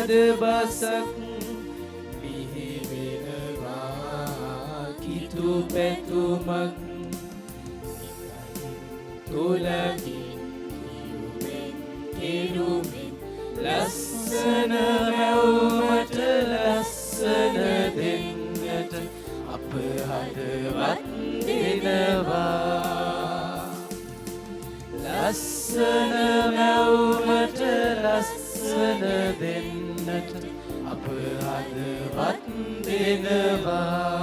හද බසක් බිහි වෙනවා කිතු පැතුමක් තුලකින් කිව්වෙන් කෙරුමින් ලස්සන මැවුමට ලස්සන දෙන්නට අප හදවත් දෙනවා ලස්සන මැවුමට ලස්සන දෙන්නට අප හදවත් දෙනවා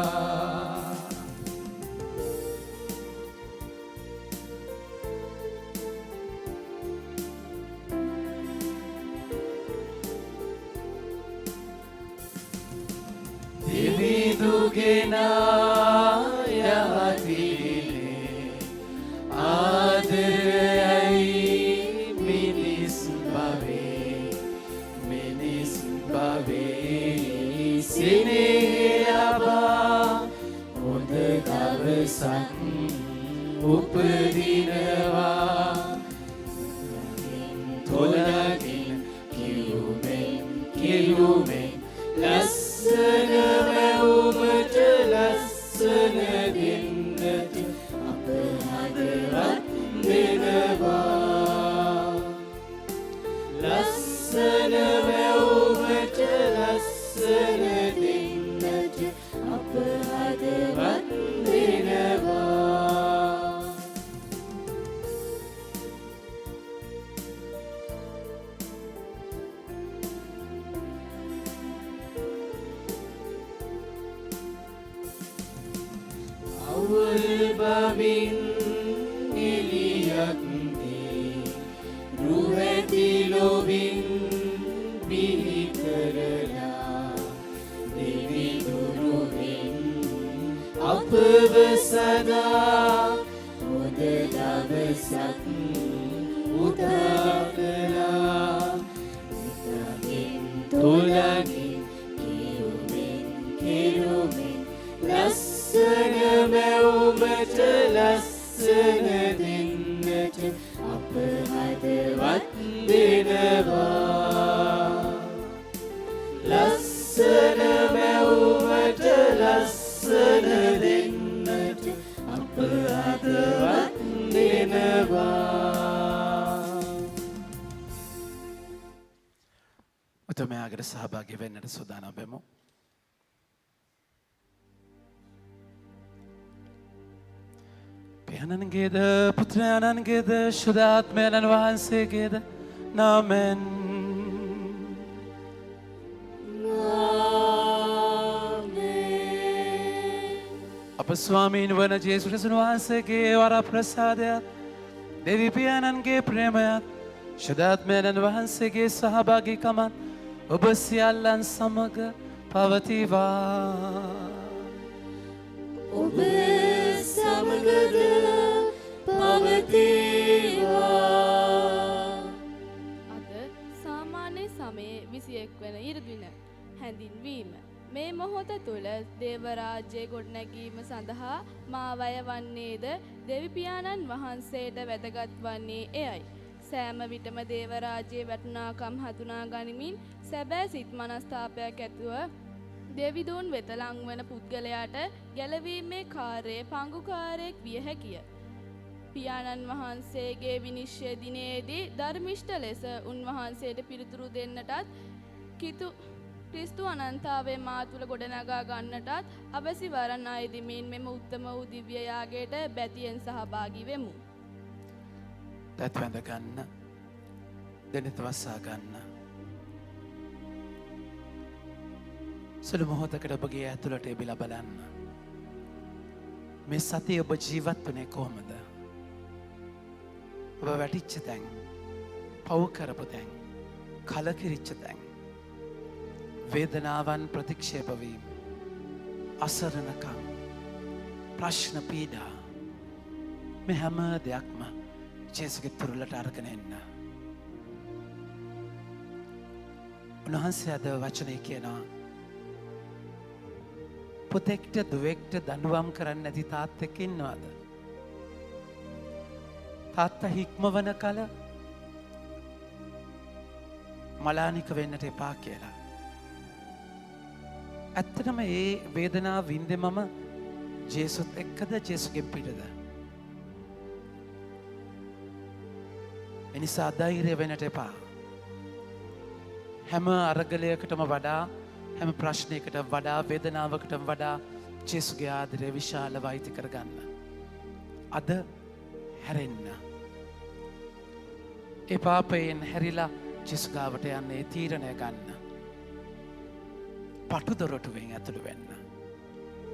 දෙවිදුගෙනා යහතිනේ ආදරයයි මිනිස් භවේ සිනේ ලබා හොඳ දවසක් උපදිනවා තොලකින් කිව්වෙන් ලස්සන මැවුමට ලස්සන දෙන්නට අප හදවත් දෙනවා ලස්සන මැවුමට ලස්සන දෙන්නට අප හදවත් දෙනවා අවුල් බවින් එලියක් දී රුවැති ලොවින් බිහි කරලා දිවිදුරුවින් අපව සදා හොඳ දවසක් උදා කළා හිතමින් තුලකින් කිව්වෙන් කෙරුමින් ලස්සන මැවුමට ලස්සන දෙන්නට අප හදවත් දෙනවා ලස්සන මැවුමට ලස්සන දෙන්නට අප හදවත් දෙනවා උතුමයාගේ සහභාගී වෙන්නට සූදානම් වෙමු පියාණන්ගේද පුත්‍රයාණන්ගේද ශුද්ධාත්මයන් වහන්සේගේද නාමෙන් අප ස්වාමීන් වන ජේසුස් ක්‍රිස්තුස් වහන්සේගේ වරප්‍රසාදයත් දෙවි පියාණන්ගේ ප්‍රේමයත් ශුද්ධාත්මයන් වහන්සේගේ සහභාගීකමත් ඔබ සියල්ලන් සමග පවතිවා ඔබ සමගද පවතිවා අද සාමාන්‍ය සමයේ 21 වන ඉරදින හැඳින්වීම මේ මොහොත තුළ දේවරාජ්‍ය ගොඩනැගීම සඳහා මාවය වන්නේද දෙවි පියාණන් වහන්සේට වැදගත් වන්නේ එයයි. සෑම විටම දේවරාජ්‍යයේ වටිනාකම් හඳුනා ගනිමින් සැබෑ සිත් මනස්ථාපයක් ඇතුව දෙවිදුන් වෙත ලංවන පුද්ගලයාට ගැලවීමේ කාර්යයේ පංගුකාරයෙක් විය හැකිය. පියාණන් වහන්සේගේ විනිශ්චය දිනයේදී ධර්මිෂ්ඨ ලෙස උන්වහන්සේට පිළිතුරු දෙන්නටත් කිතු ක්‍රිස්තු අනන්තාවේ මා තුළ ගොඩනගා ගන්නටත් අවසි වරන් අයදිමින් මෙම උත්තම වූ දිව්‍ය යාගයට බැතියෙන් සහභාගී වෙමු. දත් වැඳ ගන්න දෙනෙත වස්සා ගන්න සුළු මොහොතකට ඔබගේ ඇතුළට එබිලා බලන්න මේ සතිය ඔබ ජීවත් වනේ කොහොමද ඔබ වැටිච්ච තැන් පව් කරපු තැන් කලකිරිච්ච තැන් වේදනාවන් ප්‍රතික්ෂේපවීම අසරණකම් ප්‍රශ්න පීඩා මේ හැම දෙයක්ම ජේසුගේ තුරුලට අරගෙන එන්න. උන්වහන්සේ අද වචනේ කියනවා පුතෙක්ට දුවෙක්ට දඬුවම් කරන්න නැති තාත්තෙක් ඉන්නවද? තාත්තා හික්මවන කල මලානික වෙන්නට එපා කියලා. ඇත්තටම ඒ වේදනාව වින්දේ මම ජේසුත් එක්කද ජේසුගෙන් පිටද? එනිසා ධෛර්ය වෙන්නට එපා. හැම අරගලයකටම වඩා හැම ප්‍රශ්නයකට වඩා වේදනාවකටම වඩා ජේසුගේ ආදරය විශාලව අයිති කරගන්න. අද හැරෙන්න. ඒ පාපයෙන් හැරිලා ජේසු ගාවට යන්නේ තීරණය ගන්න. පටු දොරටුවෙන් ඇතුළු වෙන්න.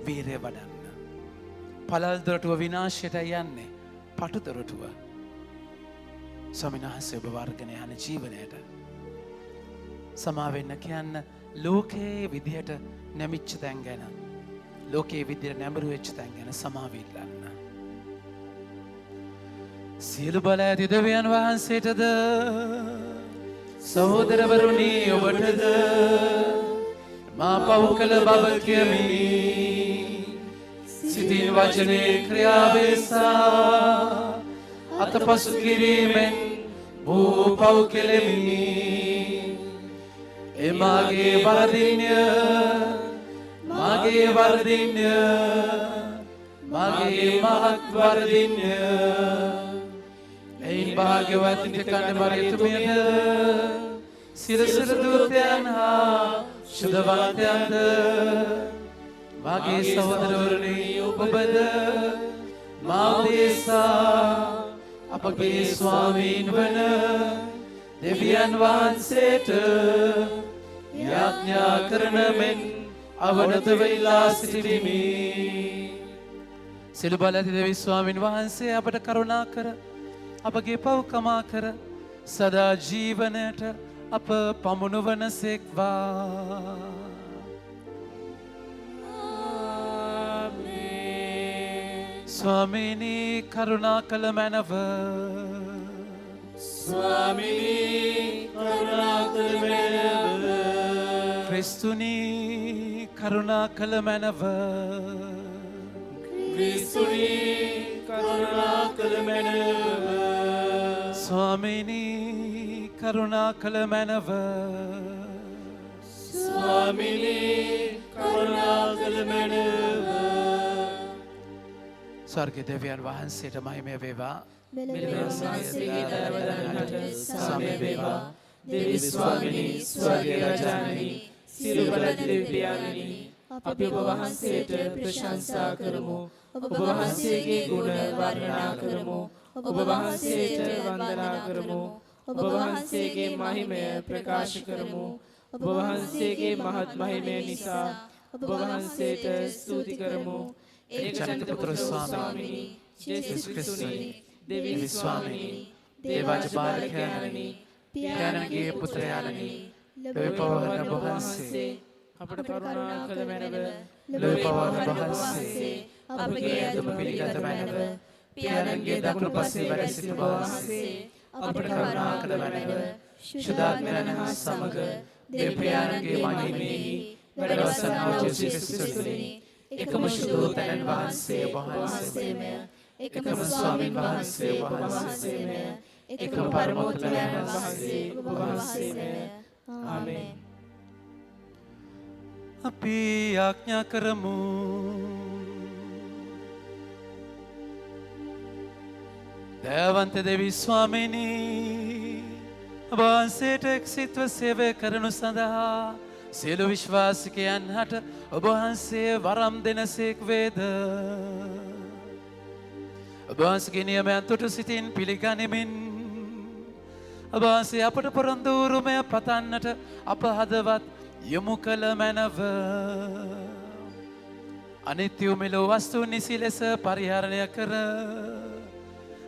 වීරය වඩන්න. පළල් දොරටුව විනාශයට යන්නේ පටු දොරටුව. ස්වාමීන් වහන්සේ ඔබ වර්ගන යන ජීවනයට සමාවෙන්න කියන්න ලෝකයේ විදිහට නැමිච්ච තැන් ගැන ලෝකයේ විදිහට නැඹුරු වෙච්ච තැන් ගැන සමාවිල්ලන්න. සියලු බල ඇති දෙවියන් වහන්සේටද සහෝදරවරුනි ඔබටද මා පව් කළ බව කියමි. සිතින් වචනේ ක්‍රියාවෙසා අතපසු කිරීමෙන් වූ පව් කෙලෙමි. එමාගේ වරදින්ය මාගේ වරදින්ය මාගේ මහත් වරදින්ය. එයින් භාග්‍යවත් නිකන් මරියතුමියද සිරසිර දූතයන් හා ශුද්ධවන්තයන්ද මාගේ සහෝදරවරුනි ඔබද මා උදෙසා අපගේ ස්වාමීන් වන දෙවියන් වහන්සේට යාඥා කරන මෙන් අවනත වෙලා සිටිමි. සිළු බල ඇති දෙවි ස්වාමීන් වහන්සේ අපට කරුණා කර අපගේ පව් කමා කර සදා ජීවනයට අප පමුණුවන සේක්වා. ස්වාමීනී කරුණා කළ මැනව. ස්වාමිනී කරුණා කළ මැනව. ක්‍රිස්තුනී කරුණා කළ මැනව. ක්‍රිස්තුනී කරුණා කළ මැනව. ස්වාමීනී කරුණා කළ මැනව. ස්වාමිනී කරුණා කළ මැනව. ස්වර්ගීය දෙවියන් වහන්සේට මහිමය වේවා. මෙලොවසාසගේ දරවදන්නට සමය වේවා. දෙවි ස්වාමිනී ස්වර්ගීය රජාණනි සියලු බල දෙවියන්නි අපි ඔබ වහන්සේට ප්‍රශංසා කරමු. ඔබ වහන්සේගේ ගුණ වර්ණනා කරමු. ඔබ වහන්සේට වන්දනා කරමු. ඔබ වහන්සේගේ මහිමය ප්‍රකාශ කරමු. ඔබ වහන්සේගේ මහත් මහිමය නිසා ඔබ වහන්සේට ස්තුති කරමු. ඒකචනිත පුත්‍ර ස්වාමීනි ජේසුස් ක්‍රිස්තුනි දෙවි ස්වාමීනි දේවාජ බාලකයන්නි පියාණන්ගේ පුත්‍රයාණනි ලොවේ පවරන වහන්සේ අපට කරුණා කළ මැනව. ලොවේ පවරන වහන්සේ අපගේ ඇතුම පිළිගත මැනව. පියාණන්ගේ දකුණු පසේ වැඩ සිටින වහන්සේ අපට කරුණා කළ මැනව. ශුද්ධාත්මයන් හා සමග දෙව් පියාණන්ගේ මහිමෙහි වැඩවසනා ජේසුස් ක්‍රිස්තුනි එකම ශුද්ධෝතනන් වහන්සේ වහන්සේමය එකම ස්වාමීන් වහන්සේ වහන්සේමය එකම පරමෝත්තමයන් වහන්සේ වහන්සේමය. ආමේන්. අපි යාඥා කරමු. දයාවන්ත දෙවි ස්වාමීනි වහන්සේට එක්සිත්ව සේවය කරනු සඳහා සියලු විශ්වාසිකයන් හට ඔබ වහන්සේ වරම් දෙනසේක් වේද. ඔබ වහන්සේගේ නියමයන් තුට සිතින් පිළිගනිමින් ඔබ වහන්සේ අපට පොරොන්දු උරුමය පතන්නට අප හදවත් යොමු කළ මැනව. අනිත්‍ය මෙලොව වස්තුන් නිසි ලෙස පරිහරණය කර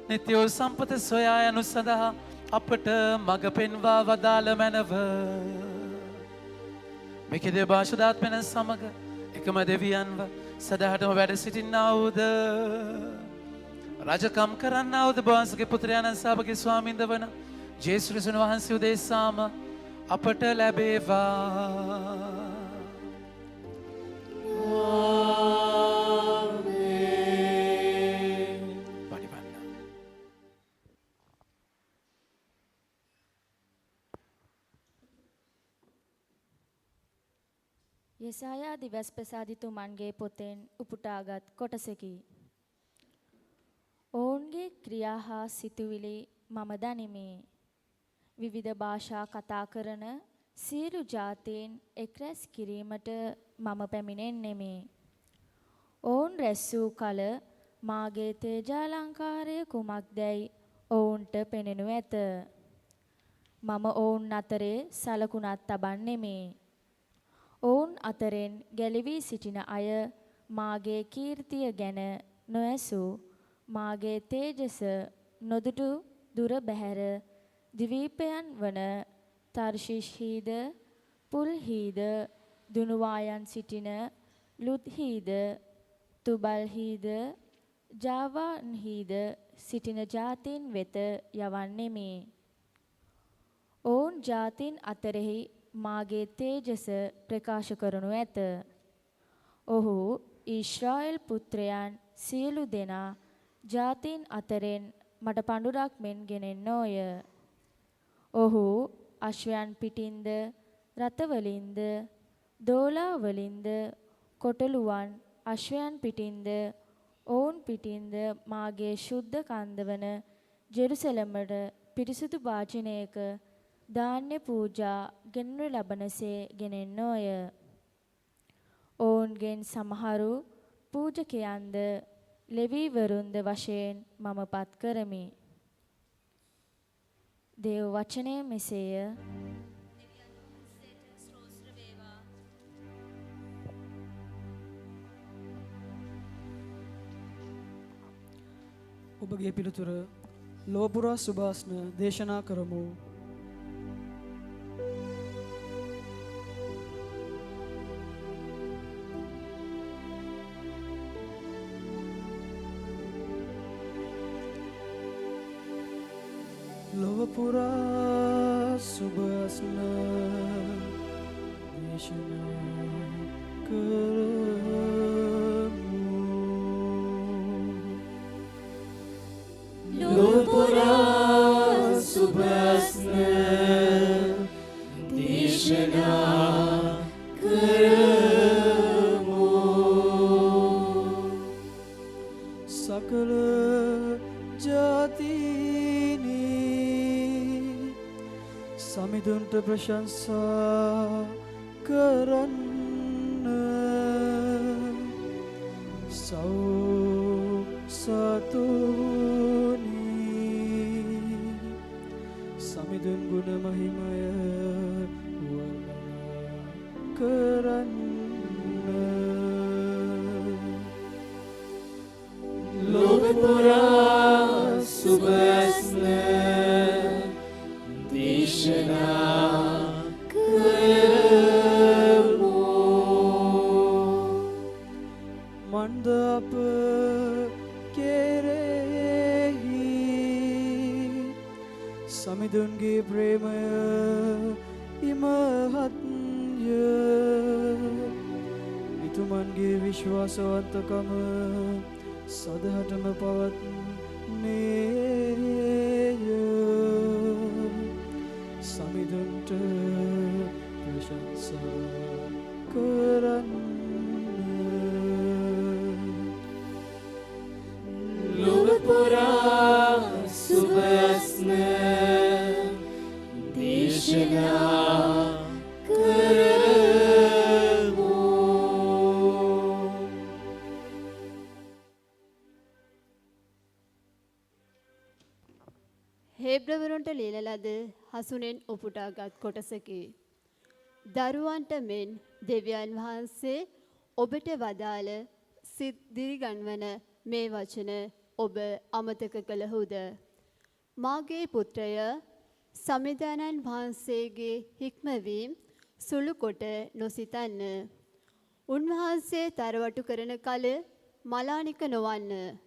නිත්‍ය වූ සම්පත සොයා යනු සඳහා අපට මඟ පෙන්වා වදාළ මැනව. මෙකෙද භාෂදාත්මයන් සමග එකම දෙවියන්ව සදහටම වැඩ සිටින්නාවුද රජකම් කරන්නාවුද වහන්සේගේ පුත්‍රයාණන් සහභාගී ස්වාමින්ද වන ජේසුස් ක්‍රිස්තුස් වහන්සේ උදෙසාම අපට ලැබේවා. යසායා දිවස්ප්‍රසාදිතුමන්ගේ පොතෙන් උපුටාගත් කොටසකි. ඔවුන්ගේ ක්‍රියා හා සිතුවිලි මම දනිමි. විවිධ භාෂා කතා කරන සියලු ජාතීන් එක්රැස් කිරීමට මම පැමිණෙන්නෙමි. ඔවුන් රැස් වූ කල මාගේ තේජාලංකාරය කුමක්දැයි ඔවුන්ට පෙනෙනු ඇත. මම ඔවුන් අතරේ සලකුණක් තබන්නෙමි. ඔවුන් අතරින් ගැලවී සිටින අය මාගේ කීර්තිය ගැන නොඇසූ මාගේ තේජස නොදුටු දුර බැහැර ද්වීපයන් වන තර්ෂිෂ්හිද පුල්හිද දුනුවායන් සිටින ලුද්හිද තුබල්හිද ජාවාන්හිද සිටින ජාතීන් වෙත යවන්නෙමි. ඔවුන් ජාතීන් අතරෙහි මාගේ තේජස ප්‍රකාශ කරනු ඇත. ඔහු ඊශ්‍රායෙල් පුත්‍රයන් සියලු දෙනා ජාතීන් අතරින් මට පඬුරක් මෙන් ගෙනෙන්නෝය. ඔහු අශ්වයන් පිටින්ද රථවලින්ද දෝලාවලින්ද කොටලුවන් අශ්වයන් පිටින්ද ඔවුන් පිටින්ද මාගේ ශුද්ධ කන්දවන ජෙරුසලමට පිරිසුදු වාජනයක ධාන්‍ය පූජා ගෙනනු ලබනසේ ගෙනෙන්නෝය. ඔවුන්ගෙන් සමහරු පූජකයන්ද ලෙවීවරුන්ද වශයෙන් මම පත් කරමි. දේව වචනය මෙසේය. ඔබගේ පිළිතුර ලෝපුරා සුභාස්න දේශනා කරමු. ලෝපුරා සුභාස්න දේශනා කරමු. ලෝපුරා සුභාස්න දේශනා කරමු. සකල ජාතිනි සමිඳුන්ට ප්‍රශංසා කරන්න. සතුනි සමිඳුන් ගුණ මහිමය වර්ණනා කරන්න. ලෝකපුරා සුභාස්න දේශනා කරමු. මන්ද අප කෙරෙහි සමිඳුන්ගේ ප්‍රේමය ඉමහත්ය. ඉතුමන්ගේ විශ්වාසවන්තකම සදහටම පවත්නේය. සමිඳුන්ට ප්‍රශංසා කරන්න. ලෝකපුරා සුභාස්න දේශනා කරමු. හේබ්‍රවරුන්ට ලියන ලද හසුනෙන් උපුටාගත් කොටසකි. දරුවන්ට මෙන් දෙවියන් වහන්සේ ඔබට වදාළ සිත් දිරිගන්වන මේ වචන ඔබ අමතක කළහුද? මාගේ පුත්‍රය සමිදානන් වහන්සේගේ හික්මවීම් සුළු කොට නොසිතන්න. උන්වහන්සේ තරවටු කරන කල මලානික නොවන්න.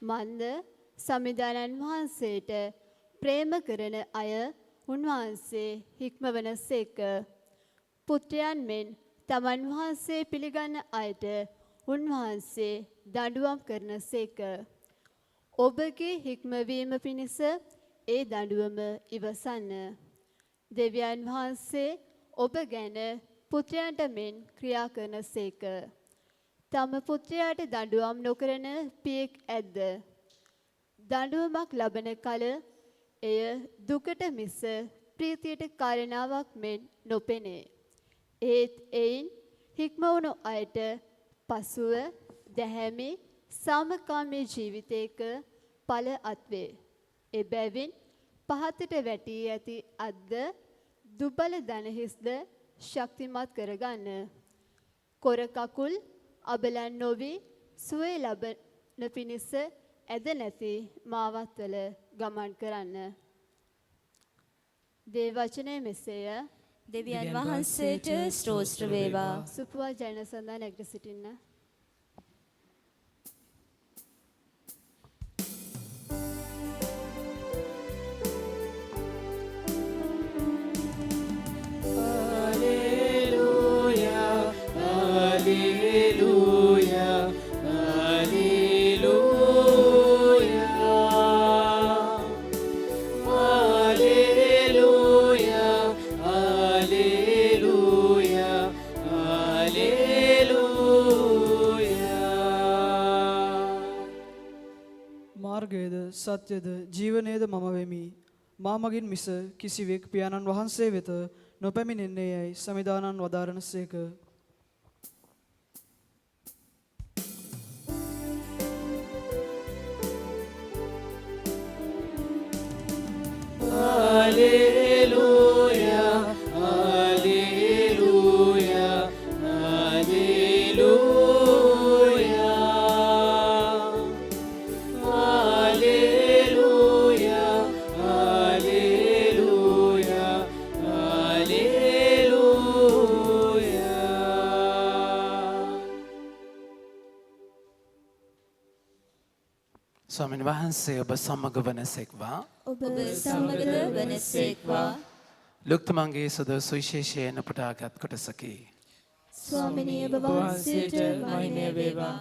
මන්ද සමිදානන් වහන්සේට ප්‍රේම කරන අය උන්වහන්සේ හික්මවන සේක. පුත්‍රයන් මෙන් තමන් වහන්සේ පිළිගන්න අයට උන්වහන්සේ දඬුවම් කරන සේක. ඔබගේ හික්මවීම පිණිස ඒ දඬුවම ඉවසන්න. දෙවියන් වහන්සේ ඔබ ගැන පුත්‍රයන්ට මෙන් ක්‍රියා කරන සේක. තම පුත්‍රයාට දඬුවම් නොකරන පියෙක් ඇද්ද? දඬුවමක් ලබන කල එය දුකට මිස ප්‍රීතියට කාරණාවක් මෙන් නොපෙනේ. ඒත් එයින් හික්මවුණු අයට පසුව දැහැමි සාමකාමී ජීවිතයක ඵල අත්වේ. එබැවින් පහතට වැටී ඇති අද්ද දුබල දනහිස්ද ශක්තිමත් කරගන්න. කොර කකුල් අබලන් නොවි සුවේ ලබන පිණිස ඇද නැති මාවත්වල ගමන් කරන්න. දේව වචනය මෙසේය. දෙවියන් වහන්සේට ස්තෝත්‍ර වේවා. සුපුවා ජයන සඳහා නැගිට සිටින්න. මාර්ගයේද සත්‍යද ජීවනයේද මම වෙමි. මා මගින් මිස කිසිවෙක් පියාණන් වහන්සේ වෙත නොපැමිණෙන්නේ යයි සමිදානන් වදාරනසේක. Hallelujah, hallelujah, hallelujah. Hallelujah, hallelujah, hallelujah. ස්වාමීන් වහන්සේ ඔබ සමග වනසෙක්වා. ඔබ සමග වනසේක්වා. ලුක්තමන්ගේ සුද සුවිශේෂයෙන් උපුටාගත් කොටසකි. ස්වාමිනී ඔබ වහන්සේට මහිමය වේවා.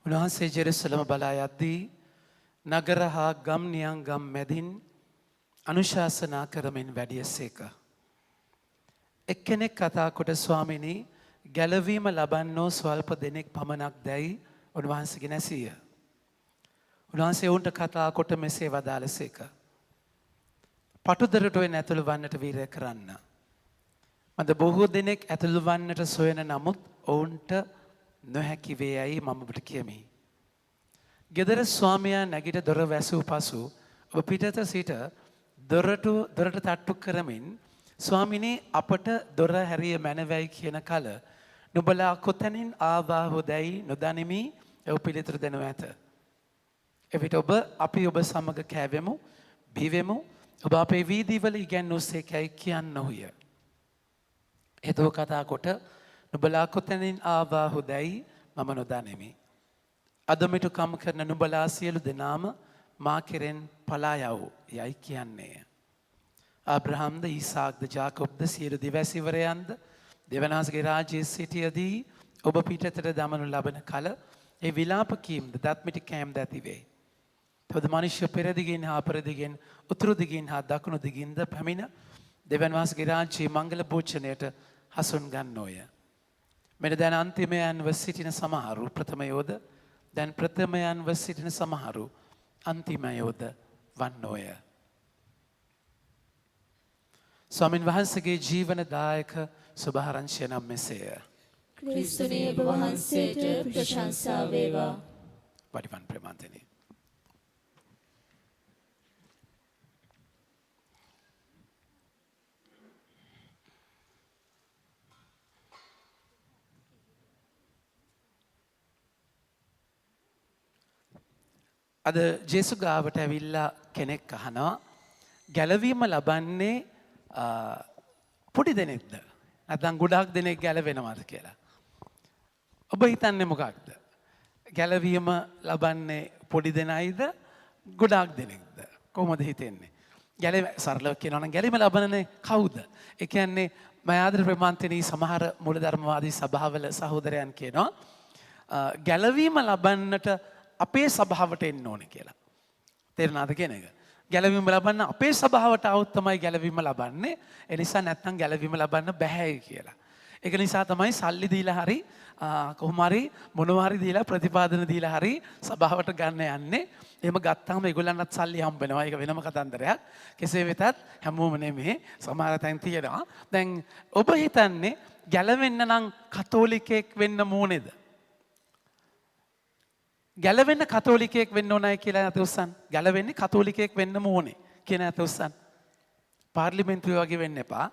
උන්වහන්සේ ජෙරුසලම බලා යද්දී නගර හා ගම් නියංගම් මැදින් අනුශාසනා කරමින් වැඩියසේක. එක්කෙනෙක් කතා කොට ස්වාමිනී ගැලවීම ලබන්නෝ ස්වල්ප දෙනෙක් පමණක් දැයි උන්වහන්සේගේ නැසීය. උන්වහන්සේ ඔවුන්ට කතා කොට මෙසේ වදාළසේක. පටුදරට ඔය ඇතුළු වන්නට වීරය කරන්න. මද බොහෝ දෙනෙක් ඇතුළු වන්නට සොයන නමුත් ඔවුන්ට නොහැකි වේ යයි මම ඔබට කියමි. ගෙදර ස්වාමියා නැගිට දොර වැසූ පසු ඔබ පිටත සිට දොරට තට්ටු කරමින් ස්වාමිනී අපට දොර හැරිය මැනවයි කියන කල නුඹලා කොතැනින් ආවාහු දැයි නොදනිමි ඔව් පිළිතුරු දෙනු ඇත. එවිට ඔබ අපි ඔබ සමග කෑවෙමු බිවෙමු ඔබ අපේ වීදිවල ඉගැන්වූ සේකයි කියන්නහුය. එතෝ කතා කොට නුඹලා කොතැනින් ආවාහු දැයි මම නොදනිමි. අදමිටු කම් කරන නුඹලා සියලු දෙනාම මා කෙරෙන් පලා යව් යයි කියන්නේය. ආබ්‍රහම්ද ඊසාක්ද ජාකොබ්ද සියලු දිවැසිවරයන්ද දෙවනාසගේ රාජ්‍යයේ සිටියදී ඔබ පිටතට දමනු ලබන කල ඒ විලාප කීම්ද දත්මිටි කෑම්ද ඇතිවේ. තවද මනුෂ්‍ය පෙරදිගින් හා අපරදිගින් උතුරු දිගින් හා දකුණු දිගින්ද පැමිණ දෙවන්වාසගේ රාජ්‍යයේ මංගල භෝජනයට හසුන් ගන්නෝය. මෙන්න දැන් අන්තිමයන්ව සිටින සමහරු ප්‍රථමයෝද දැන් ප්‍රථමයන්ව සිටින සමහරු අන්තිමයෝද වන්නෝය. ස්වාමින් වහන්සේගේ ජීවනදායක සුභාරංශය නම් මෙසේය. ක්‍රිස්තුනේ ඔබ වහන්සේට ප්‍රශංසා වේවා. වඩිවන් ප්‍රමාන්තනි. අද ජේසු ගාවට ඇවිල්ලා කෙනෙක් අහනවා ගැලවීම ලබන්නේ පොඩි දෙනෙක්ද නැත්නම් ගොඩාක් දෙනෙක් ගැලවෙනවද කියලා. ඔබ හිතන්නේ මොකක්ද? ගැලවීම ලබන්නේ පොඩි දෙනයිද ගොඩාක් දෙනෙක්ද? කොහොමද හිතෙන්නේ? සරලව කියනවා නම් ගැලවීම ලබන්නේ කවුද? ඒ කියන්නේ මයාදර ප්‍රමාන්තනී සමහර මූලධර්මවාදී සභාවල සහෝදරයන් කියනවා ගැලවීම ලබන්නට අපේ සභාවට එන්න ඕනේ කියලා. තේරුණාද කියන එක? ගැලවීම ලබන්න අපේ සභාවට આવුත් තමයි ගැලවීම ලබන්නේ. ඒ නිසා නැත්නම් ගැලවීම ලබන්න බැහැ කියලා. ඒක නිසා තමයි සල්ලි දීලා හරි කොහොම හරි මොනවා හරි දීලා ප්‍රතිපාදන දීලා හරි සභාවට ගන්න යන්නේ. එහෙම ගත්තාම ඒගොල්ලන්ටත් සල්ලි හම්බ වෙනවා. ඒක වෙනම කතන්දරයක්. කෙසේ වෙතත් හැමෝම නෙමෙයි සමහර තැන් තියෙනවා. දැන් ඔබ හිතන්නේ ගැලවෙන්න නම් කතෝලිකයෙක් වෙන්න ඕනේද? ගැලවෙන්න කතෝලිකයෙක් වෙන්න ඕනයි කියලා නැත උස්සන්. ගැලවෙන්නේ කතෝලිකයෙක් වෙන්න ඕනේ කියන නැත උස්සන්. පාර්ලිමේන්තුවේ වගේ වෙන්න එපා.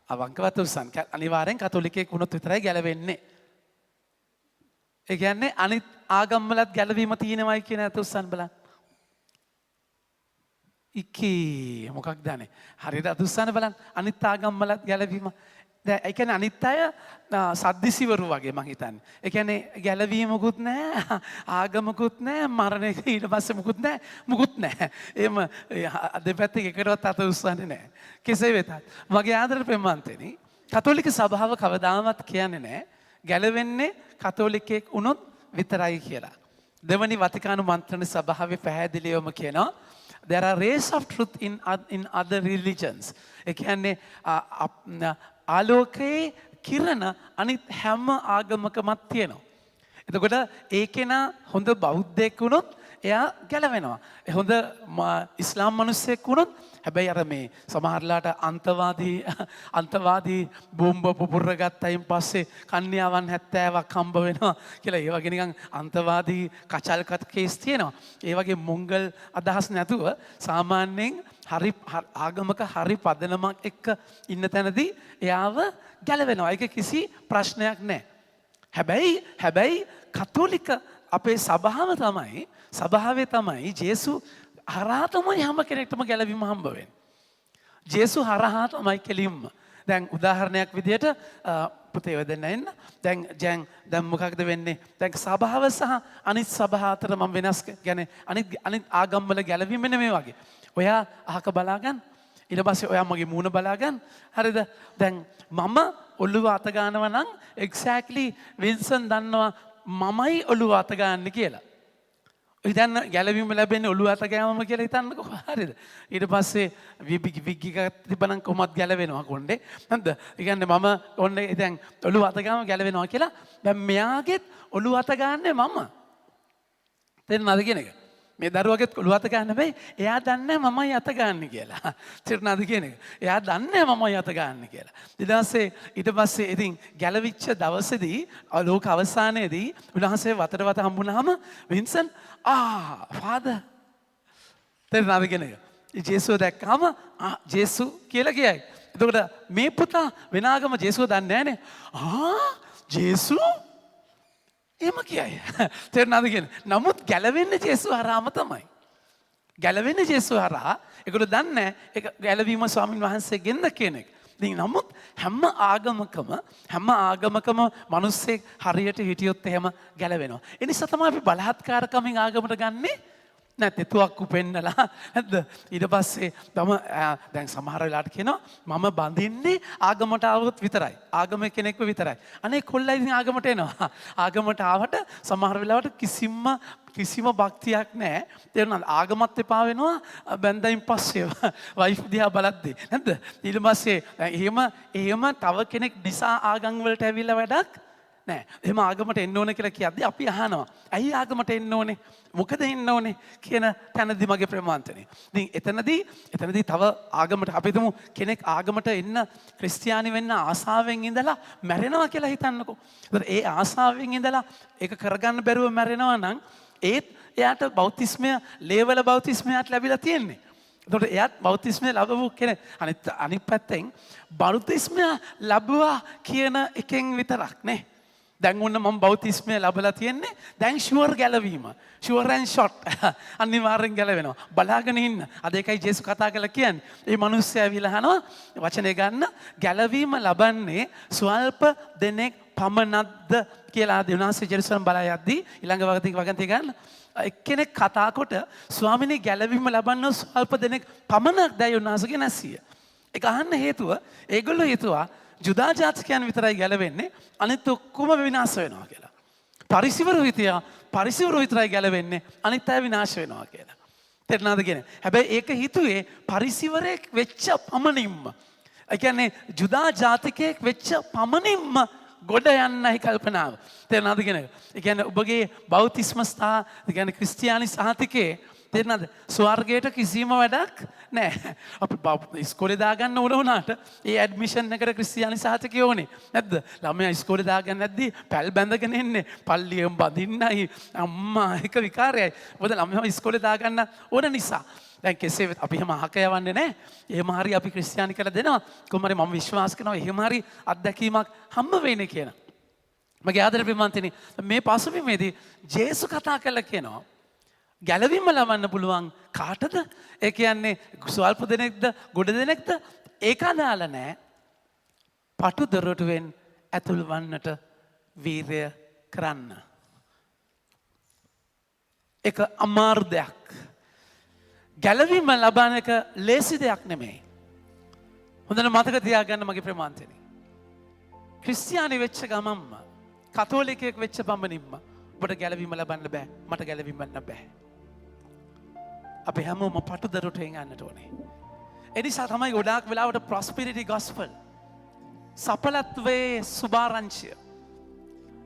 අවංකවත් උස්සන්. අනිවාර්යෙන් කතෝලිකයෙක් වුණොත් විතරයි ගැලවෙන්නේ. ඒ කියන්නේ අනිත් ආගම්වලත් ගැලවීම තියෙනවයි කියන නැත උස්සන් බලන්න. ඉකී මොකක්ද අනේ? හරියට අදුස්සන බලන්න. අනිත් ආගම්වලත් ගැලවීම. දැන් ඒ කියන්නේ අනිත් අය සද්දිසිවරු වගේ මං හිතන්නේ. ඒ කියන්නේ ගැලවීමකුත් නැහැ, ආගමකුත් නැහැ, මරණය ඊට පස්සේ මුකුත් නැහැ, මුකුත් නැහැ. එහෙම දෙපැත්තේ එකකටවත් අත උස්සන්නේ නැහැ. කෙසේ වෙතත් මගේ ආදර ප්‍රේමන්තෙනි කතෝලික සභාව කවදාවත් කියන්නේ නැහැ ගැලවෙන්නේ කතෝලිකයෙක් වුණොත් විතරයි කියලා. දෙවනි වතිකානු මන්ත්‍රණ සභාවේ පැහැදිලිවම කියනවා there are rays of truth in other religions. ඒ කියන්නේ ආලෝකයේ කිරණ අනිත් හැම ආගමකමත් තියෙනවා. එතකොට ඒකේන හොඳ බෞද්ධයෙක් වුණොත් එයා ගැලවෙනවා. හොඳ ඉස්ලාම් මිනිස්සෙක් වුණොත් හැබැයි අර මේ සමහරලාට අන්තවාදී බෝම්බ පුපුර ගත්තයින් පස්සේ කන්‍යාවන් 70ක් හම්බ වෙනවා කියලා ඒ වගේ නිකන් අන්තවාදී කචල්කත් කේස් තියෙනවා. ඒ වගේ මොංගල් අදහස් නැතුව සාමාන්‍යයෙන් හරි ආගමක හරි පදනමක් එක්ක ඉන්න තැනදී එයාව ගැලවෙනවා. ඒක කිසි ප්‍රශ්නයක් නැහැ. හැබැයි කතෝලික අපේ සභාවේ තමයි ජේසු හරහා තමයි හැම කෙනෙක්ටම ගැලවීම හම්බ වෙන්නේ. ජේසු හරහා තමයි කෙලින්ම. දැන් උදාහරණයක් විදිහට පුතේ වෙදෙන්න එන්න. දැන් මොකක්ද වෙන්නේ? දැන් සභාව සහ අනිත් සභා අතර මම වෙනස් කියන්නේ අනිත් ආගම් වල ගැලවීම නෙමෙයි වගේ. ඔයා අහක බලාගන්න. ඊට පස්සේ ඔයා මගේ මූණ බලාගන්න. හරිද? දැන් මම ඔළුව අත ගන්නවා නම් එක්සැක්ට්ලි වින්සන් දන්නවා මමයි ඔළුව අත ගන්න කියලා. හිතන්න ගැලවීම ලැබෙන්නේ ඔළුව අත ගෑමම කියලා හිතන්නකෝ. හරිද? ඊට පස්සේ විග්ගික තිබ්බනම් කොහොමත් ගැලවෙනවා කොණ්ඩේ. හරිද? ඒ කියන්නේ මම කොණ්ඩේ දැන් ඔළුව අත ගාම ගැලවෙනවා කියලා. දැන් මෙයාගෙත් ඔළුව අත ගන්නනේ මම. තේරුණාද කියන එක? මේ දරුවගෙත් ඔළුව අත ගන්න බෑ. එයා දන්නේ මමයි අත ගන්න කියලා. තේරුණාද කියන එක? එයා දන්නේ මමයි අත ගන්න කියලා. ඊට පස්සේ ඉතින් ගැලවිච්ච දවසේදී ලෝක අවසානයේදී උන්වහන්සේ වතට හම්බුනහම වින්සන් ෆාදර් තේරුණාද කියන එක? ජේසුව දැක්කම ජේසු කියලා කියයි. එතකොට මේ පුතා වෙන ආගම ජේසුව දන්නේ නැහනේ. ජේසු එහෙම කියයි. තේරුණාද කියන්නේ? නමුත් ගැලවෙන්නේ ජේසු හරහාම තමයි. ගැලවෙන්නේ ජේසු හරහා. ඒගොල්ලෝ දන්නේ ඒක ගැලවීම ස්වාමින් වහන්සේගෙන්ද කියන එක. ඉතින් නමුත් හැම ආගමකම මිනිස්සෙක් හරියට හිටියොත් එහෙම ගැලවෙනවා. ඒ නිසා තමයි අපි බලහත්කාරකමින් ආගමට ගන්නේ. නැත්නම් තුවක්කු පෙන්නලා නැද්ද? ඊට පස්සේ දැන් සමහර වෙලාවට කියනවා මම බඳින්නේ ආගමට ආවොත් විතරයි. ආගමේ කෙනෙක්ව විතරයි. අනේ කොල්ලා ඉතින් ආගමට එනවා. ආගමට ආවට සමහර වෙලාවට කිසිම භක්තියක් නැහැ. තේරුණාද? ආගමත් එපා වෙනවා බැන්දයින් පස්සේ වයිෆ් දිහා බලද්දී. නැද්ද? ඊට පස්සේ එහෙම තව කෙනෙක් නිසා ආගම් වලට ඇවිල්ලා වැඩක් නෑ. එහෙම ආගමට එන්න ඕනේ කියලා කියද්දී අපි අහනවා. ඇයි ආගමට එන්න ඕනේ? මොකද එන්න ඕනේ කියන තැනදී මගේ ප්‍රේමවන්තනේ. ඉතින් එතනදී තව ආගමට අපි හිතමු කෙනෙක් ආගමට එන්න ක්‍රිස්තියානි වෙන්න ආසාවෙන් ඉඳලා මැරෙනවා කියලා හිතන්නකෝ. ඒතර ඒ ආසාවෙන් ඉඳලා ඒක කරගන්න බැරුව මැරෙනවා නම් ඒත් එයාට බෞතිස්මය ලේවල බෞතිස්මයක් ලැබිලා තියෙන්නේ. එතකොට එයාත් බෞතිස්මය ලැබුව කෙනෙක්. අනිත් පැත්තෙන් බෞතිස්මය ලැබුවා කියන එකෙන් විතරක් නේ. දැන් ඔන්න මම බෞතිස්මය ලැබලා තියෙන්නේ. දැන් ෂුවර් ගැලවීම. Sure and shot. අනිවාර්යෙන් ගැලවෙනවා. බලාගෙන ඉන්න. අද ඒකයි ජේසු කතා කරලා කියන්නේ. මේ මිනිස්සයා ඇවිල්ලා අහනවා වචනේ ගන්න ගැලවීම ලබන්නේ ස්වල්ප දෙනෙක් පමණක්ද කියලා උන්වහන්සේ ජෙරුසලම් බලා යද්දී ඊළඟ වගන්තිය ගන්න. එක්කෙනෙක් කතා කොට ස්වාමිනේ ගැලවීම ලබන්න ස්වල්ප දෙනෙක් පමණක් දැයි උන්වහන්සේගේ නැසිය. ඒක අහන්න හේතුව ඒගොල්ලෝ හිතුවා ජුදා ජාතිකයන් විතරයි ගැලවෙන්නේ අනිත් ඔක්කොම විනාශ වෙනවා කියලා. පරිසිවරු විතරයි ගැලවෙන්නේ අනිත් අය විනාශ වෙනවා කියලා. තේරුණාද කියන්නේ? හැබැයි ඒක හිතුවේ පරිසිවරයෙක් වෙච්ච පමණින්ම. ඒ කියන්නේ ජුදා ජාතිකයෙක් වෙච්ච පමණින්ම ගොඩ යන්නයි කල්පනාව. තේරුණාද කියන්නේ? ඒ කියන්නේ ඔබගේ බෞතිස්ම ස්ථා ඒ කියන්නේ ක්‍රිස්තියානි සහතිකේ තේරුණාද? ස්වර්ගයට කිසිම වැඩක් නැහැ. අපි ඉස්කෝලේ දාගන්න ඕන වුණාට ඒ ඇඩ්මිෂන් එකට ක්‍රිස්තියානි සහතිකය ඕනේ. නැද්ද? ළමයා ඉස්කෝලේ දාගන්න නැද්දි පැල් බැඳගෙන එන්නේ. පල්ලියෙන් බඳින්නයි අම්මා එක විකාරයයි. මොකද ළමයා ඉස්කෝලේ දාගන්න ඕන නිසා. දැන් කෙසේ වෙත් අපි එහෙම අහක යවන්නේ නැහැ. එහෙම හරි අපි ක්‍රිස්තියානි කියලා දෙනවා. කොහොම හරි මම විශ්වාස කරනවා එහෙම හරි අත්දැකීමක් හම්බ වෙන්නේ කියලා. මගේ ආදර ප්‍රේමන්තනි මේ පසුබිමේදී ජේසු කතා කළා කියනවා. ගැලවීම ලබන්න පුළුවන් කාටද? ඒ කියන්නේ ස්වල්ප දෙනෙක්ද ගොඩ දෙනෙක්ද? ඒක අදාළ නැහැ. පටු දොරටුවෙන් ඇතුල් වන්නට වීරය කරන්න. ඒක අමාරු දෙයක්. ගැලවීම ලබන එක ලේසි දෙයක් නෙමෙයි. හොඳට මතක තියාගන්න මගේ ප්‍රේමාන්තනි. ක්‍රිස්තියානි වෙච්ච ගමම්ම කතෝලිකයෙක් වෙච්ච පමණින්ම ඔබට ගැලවීම ලබන්න බෑ. මට ගැලවීම ලබන්න බෑ. අපි හැමෝම පටු දොරටුවෙන් යන්නට ඕනේ. ඒ නිසා තමයි ගොඩාක් වෙලාවට ප්‍රොස්පෙරිටි ගොස්පල් සඵලත්වයේ සුභාරංචිය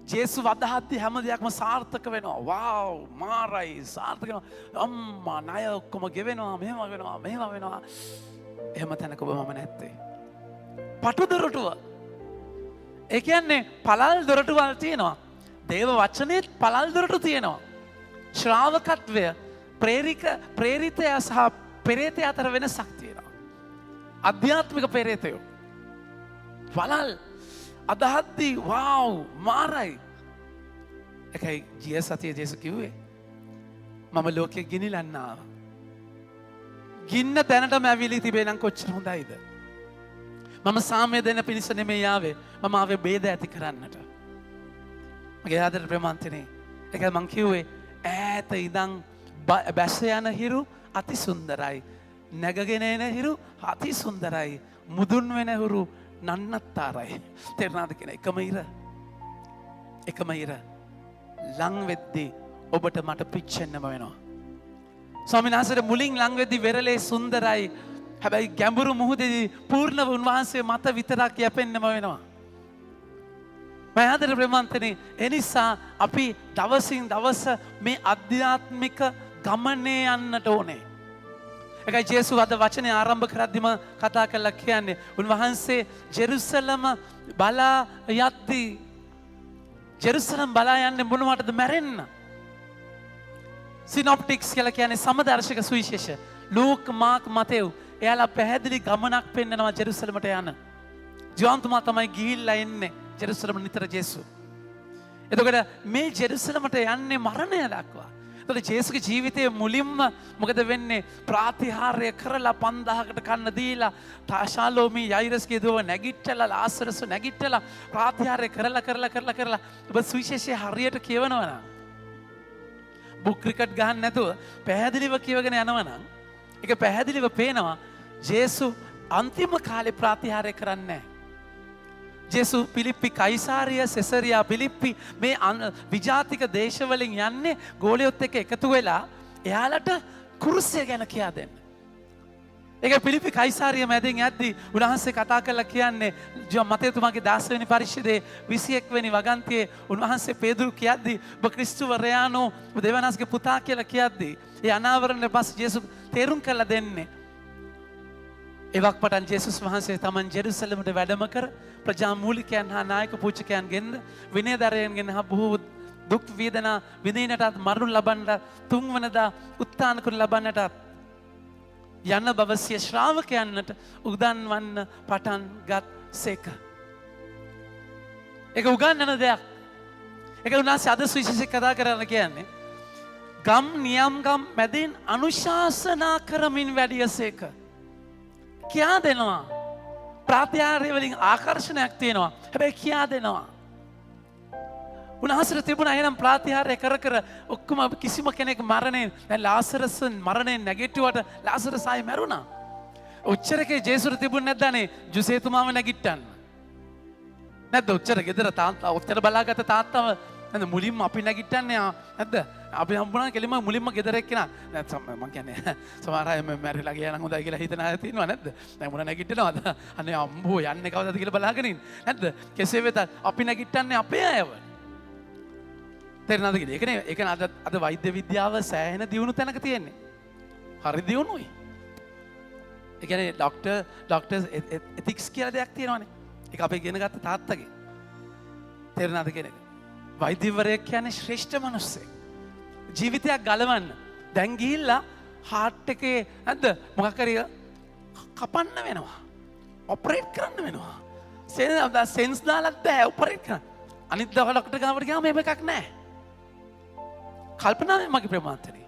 ජේසු වදහද්දී හැම දෙයක්ම සාර්ථක වෙනවා. වාව් මාරයි සාර්ථක වෙනවා. අම්මා ණය ඔක්කොම ගෙවෙනවා මෙහෙම වෙනවා. එහෙම තැනක ඔබ මම නැත්තේ. පටු දොරටුව. ඒ කියන්නේ පළල් දොරටුවල් තියෙනවා. දේව වචනේත් පළල් දොරටු තියෙනවා. ශ්‍රාවකත්වය ප්‍රේරිතය සහ පෙරේතය අතර වෙනසක් තියෙනවා. අධ්‍යාත්මික පෙරේතයෝ පළල් අදහද්දී වාව් මාරයි. එකයි ජිය සතිය ජේසු කිව්වේ මම ලෝකෙ ගිනිලන්න ආවා. ගින්න දැනටම ඇවිලී තිබේ නම් කොච්චර හොඳයිද? මම සාමය දෙන්න පිණිස නෙමෙයි ආවේ. මම ආවේ බේද ඇති කරන්නට. මගේ ආදර ප්‍රේමන්තනේ ඒකයි මං කිව්වේ ඈත ඉඳන් බැස යන හිරු අති සුන්දරයි. නැගගෙන එන හිරු අති සුන්දරයි. මුදුන් වෙන හිරු නන්නත්තාරයි. තේරුණාද කියන එකම ඉර ලං වෙද්දී ඔබට මට පිච්චෙන්නම වෙනවා. ස්වාමීන් වහන්සේට මුලින් ලං වෙද්දී වෙරළේ සුන්දරයි. හැබැයි ගැඹුරු මුහුදේදී පූර්ණව උන්වහන්සේ මත විතරක් යැපෙන්නම වෙනවා. මම ආදර ප්‍රේමන්තනේ ඒ නිසා අපි දවසින් දවස මේ අධ්‍යාත්මික ගමනේ යන්නට ඕනේ. එකයි ජේසු අද වචනේ ආරම්භ කරද්දිම කතා කළා කියන්නේ උන්වහන්සේ ජෙරුසලම බලා යද්දී ජෙරුසලම් බලා යන්නේ මොනවටද? මැරෙන්න. සිනොප්ටික්ස් කියලා කියන්නේ සමදර්ශක සුවිශේෂ. ලූක් මාක් මතෙව් එයාලා පැහැදිලි ගමනක් පෙන්නනවා ජෙරුසලමට යන. ජෝන්තුමා තමයි ගිහිල්ලා එන්නේ ජෙරුසලම නිතර ජේසු. එතකොට මේ ජෙරුසලමට යන්නේ මරණය දක්වා. එතකොට ජේසුගේ ජීවිතයේ මුලින්ම මොකද වෙන්නේ? ප්‍රාතිහාර්ය කරලා 5000කට කන්න දීලා තාෂාලෝමි යයිරස්ගේ දුව නැගිටලා ලාසරස් නැගිටලා ප්‍රාතිහාර්ය කරලා ඔබ සුවිශේෂය හරියට කියවනවා නම් බුක් ක්‍රිකට් ගහන්න නැතුව පැහැදිලිව කියවගෙන යනවා නම් ඒක පැහැදිලිව පේනවා ජේසු අන්තිම කාලේ ප්‍රාතිහාර්ය කරන්නේ නැහැ. ජේසු පිලිප්පි කයිසාරිය සෙසරියා පිලිප්පි මේ විජාතික දේශවලින් යන්නේ ගෝලියොත් එක්ක එකතු වෙලා එයාලට කුරුසිය ගැන කියා දෙන්න. ඒක පිලිප්පි කයිසාරිය මැදින් යද්දී උන්වහන්සේ කතා කරලා කියන්නේ මතේතුමාගේ 10 වෙනි පරිච්ඡේදයේ 21 වෙනි වගන්තියේ උන්වහන්සේ පේදුරු කියද්දී ඔබ ක්‍රිස්තුවරයානෝ දෙවනාස්ගේ පුතා කියලා කියද්දී ඒ අනාවරණය පස්සේ ජේසු තේරුම් කරලා දෙන්නේ එවක් පටන් ජේසුස් වහන්සේ තමන් ජෙරුසලමට වැඩම කර ප්‍රජා මූලිකයන් හා නායක පූජකයන්ගෙන්ද විනයදරයන්ගෙන් හා බොහෝ දුක් වේදනා විඳිනටත් මරණු ලබන්නට තුන්වනදා උත්ථාන කර ලබන්නට යන බවසිය ශ්‍රාවකයන්ට උගන්වන්න පටන් ගත් සේක. ඒක උගන්වන දෙයක්. ඒක උන්වහන්සේ අද සුවිශේෂ කතා කරන්න කියන්නේ ගම් නියම් ගම් මැදින් අනුශාසනා කරමින් වැඩියසේක. කියා දෙනවා. ප්‍රාතිහාර්ය වලින් ආකර්ෂණයක් තියෙනවා. හැබැයි කියා දෙනවා. උන්වහන්සේට තිබුණා එහෙනම් ප්‍රාතිහාර්ය කර ඔක්කොම කිසිම කෙනෙක් මරණයෙන් දැන් ලාසරස් මරණයෙන් නැගිට්ටුවට ලාසරස් ආයි මැරුණා. ඔච්චරකේ ජේසුට තිබුණ නැද්දානේ ජුසේතුමාව නැගිට්ටන්න. නැද්ද ඔච්චර ගෙදර තාත්තා ඔච්චර බලාගත්ත තාත්තව නැද්ද මුලින්ම අපි නැගිටන්නේ නැද්ද අපි හම්බුණා කෙලිම මුලින්ම ගෙදර එක්කෙනා නැත්නම් මම කියන්නේ සමහර අය මැරිලා ගියා නම් හොඳයි කියලා හිතන අය තියෙනවා නැද්ද දැන් මුණ නැගිටිනවද අනේ අම්බෝ යන්නේ කවදාද කියලා බලාගෙන ඉන්න නැද්ද කෙසේ වෙතත් අපි නැගිටන්නේ අපේ අයව තේරෙනවද කියලා ඒකනේ අද වෛද්‍ය විද්‍යාව සෑහෙන දියුණු තැනක තියෙන්නේ හරි දියුණුයි ඒ කියන්නේ ડોක්ටර්ස් එතික්ස් කියලා දෙයක් තියෙනවානේ ඒක අපි ඉගෙන ගත්ත තාත්තගේ තේරෙනවද කියන එක වෛද්‍යවරයෙක් කියන්නේ ශ්‍රේෂ්ඨ මිනිස්සෙක් ජීවිතයක් ගලවන්න දැන් ගිහිල්ලා හાર્ට් එකේ නැද්ද මොකක් හරි කපන්න වෙනවා ඔපරේට් කරන්න වෙනවා සෙන්ස් දාලා බෑ ඔපරේට් කරන්න අනිත් දවස් ડોක්ටර් ගාවට ගියාම මේක එකක් නැහැ කල්පනා මගේ ප්‍රමාන්තරේ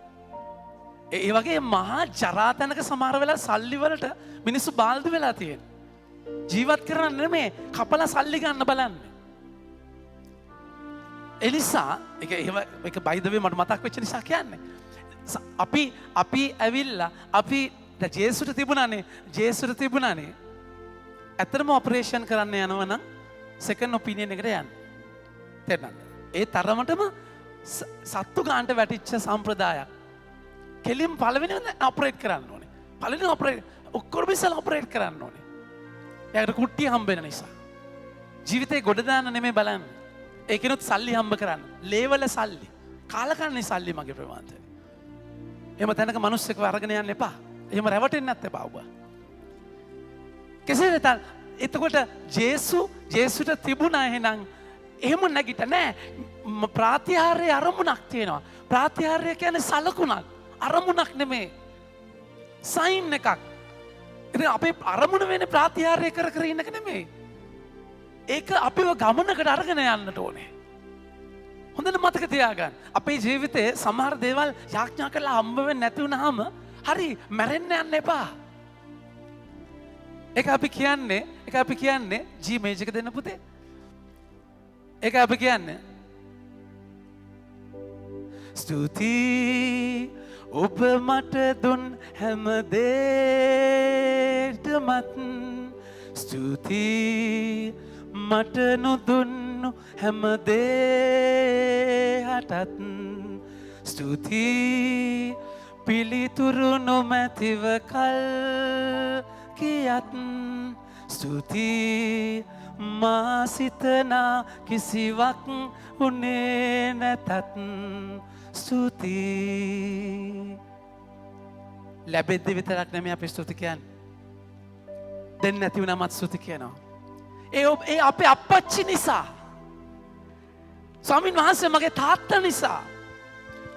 ඒ වගේ මහා ජරා තැනක සමහර වෙලාවට සල්ලි වලට මිනිස්සු බාල්දු වෙලා තියෙන ජීවත් කරන්න නෙමෙයි කපලා සල්ලි ගන්න බලන්නේ එනිසා ඒක by the way මට මතක් වෙච්ච නිසා කියන්නේ අපි ඇවිල්ලා අපි ජේසුට තිබුණානේ ඇත්තටම ඔපරේෂන් කරන්න යනවා නම් සෙකන්ඩ් ඔපිනියන් එකට යන්න තේරෙනවද ඒ තරමටම සත්තු ගානට වැටිච්ච සම්ප්‍රදායක් කෙලින් පළවෙනි ඔපරේට් කරන්න ඕනේ පළවෙනි ඔපරේට් ඔක්කොම ඉස්සෙල්ලා ඔපරේට් කරන්න ඕනේ එයාට කුට්ටිය හම්බ වෙන නිසා ජීවිතේ ගොඩ දාන්න නෙමෙයි බලන්නේ ඒකෙනුත් සල්ලි හම්බ කරන්න ලේවල සල්ලි කාලකන්ණි සල්ලි මගේ ප්‍රමාන්තේ එහෙම තැනක මිනිස්සෙක්ව අරගෙන යන්න එපා එහෙම රැවටෙන්නත් එපා ඔබ කෙසේ වෙතත් එතකොට ජේසුට තිබුණා එහෙනම් එහෙම නැගිට නෑ ප්‍රාතිහාර්ය අරමුණක් තියෙනවා ප්‍රාතිහාර්ය කියන්නේ සලකුණක් අරමුණක් නෙමේ සයින් එකක් ඉතින් අපේ අරමුණ වෙන්නේ ප්‍රාතිහාර්ය කර කර ඉන්නක නෙමේ ඒක අපිව ගමනකට අරගෙන යන්නට ඕනේ හොඳට මතක තියාගන්න අපේ ජීවිතේ සමහර දේවල් යාඥා කරලා හම්බ වෙන්නේ නැති වුනහම හරි මැරෙන්න යන්න එපා ඒක අපි කියන්නේ ජී මේජ් එක දෙන්න පුතේ ඒක අපි කියන්නේ ස්තුතියි ඔබ මට දුන් හැම දෙයකටමත් ස්තුතියි මට නොදුන්නු හැම දෙයකටත් ස්තුතියි පිළිතුරු නොමැතිව කල් කියත් ස්තුතියි මා සිතනා කිසිවක් උනේ නැතත් ස්තුතියි ලැබෙද්දි විතරක් නෙමෙයි අපි ස්තුති කියන්නේ දෙන්නේ නැති වුණාමත් ස්තුති කියනවා ඒ අපේ අප්පච්චි නිසා ස්වාමීන් වහන්සේ මගේ තාත්තා නිසා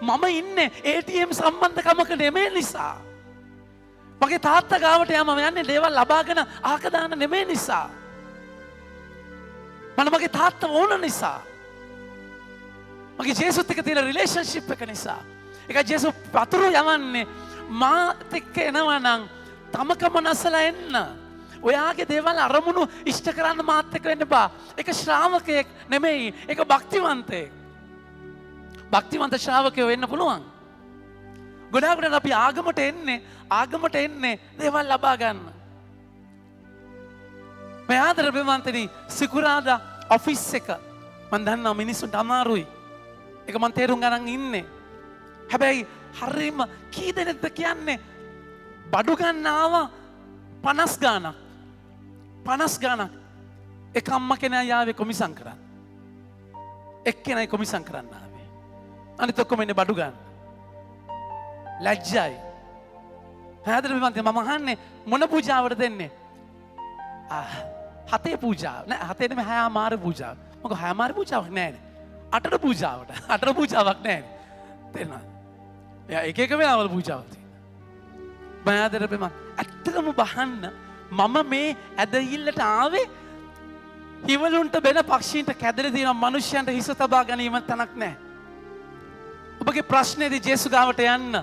මම ඉන්නේ ATM සම්බන්ධකමක නෙමෙයි නිසා මගේ තාත්තා ගාවට යම යන්නේ දේවල් ලබාගෙන ආක දාන්න නෙමෙයි නිසා මගේ තාත්තා ඕන නිසා මගේ ජේසුත් එක්ක තියෙන රිලේෂන්ෂිප් එක නිසා ඒක ජේසු වතුර යවන්නේ මාත් එක්ක එනවා නම් තමකම නැසලා එන්න ඔයාගේ දේවල් අරමුණු ඉෂ්ට කරන්න මාත් එක්ක වෙන්න බා ඒක ශ්‍රාවකයෙක් නෙමෙයි ඒක භක්තිවන්ත ශ්‍රාවකයෝ වෙන්න පුළුවන් ගොඩාක් අපි ආගමට එන්නේ දේවල් ලබා ගන්න මේ ආදර බෙවන්තනි සිකුරාදා ඔෆිස් එක මම දන්නවා මිනිස්සුන්ට අමාරුයි ඒක මම තේරුම් ගන්න ඉන්නේ හැබැයි හරිම කී දෙනෙක්ද කියන්නේ බඩු ගන්න ආවා 50 ගාණක් එක අම්මා කෙනා යාවේ කොමිසම් කරන්න එක්කෙනයි කොමිසම් කරන්න ආවේ අනිත් ඔක්කොම ඉන්නේ බඩු ගන්න ලැජ්ජයි ආදර බෙවන්තනි මම අහන්නේ මොන පූජාවටද දෙන්නේ හතේ පූජාව නෑ හතේ නෙමෙයි හයමාර පූජාව මොකද හයමාර පූජාවක් නෑනේ අටට පූජාවක් නෑනේ තේරෙනවද එයා එක වෙලාවල පූජාවක් තියෙනවා මම ආදර බෙමන් ඇත්තටම බහන්න මම මේ ඇදහිල්ලට ආවේ හිවලුන්ට බෙන පක්ෂීන්ට කැදලා තියෙන මිනිස්යන්ට හිස තබා ගැනීම තනක් නෑ ඔබගේ ප්‍රශ්නේදී ජේසු ගාවට යන්න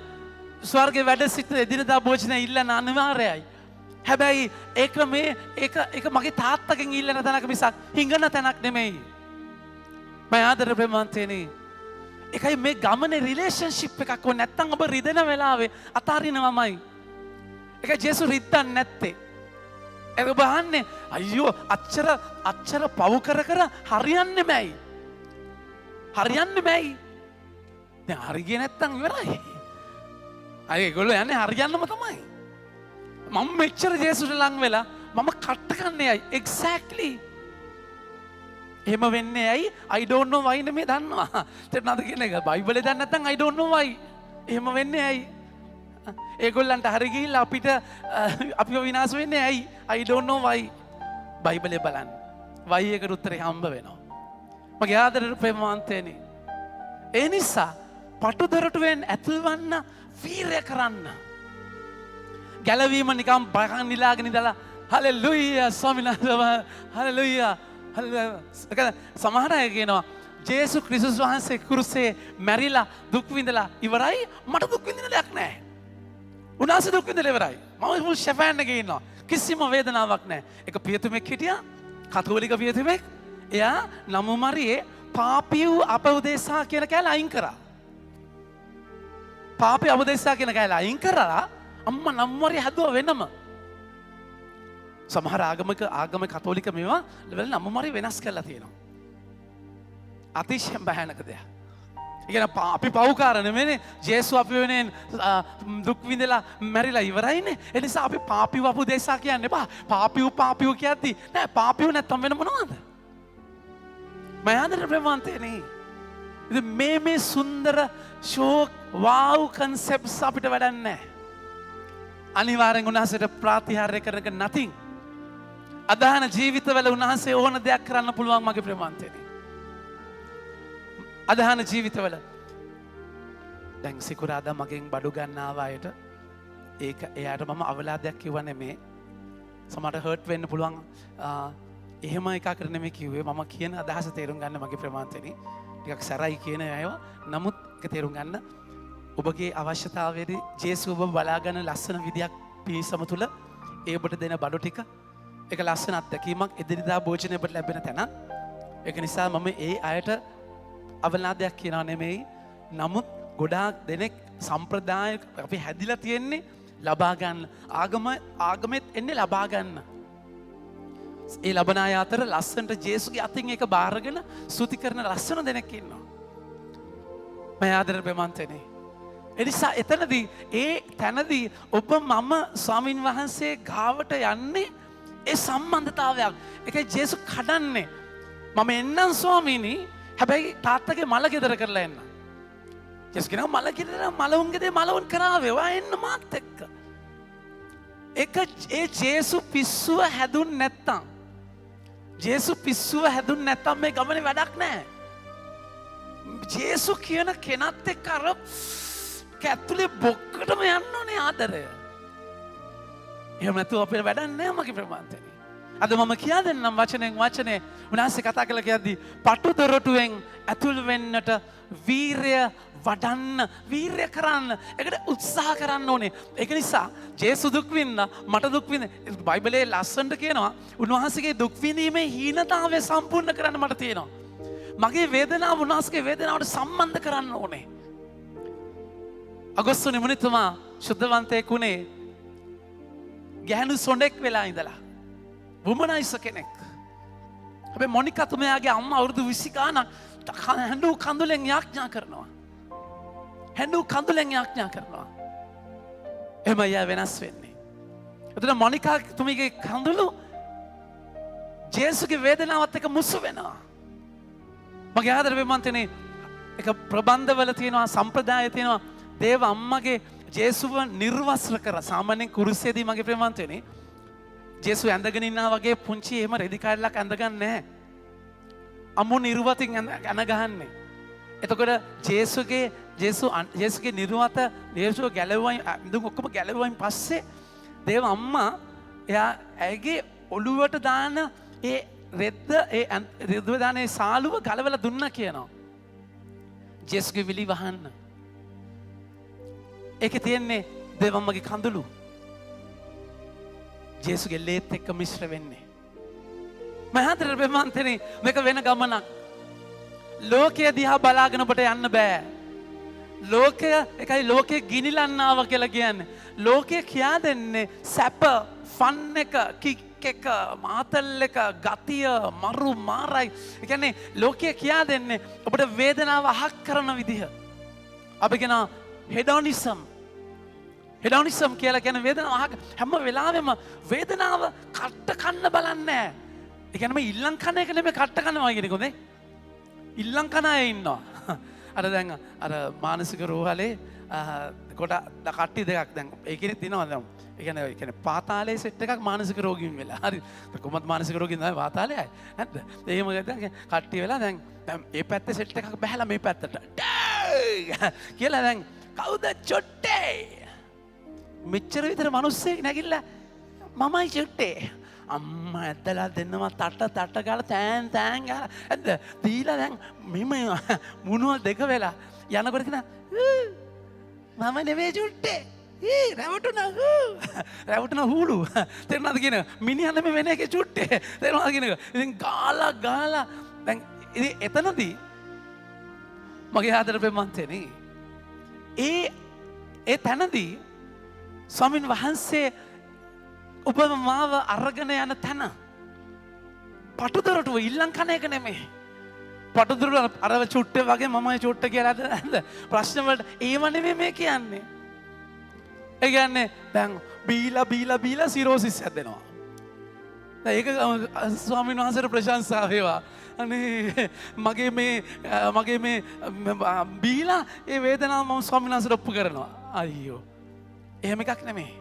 ස්වර්ගයේ වැඩ සිට එදිනදා භෝජනය ඉල්ලන්න අනිවාර්යයි හැබැයි ඒක මගේ තාත්තගෙන් ඉල්ලන තැනක් මිසක් හිඟන තැනක් නෙමෙයි මම ආදර ප්‍රේමවන්තයනි ඒකයි මේ ගමනේ රිලේෂන්ෂිප් එකක් ඕනේ නැත්තම් ඔබ රිදෙන වෙලාවේ අතාරිනවමයි ඒක ජේසු රිද්දන්නේ නැත්තේ ඒක බහන්නේ අයියෝ අච්චර පව් කර හරියන්නේ මැයි. හරියන්නේ මැයි. දැන් හරි ගියේ නැත්තම් ඉවරයි. අය ඒගොල්ලෝ යන්නේ හරියන්නම තමයි. මම මෙච්චර ජේසුස්ට ලං වෙලා මම කට්ට කන්නේ අය එක්සැක්ට්ලි. එහෙම වෙන්නේ ඇයි? I don't know why නෙමෙයි දන්නවා. තේරුණාද කියන එක? බයිබලේ දන්නේ නැත්නම් I don't know why. එහෙම වෙන්නේ ඇයි? ඒගොල්ලන්ට හරි ගිහිල්ලා අපිව විනාශ වෙන්නේ ඇයි? I don't know why. බයිබලේ බලන්න. why එකට උත්තරේ හම්බ වෙනවා. මගේ ආදරේ ප්‍රේමවන්තයනි. ඒ නිසා පටු දොරටුවෙන් ඇතුල්වන්න වීරය කරන්න. ගැලවීම නිකම් බකන් නිලාගෙන ඉඳලා හලෙලුයා ස්වාමීන් වහන්සේ හලෙලුයා සමහර අය කියනවා ජේසු ක්‍රිස්තුස් වහන්සේ කුරුසේ මැරිලා දුක් විඳලා ඉවරයි මට දුක් විඳින්න දෙයක් නැහැ. උන්වහන්සේ දුක් විඳලා ඉවරයි. මම මුල් ෂෙෆෑන් එකේ ඉන්නවා. කිසිම වේදනාවක් නැහැ. එක පියතුමෙක් හිටියා කතෝලික පියතුමෙක්. එයා නමු මරියේ පාපියු අපෝදේශා කියන කෑල්ල අයින් කරා. පාපේ අපෝදේශා කියන කෑල්ල අයින් කරලා අම්මා නමු මරිය හැදුවා වෙනම. සමහර ආගම කතෝලික මේවා ලෙවල් නමු මරිය වෙනස් කරලා තියෙනවා. අතිශය භයානක දෙයක්. ඒ කියන්නේ අපි පව්කාර නෙමෙයිනේ. ජේසු අපි වෙනෙන් දුක් විඳලා මැරිලා ඉවරයිනේ. ඒ නිසා අපි පාපියු අපෝදේශා කියන්නේ බා. පාපියු කියද්දි නෑ පාපියු නැත්තම් වෙන මොනවද? මයාදර ප්‍රේමවන්තයනේ. ඉතින් මේ සුන්දර ෂෝක් වාව් කන්සෙප්ට්ස් අපිට වැඩක් නැහැ. අනිවාර්යෙන් උන්වහන්සේට ප්‍රාතිහාර්ය කරනක nothing. අදහන ජීවිතවල උන්වහන්සේ ඕන දෙයක් කරන්න පුළුවන් මගේ ප්‍රේමවන්තයනේ. අදහන ජීවිතවල දැන් සිකුරාදා මගෙන් බඩු ගන්න ආව අයට ඒක එයාට මම අවලාදයක් කිව්ව නෙමේ. සමහරට හර්ට් වෙන්න පුළුවන්. එහෙම එකකට නෙමෙයි කිව්වේ. මම කියන අදහස තේරුම් ගන්න මගේ ප්‍රමාණතෙනි. ටිකක් සරයි කියන අයව. නමුත් ඒක තේරුම් ගන්න ඔබගේ අවශ්‍යතාවයේදී ජේසු ඔබ බලාගෙන ලස්සන විදියක් පිරිසම තුල ඒ ඔබට දෙන බඩු ටික ඒක ලස්සන අත්දැකීමක් එදිරිදා භෝජනය ඔබට ලැබෙන තැන. ඒක නිසා මම ඒ අයට අවලාදයක් කියනවා නෙමෙයි. නමුත් ගොඩාක් දෙනෙක් සම්ප්‍රදාය අපි හැදිලා තියෙන්නේ ලබා ගන්න. ආගමෙත් එන්නේ ලබා ගන්න. ඒ ලබන අය අතර ලස්සනට ජේසුගේ අතින් ඒක බාරගෙන ස්තුති කරන ලස්සන දෙනෙක් ඉන්නවා. මම ආදර ප්‍රේමන්තනේ. ඒ නිසා එතනදී ඒ තැනදී ඔබ මම ස්වාමින් වහන්සේ ගාවට යන්නේ ඒ සම්බන්ධතාවයක්. ඒකයි ජේසු කඩන්නේ. මම එන්නම් ස්වාමීනි. හැබැයි තාත්තගේ මල ගෙදර කරලා එන්න. ජේසු කියනවා මල ගෙදර මලවුන්ගේ දේ මලවුන් කරාවේ. ඔයා එන්න මාත් එක්ක. ඒ ජේසු පිස්සුව හැදුන් නැත්තම් ජේසු පිස්සුව හැදුන් නැත්තම් මේ ගමනේ වැඩක් නැහැ. ජේසු කියන කෙනත් එක්ක අර කැතුලේ බොක්කටම යන්න ඕනේ ආදරය. එහෙම නැතුව අපේ වැඩක් නැහැ මගේ ප්‍රමාන්තනේ. අද මම කියා දෙන්නම් වචනේ උන්වහන්සේ කතා කළා කියද්දි පටු දොරටුවෙන් ඇතුල් වෙන්නට වීරය වඩන්න වීරය කරන්න ඒකට උත්සාහ කරන්න ඕනේ. ඒක නිසා ජේසු දුක් විඳා මට දුක් විඳ බයිබලයේ ලස්සනට කියනවා උන්වහන්සේගේ දුක් විඳීමේ හීනතාවය සම්පූර්ණ කරන්න මට තියෙනවා. මගේ වේදනාව උන්වහන්සේගේ වේදනාවට සම්බන්ධ කරන්න ඕනේ. අගොස්තු නිමුනිතුමා ශුද්ධවන්තයෙක් උනේ ගැහණු සොඬෙක් වෙලා ඉඳලා වුමනයිස කෙනෙක්. හැබැයි මොනිකා තුමයාගේ අම්මා අවුරුදු 20 ගානක් හැඬු කඳුලෙන් යාඥා කරනවා. හැඬු කඳුලෙන් යාඥා කරනවා. එහෙම අය වෙනස් වෙන්නේ. එතන මොනිකා තුමියගේ කඳුළු ජේසුගේ වේදනාවත් එක්ක මුසු වෙනවා. මගේ ආදර වෙමන්තනේ එක ප්‍රබන්ධවල තියෙනවා සම්ප්‍රදාය තියෙනවා දේව අම්මගේ ජේසුව නිර්වස්ත්‍ර කර සාමාන්‍යයෙන් කුරුසේදී මගේ ප්‍රේමන්තනේ ජේසු ඇඳගෙන ඉන්නා වගේ පුංචි එහෙම රෙදි කෑල්ලක් ඇඳගන්නේ නැහැ. අමු නිර්වතින් ඇඳ ගහන්නේ. එතකොට ජේසුගේ නිර්වත ජේසුව ගැලවුවයින් දුක ඔක්කොම ගැලවුවයින් පස්සේ දේව අම්මා එයා ඇගේ ඔළුවට දාන ඒ රෙද්ද ඒ රෙද්ද දාන ඒ සාලුව ගලවලා දුන්නා කියනවා. ජේසුගේ විලි වහන්න. ඒකේ තියෙන්නේ දේව අම්මගේ කඳුළු. ජේසුගේ ලේත් එක්ක මිශ්‍ර වෙන්නේ. මහතර බෙමන්තනේ මේක වෙන ගමනක්. ලෝකය දිහා බලාගෙන ඔබට යන්න බෑ. ලෝකය එකයි ලෝකේ ගිනිලන්න ආවා කියලා කියන්නේ. ලෝකය කියා දෙන්නේ සැප ෆන් එක එක මාතල් එක ගතිය මරු මාරයි. ඒ කියන්නේ ලෝකයේ කියා දෙන්නේ ඔබට වේදනාව අහක් කරන විදිහ. අපි කියන හෙඩොනිසම්. හෙඩොනිසම් කියලා කියන වේදනාව අහක් හැම වෙලාවෙම වේදනාව කට්ට කන්න බලන්නේ නැහැ. ඒ කියන්නේ මේ ඉල්ලම් කන එක නෙමෙයි කට්ට කනවා කියන එකනේ. ඉල්ලම් කන අය ඉන්නවා. අර දැන් අර මානසික රෝහලේ කොට කට්ටි දෙකක් දැන් ඒකෙත් දිනවා දැන්. ඒ කියන්නේ පාතාලයේ සෙට් එකක් මානසික රෝගීන් වෙලා. හරි. කොහොමද මානසික රෝගීන් තමයි පාතාලයයි. නැද්ද? එහෙම දැන් කට්ටි වෙලා දැන් මේ පැත්තේ සෙට් එකක් බහැලා මේ පැත්තට. කියලා දැන් කවුද චොට්ටේ? මෙච්චර විතර මිනිස්සෙක් නැගිටලා මමයි චොට්ටේ. අම්මා ඇදලා දෙන්නවා තට ගාලා තෑන් ගාලා ඇද්ද දීලා දැන් මෙම මුණුවල් දෙක වෙලා යනකොට කියන මම නෙමෙයි චුට්ටේ රැවටුණා හූලු තේරුණාද කියන මිනිහා නෙමෙයි වෙන එකේ චුට්ටේ තේරුණාද කියන ඉතින් ගාලා දැන් ඉතින් එතනදී මගේ ආදර ප්‍රේමන්තේනේ ඒ තැනදී ස්වාමින් වහන්සේ ඔබ මාව අරගෙන යන තැන පටුදොරටුව ඉල්ලම් කන එක නෙමෙයි. පටුදොරටුව අරව චුට්ටේ වගේ මමයි චුට්ට කියලා නේද? ප්‍රශ්න වලට ඒව නෙමෙයි මේ කියන්නේ. ඒ කියන්නේ දැන් බීලා සිරෝසිස් හැදෙනවා. දැන් ඒක ස්වාමීන් වහන්සේට ප්‍රශංසා වේවා. අනේ මගේ මේ බීලා ඒ වේදනාව මම ස්වාමීන් වහන්සේට ඔප්පු කරනවා. අයියෝ. එහෙම එකක් නෙමෙයි.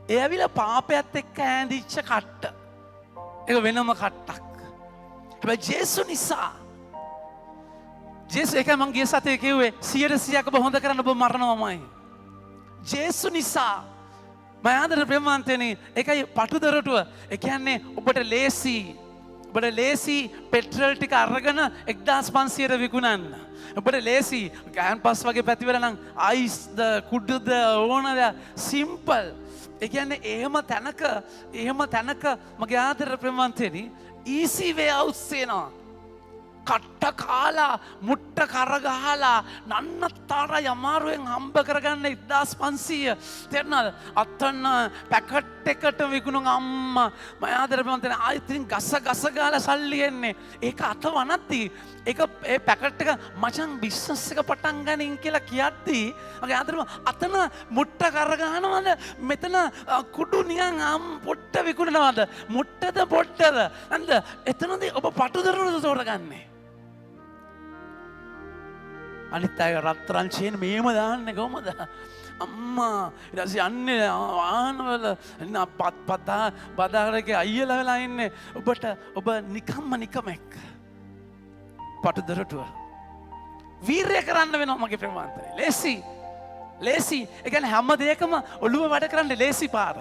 ඒ ඇවිල්ලා පාපයත් එක්ක ඈඳිච්ච කට්ට. ඒක වෙනම කට්ටක්. හැබැයි ජේසු නිසා ජේසු එකයි මං ගිය සතියේ කිව්වේ 100%ක් ඔබ හොඳ කරන්න ඔබ මරණවමයි. ජේසු නිසා මම ආදර ප්‍රේමවන්තයනි ඒකයි පටුදොරටුව. ඒ කියන්නේ ඔබට ලේසි පෙට්‍රල් ටික අරගෙන 1500ට විකුණන්න. ඔබට ලේසි කැම්පස් වගේ පැතිවල නම් අයිස්ද කුඩුද ඕනද සිම්පල්. ඒ කියන්නේ එහෙම තැනක මගේ ආදර ප්‍රේමවන්තයනි ඊසි වේ අවුට්ස් එනවා. කට්ට කාලා මුට්ට කරගහලා නන්නත්තාරයි අමාරුවෙන් හම්බ කරගන්න 1500 තේරුණාද? අතන පැකට් එකට විකුණුන අම්මා මම ආදර ප්‍රේමවන්තයනි ආයෙත් ගස ගාලා සල්ලි එන්නේ. ඒක අත වනද්දී ඒක ඒ පැකට් එක මචං බිස්නස් එක පටන් ගනින් කියලා කියද්දී මගේ ආදරම අතන මුට්ට කරගහනවද මෙතන කුඩු නිකන් පොට්ට විකුණනවද මුට්ටද පොට්ටද නේද? එතනදී ඔබ පටුදරනද තෝරගන්නේ? අනිත් අය රත්තරන් චේන් මේම දාන්නේ කොහමද? අම්මා ඊට පස්සේ යන්නේ වාහනවල බදාරගේ අයියලා වෙලා ඉන්නේ. ඔබ නිකමෙක් පටුදොරටුව වීරය කරන්න වෙනවා මගේ ප්‍රේමවන්තනේ. ලේසි. ඒ කියන්නේ හැම දෙයකම ඔළුව වැඩ කරන්න ලේසි පාර.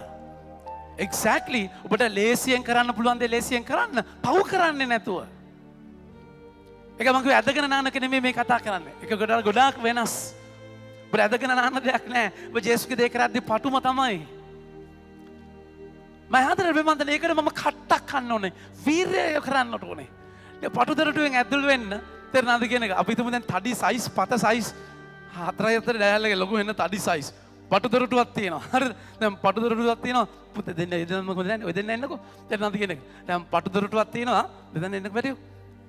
එක්සැක්ට්ලි ඔබට ලේසියෙන් කරන්න පුළුවන් දේ ලේසියෙන් කරන්න පව් කරන්නේ නැතුව. ඒක මම කිව්වේ ඇදගෙන නාන එක නෙමෙයි මේ කතා කරන්නේ. ඒක ගොඩාක් වෙනස්. ඔබ ඇදගෙන නාන දෙයක් නෑ. ඔබ ජේසුගේ දේ කරද්දී පටුම තමයි. මම හතර ප්‍රේමවන්තනේ ඒකට මම කට්ටක් කන්න ඕනේ. වීරය කරන්නට ඕනේ. පටුදොරටුවෙන් ඇතුල් වෙන්න තේරෙනවද කියන එක. අපි හිතමු දැන් තඩි සයිස් පත සයිස් 4 ඩයල්ගේ ලොකු වෙන තඩි සයිස් පටුදොරටුවක් තියෙනවා. හරිද? දැන් පටුදොරටුවක් තියෙනවා. පුතේ දෙන්න මොකද දැන් ඔය දෙන්න එන්නකෝ. තේරෙනවද කියන එක. දැන් පටුදොරටුවක් තියෙනවා. දෙන්න එන්නකෝ බැරියෝ.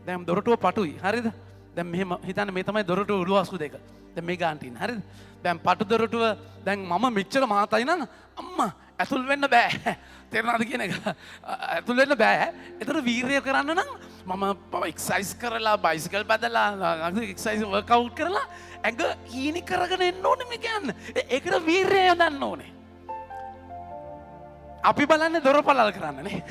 දැන් දොරටුව පටුයි. හරිද? දැන් මෙහෙම හිතන්න මේ තමයි දොරටුව උළුවස්කු දෙක. දැන් මේ ගාන තියෙන. හරිද? දැන් පටුදොරටුව දැන් මම මෙච්චර මහතයි නම් අම්මා ඇතුල් වෙන්න බෑ. තේරෙනවද කියන එක? ඇතුල් වෙන්න බෑ. ඒතර වීරය කරන්න නම් මම එක්සර්සයිස් කරලා බයිසිකල් බදලා එක්සර්සයිස් වර්ක්අවුට් කරලා ඇඟ හීනි කරගෙන එන්න ඕනේ මේ කියන්නේ. ඒකට වීරය යොදන්න ඕනේ. අපි බලන්නේ දොරපළල් කරන්නනේ.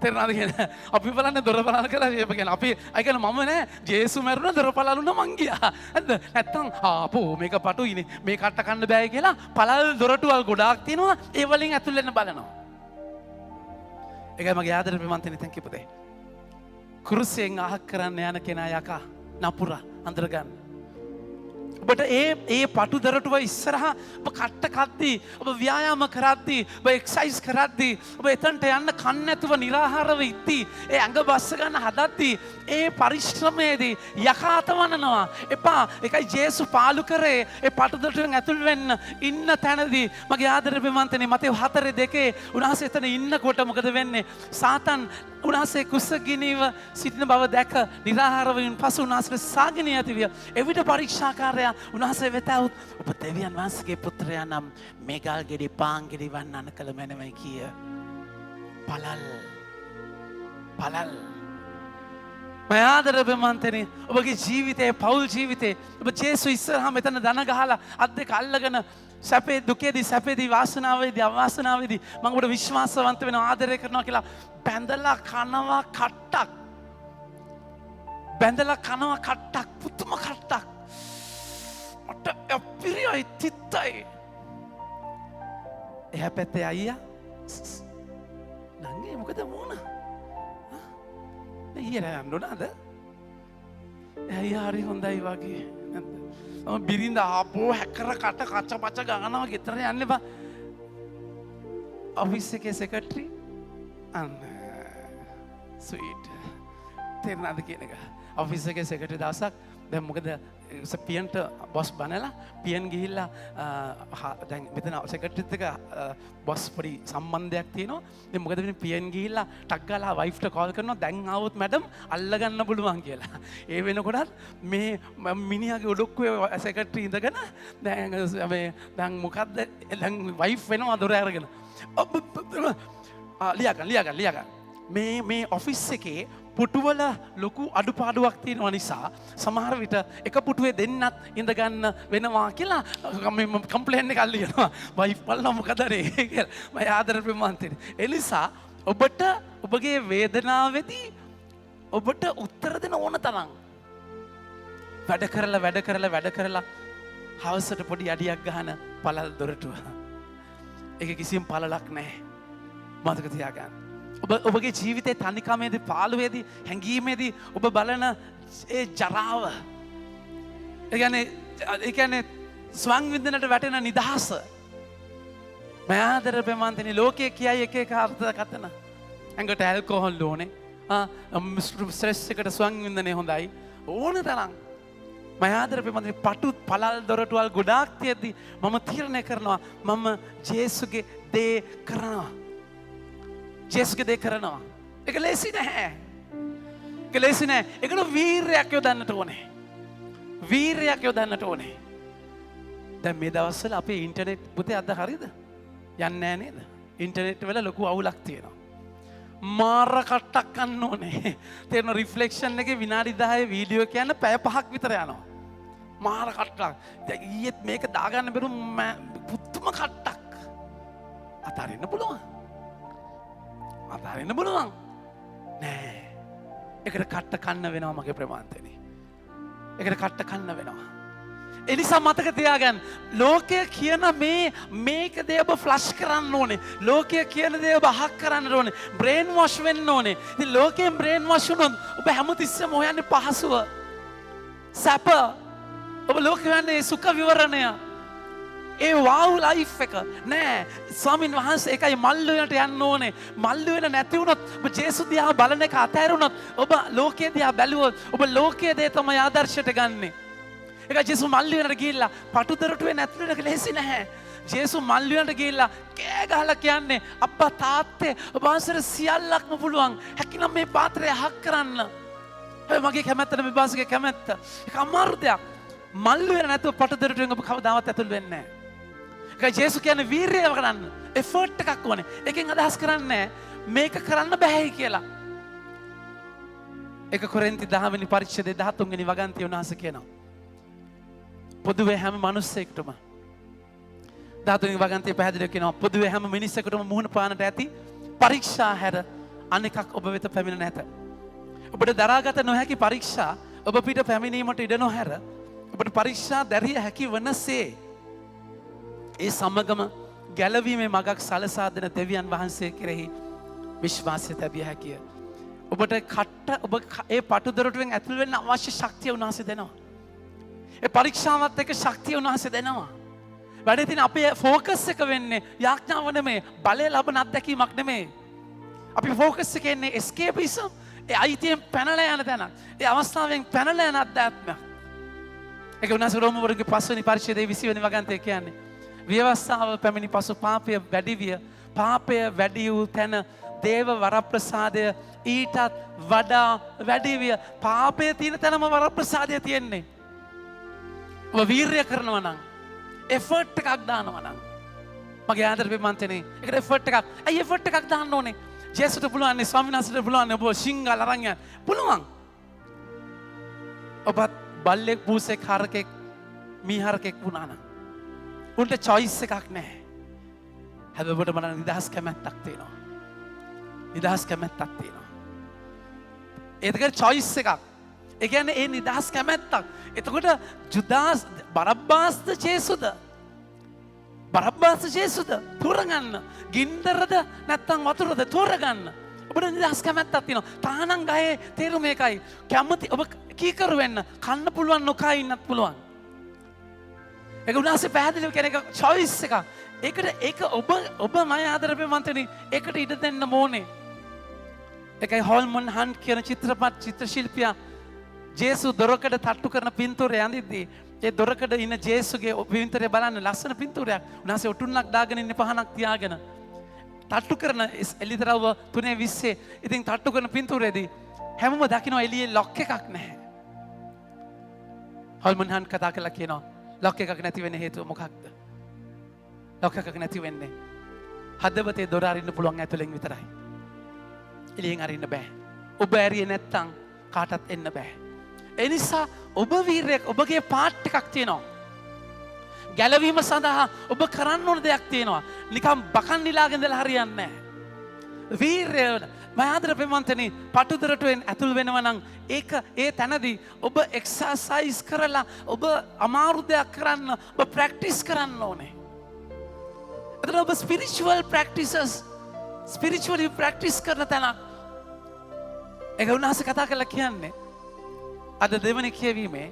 තේරෙනවද කියන්නේ? අපි බලන්නේ දොරපළල් කරලා ඒ කියන්නේ අපි අය කියන මම නෑ ජේසු මැරුණා දොරපළල් උනා මං ගියා. හරිද? නැත්තම් ආපෝ මේක පටුයිනේ. මේ කට්ට කන්න බෑ කියලා පළල් දොරටුවල් ගොඩාක් තියෙනවා. ඒ වලින් ඇතුල් වෙන්න බලනවා. ඒකයි මගේ ආදර ප්‍රේමන්තනේ තැන් කිපුදේ. කුරුසියෙන් අහක් කරන්න යන කෙනා යකා නපුර අඳුර ගන්න. ඔබට ඒ පටු දරටුව ඉස්සරහා ඔබ කට්ට කද්දී, ඔබ ව්‍යායාම කරද්දී, ඔබ එක්සයිස් කරද්දී, ඔබ එතනට යන්න කන්නේ නැතුව निराහාරව ඉද්දී, ඒ ඇඟ බස්ස ගන්න හදද්දී, ඒ පරිශ්‍රමයේදී යකා තවනනවා. එපා. ඒකයි ජේසු පාලු කරේ ඒ පටු දරටුවෙන් ඇතුල් වෙන්න ඉන්න තැනදී මගේ ආදරේ ප්‍රේමන්තනේ මතේ 4:2 උන්වහන්සේ එතන ඉන්නකොට මොකද වෙන්නේ? සාතන් උන්වහන්සේ කුසගිනීව සිටින බව දැක निराහාරවයින් පසු උන්වහන්සේ සාගිනිය ඇතිවිය. එවිට පරීක්ෂාකාරයා උන්වහන්සේ වෙත આવුත් ඔබ දෙවියන් වහන්සේගේ පුත්‍රයා නම් මේ ගල් ගෙඩි පාන් ගෙඩි වන්නන කළ මැනවයි කිය. පළල් මම ආදර ප්‍රේමන්තනේ ඔබගේ ජීවිතේ පෞල් ජීවිතේ ඔබ ජේසු ඉස්සරහා මෙතන දන ගහලා අත් දෙක අල්ලගෙන සැපේ දුකේදී සැපේදී වාසනාවේදී අවාසනාවේදී මම ඔබට විශ්වාසවන්ත වෙනවා ආදරය කරනවා කියලා බැඳලා කනවා කට්ටක්. බැඳලා කනවා කට්ටක් පුතුම කට්ටක්. මට අපිරියයි තිත්තයි. එහා පැත්තේ අයියා නංගි මොකද වුණ? ඊයර යන්නොනද? අයියා හරි හොඳයි වගේ. බිරිඳ ආපෝ හැකර කට කච්ච පච්ච ගහනවා ගෙදර යන්න බා. ඔෆිස් එකේ සෙක්‍රටරි අන්න ස්වීට් තේරෙනවද කියන එක. ඔෆිස් එකේ සෙක්‍රටරි දවසක් දැන් මොකද පියන්ට බොස් බනලා පියන් ගිහිල්ලා දැන් මෙතන සෙක්‍රටරිත් එක බොස් පොඩි සම්බන්ධයක් තියෙනවා. ඉතින් මොකද වෙන්නේ පියන් ගිහිල්ලා ටක් ගාලා වයිෆ්ට කෝල් කරනවා දැන් ආවොත් මැඩම් අල්ලගන්න පුළුවන් කියලා. ඒ වෙනකොටත් මේ මිනිහාගේ ඔඩොක්කුවේ සෙක්‍රටරි ඉඳගෙන දැන් මොකද්ද දැන් වයිෆ් වෙනවා දොර අරගෙන. ලියාගන්න. මේ ඔෆිස් එකේ පුටුවල ලොකු අඩුපාඩුවක් තියෙනවා නිසා සමහර විට එක පුටුවේ දෙන්නත් ඉඳගන්න වෙනවා කියලා කම්ප්ලේන් එකක් ලියනවා. වයිෆ් බලලා මොකද රේ කියලා. මම ආදර ප්‍රේමන්තනේ. ඒ නිසා ඔබට ඔබගේ වේදනාවේදී ඔබට උත්තර දෙන ඕන තරම් වැඩ කරලා හවසට පොඩි අඩියක් ගහන පළල් දොරටුව. ඒක කිසිම පළලක් නැහැ. මතක තියාගන්න. ඔබගේ ජීවිතේ තනිකමේදී පාළුවේදී හැඟීමේදී ඔබ බලන ඒ ජරාව ඒ කියන්නේ ස්වංවින්දනට වැටෙන නිදහස මම ආදර ප්‍රේමන්තනි ලෝකයේ කියයි එක අර්ථකථන ඇඟට ඇල්කොහොල් ඕනේ ස්ට්‍රෙස් එකට ස්වංවින්දනය හොඳයි ඕන තරම් මම ආදර ප්‍රේමන්තනි පටු පළල් දොරටුවල් ගොඩාක් තියෙද්දි මම තීරණය කරනවා මම ජේසුගේ දේ කරනවා. ජේසුගේ දේ කරනවා. ඒක ලේසි නැහැ. ඒකට වීරයක් යොදන්නට ඕනේ. දැන් මේ දවස්වල අපේ ඉන්ටර්නෙට් පුතේ අද හරියද? යන්නේ නැහැ නේද? ඉන්ටර්නෙට් වල ලොකු අවුලක් තියෙනවා. මාර කට්ටක් ගන්න ඕනේ. තේරෙන රිෆ්ලෙක්ෂන් එකේ විනාඩි 10 වීඩියෝ කියන්න පැය 5ක් විතර යනවා. මාර කට්ටක්. දැන් ඊයේත් මේක දාගන්න බැරුව පුතුම කට්ටක්. අතාරින්න පුළුවන්. නෑ. ඒකට කට්ට කන්න වෙනවා මගේ ප්‍රේමාන්තනේ. ඒකට කට්ට කන්න වෙනවා. ඒ නිසා මතක තියාගන්න ලෝකය කියන මේක දේ ඔබ ෆ්ලෂ් කරන්න ඕනේ. ලෝකය කියන දේ ඔබ අහක් කරන්න ඕනේ. බ්‍රේන් වොෂ් වෙන්න ඕනේ. ඉතින් ලෝකයෙන් බ්‍රේන් වොෂ් වුණොත් ඔබ හැමතිස්සෙම හොයන්නේ පහසුව. සැප. ඔබ ලෝකෙ යන්නේ සුඛ විවරණය. ඒ වාව් ලයිෆ් එක නෑ. ස්වාමීන් වහන්සේ ඒකයි මල්ලු වෙනට යන්න ඕනේ. මල්ලු වෙන නැති වුණොත් ඔබ ජේසු දිහා බලන එක අතහැරුණොත් ඔබ ලෝකයේ දිහා බැලුවොත් ඔබ ලෝකයේ දේ තමයි ආදර්ශයට ගන්නෙ. ඒක ජේසු මල්ලු වෙනට ගිහිල්ලා පටු දොරටුවේ නැතුණට ලේසි නැහැ. ජේසු මල්ලු වෙනට ගිහිල්ලා කෑ ගහලා කියන්නේ අප්පා තාත්තේ ඔබ වහන්සේට සියල්ලක්ම පුළුවන්. හැකිනම් මේ පාත්‍රය අහක් කරන්න. මගේ කැමැත්ත නෙමෙයි බාසගේ කැමැත්ත. ඒක අමාරු දෙයක්. මල්ලු වෙන නැතුව පටු දොරටුවෙන් ඔබ කවදාවත් ඇතුල් වෙන්නේ නැහැ. ජේසු කියන්නේ වීරිය කරන්න එෆර්ට් එකක් ඕනේ. ඒකෙන් අදහස් කරන්නේ මේක කරන්න බෑයි කියලා. ඒක කොරින්ති 10 වෙනි පරිච්ඡේදයේ 13 වෙනි වගන්තිය උන්වහන්සේ කියනවා. පොදුවේ හැම මිනිස්සෙකුටම 13 වෙනි වගන්තිය පැහැදිලිව කියනවා පොදුවේ හැම මිනිස්සෙකුටම මුහුණ පාන්නට ඇති පරීක්ෂා හැර අනෙකක් ඔබ වෙත පැමිණ නැත. ඔබට දරාගත නොහැකි පරීක්ෂා ඔබ පිට පැමිණීමට ඉඩ නොහැර ඔබට පරීක්ෂා දැරිය හැකි වනසේ ඒ සමගම ගැලවීමේ මගක් සලසා දෙන දෙවියන් වහන්සේ කෙරෙහි විශ්වාසය තැබිය හැකිය. ඔබට ඔබ ඒ පටු දොරටුවෙන් ඇතුල් වෙන්න අවශ්‍ය ශක්තිය උන්වහන්සේ දෙනවා. ඒ පරීක්ෂාවත් එක්ක ශක්තිය උන්වහන්සේ දෙනවා. වැඩේ තියෙන අපේ ෆෝකස් එක වෙන්නේ යාඥාව නෙමෙයි, බලය ලබන අත්දැකීමක් නෙමෙයි. අපි ෆෝකස් එක එන්නේ escapism, ඒ අයිතියෙන් පැනලා යන තැනක්. ඒ අවස්ථාවෙන් පැනලා යන අධ්‍යාත්මයක්. ඒක උන්වහන්සේ රෝමවරුන්ගේ 5 වෙනි පරිච්ඡේදයේ 20 වෙනි වගන්තය කියන්නේ. ව්‍යවස්ථාව පැමිණි පසු පාපය වැඩි විය. පාපය වැඩි වූ තැන දේව වරප්‍රසාදය ඊටත් වඩා වැඩි විය. පාපය තියෙන තැනම වරප්‍රසාදය තියෙන්නේ. ඔබ වීර්ය කරනවා නම්, එෆර්ට් එකක් දානවා නම්, මගේ ආදර පින්වන්තනේ, ඒකට එෆර්ට් එකක්. ඇයි එෆර්ට් එකක් දාන්න ඕනේ? ජේසුට පුළුවන් නේ, ස්වාමීන් වහන්සේට පුළුවන් නේ ඔබ සිංගල් අරන් යන්න. පුළුවන්. ඔබත් බල්ලෙක්, පූසෙක්, හරකෙක්, මීහරකෙක් වුණා නම් උන්ට choice එකක් නැහැ. හැබැයි ඔබට මන නිදහස් කැමැත්තක් තියෙනවා. නිදහස් කැමැත්තක් තියෙනවා. ඒකට choice එකක්. ඒ කියන්නේ ඒ නිදහස් කැමැත්තක්. එතකොට ජුදාස් බරබ්බාස්ද ජේසුද? බරබ්බාස්ද ජේසුද? තෝරගන්න. ගින්දරද නැත්නම් වතුරද තෝරගන්න. ඔබට නිදහස් කැමැත්තක් තියෙනවා. තානම් ගහේ තේරුම මේකයි. කැමති ඔබ කීකරු වෙන්න, කන්න පුළුවන්, නොකා ඉන්නත් පුළුවන්. ඒක උනාසේ පැහැදිලිව කියන එක choice එකක්. ඒක ඔබ මම ආදර පින්වන්තනි, ඒකට ඉඩ දෙන්න ඕනේ. ඒකයි හොල්මන් හන්ට් කියන චිත්‍ර ශිල්පියා ජේසු දොරකඩ තට්ටු කරන පින්තූරය අඳිද්දී ඒ දොරකඩ ඉන්න ජේසුගේ පින්තූරය බලන්න ලස්සන පින්තූරයක්. උනාසේ ඔටුන්නක් දාගෙන ඉන්නේ පහනක් තියාගෙන. තට්ටු කරන එළිදරව්ව 3:20 ඉතින් තට්ටු කරන පින්තූරයේදී හැමෝම දකින්න එළියේ ලොක් එකක් නැහැ. හොල්මන් හන්ට් කතා කළා කියනවා ලොක් එකක් නැති වෙන හේතුව මොකක්ද? ලොක් එකක් නැති වෙන්නේ හදවතේ දොර අරින්න පුළුවන් ඇතුලෙන් විතරයි. එළියෙන් අරින්න බෑ. ඔබ ඇරියේ නැත්තම් කාටවත් එන්න බෑ. ඒ නිසා ඔබ වීරයෙක්, ඔබගේ පාට් එකක් තියෙනවා. ගැලවීම සඳහා ඔබ කරන්න ඕන දෙයක් තියෙනවා. නිකම් බකන් නිලාගෙන ඉඳලා හරියන්නේ නැහැ. වීරය මම ආදර පින්වන්තනි, පටුදරටුවෙන් ඇතුල් වෙනවා නම් ඒක ඒ තැනදී ඔබ එක්සර්සයිස් කරලා ඔබ අමාරු දෙයක් කරන්න, ඔබ ප්‍රැක්ටිස් කරන්න ඕනේ. එතන ඔබ ස්පිරිචුවල් ප්‍රැක්ටිසස්, ස්පිරිචුවලි ප්‍රැක්ටිස් කරන තැනක්. ඒක උන්වහන්සේ කතා කරලා කියන්නේ අද දෙවනි කියවීමේ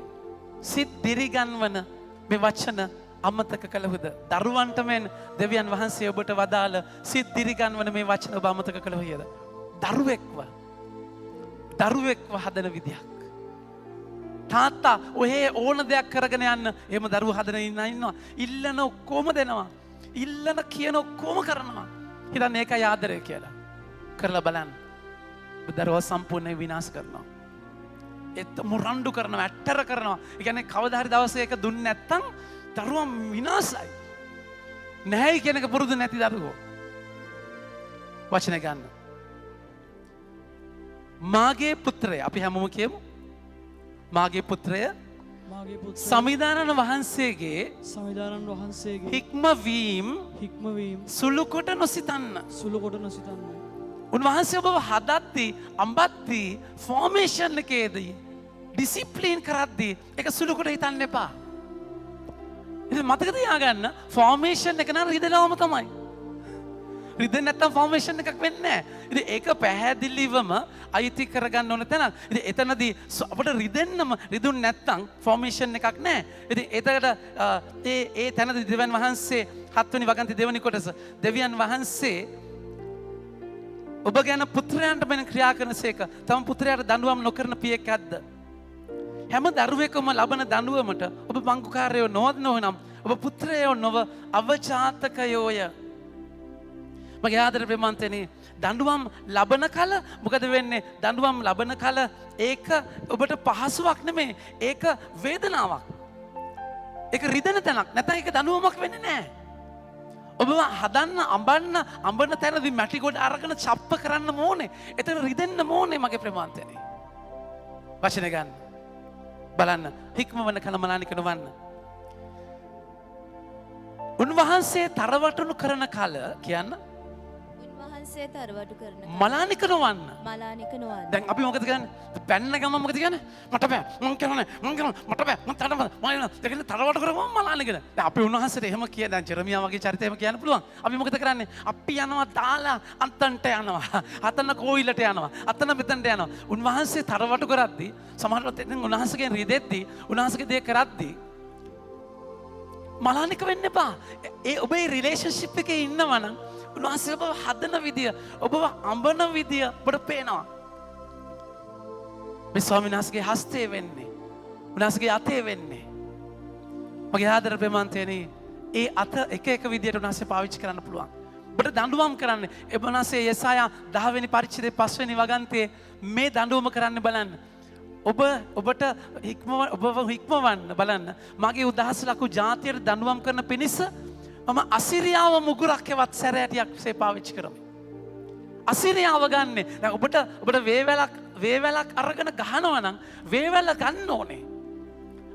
සිත් දිරිගන්වන මේ වචන අමතක කළහුද? දරුවන්ට මෙන් දෙවියන් වහන්සේ ඔබට වදාළ සිත් දිරිගන්වන මේ වචන ඔබ අමතක කළහුද? දරුවෙක්ව හදන විදියක්. තාත්තා ඔහේ ඕන දෙයක් කරගෙන යන්න එහෙම දරුවෝ හදන ඉන්නවා. ඉල්ලන ඔක්කොම දෙනවා. ඉල්ලන කියන ඔක්කොම කරනවා. හිතන්න ඒකයි ආදරය කියලා. කරලා බලන්න. දරුවා සම්පූර්ණයෙන් විනාශ කරනවා. ඒත් මුරණ්ඩු කරනවා, ඇට්ටර කරනවා. ඒ කියන්නේ කවදා හරි දවසක ඒක දුන්නේ නැත්තම් දරුවා විනාශයි. නැහැ කියන එක පුරුදු නැති දරුවෝ. වචන ගන්න. මාගේ පුත්‍රය, අපි හැමෝම කියමු. මාගේ පුත්‍රය සමිදානන් වහන්සේගේ හික්මවීම සුළු කොට නොසිතන්න. උන්වහන්සේ ඔබව හදද්දී, අඹද්දී, ෆෝමේෂන් එකේදී, ඩිසිප්ලින් කරද්දී ඒක සුළු කොට හිතන්න එපා. ඉතින් මතක තියාගන්න, ෆෝමේෂන් එක නම් රිදෙනවම තමයි. රිදෙන්නේ නැත්තම් ෆෝමේෂන් එකක් වෙන්නේ නැහැ. ඉතින් ඒක පැහැදිලිවම අයිති කරගන්න ඕන තැනක්. ඉතින් එතනදී අපිට රිදෙන්නම රිදුන් නැත්තම් ෆෝමේෂන් එකක් නැහැ. ඉතින් ඒතකට ඒ තැනදී දෙවියන් වහන්සේ 7 වෙනි වගන්ති දෙවෙනි කොටස දෙවියන් වහන්සේ ඔබ ගැන පුත්‍රයන්ට මෙන් ක්‍රියා කරනසේක තම පුත්‍රයාට දඬුවම් නොකරන පියෙක් ඇද්ද? හැම දරුවෙකුම ලබන දඬුවමට ඔබ පංගුකාරයෝ නොවනම් ඔබ පුත්‍රයෝ නොව අවජාතකයෝය. මගේ ආදර ප්‍රේමන්තනි, දඬුවම් ලබන කල මොකද වෙන්නේ? දඬුවම් ලබන කල ඒක ඔබට පහසුවක් නෙමෙයි, ඒක වේදනාවක්. ඒක රිදෙන තැනක්. නැත්නම් ඒක දඬුවමක් වෙන්නේ නැහැ. ඔබ හදන්න, අඹන තැනදී මැටි ගොඩ අරගෙන චප්ප කරන්න ඕනේ. එතන රිදෙන්න ඕනේ මගේ ප්‍රේමන්තනි. වචන ගන්න. බලන්න, හික්මවන කලමනානික නොවන්න. උන්වහන්සේ තරවටුණු කරන කල කියන්න උන්වහන්සේ තරවටු කරන මලානික නොවන්න. මලානික නොවන්න. දැන් අපි මොකද කරන්නේ? පැන්න ගමන් මොකද කියන්නේ? මට බෑ. මං කරන්නේ. මට බෑ. මං තඩම. මම දෙකෙන් තරවටු කරගමු මලානිකද. දැන් අපි උන්වහන්සේට එහෙම කිය දැන් ජෙරමියා වගේ චරිතය එහෙම කියන්න පුළුවන්. අපි මොකද කරන්නේ? අපි යනවා දාලා අන්තන්ට යනවා. අතන කෝවිලට යනවා. අතන මෙතනට යනවා. උන්වහන්සේ තරවටු කරද්දී සමහරවිට එතෙන් උන්වහන්සේගෙන් රිදෙද්දී උන්වහන්සේගේ දේ කරද්දී මලානික වෙන්න එපා. ඒ ඔබේ රිලේෂන්ෂිප් එකේ ඉන්නවා නම් උන්වහන්සේ ඔබව හදන විදිය, ඔබව අඹන විදිය ඔබට පේනවා. මේ ස්වාමීන් වහන්සේගේ හස්තේ වෙන්නේ, උන්වහන්සේගේ අතේ වෙන්නේ. මගේ ආදර ප්‍රේමන්තයනි, ඒ අත එක එක විදියට උන්වහන්සේ පාවිච්චි කරන්න පුළුවන්. ඔබට දඬුවම් කරන්න. එබනසේ යෙසායා 10 වෙනි පරිච්ඡේදයේ 5 වෙනි වගන්තියේ මේ දඬුවම කරන්න බලන්න. ඔබට ඔබව හික්මවන්න බලන්න. මගේ උදහස් ලකු ජාතියට දඬුවම් කරන පිණිස මම අසිරියාව මුගුරක්කවත් සැරෑටියක්සේ පාවිච්චි කරමි. අසිරියාව ගන්නේ. දැන් ඔබට වේවැලක් අරගෙන ගහනවා නම් වේවැල ගන්න ඕනේ.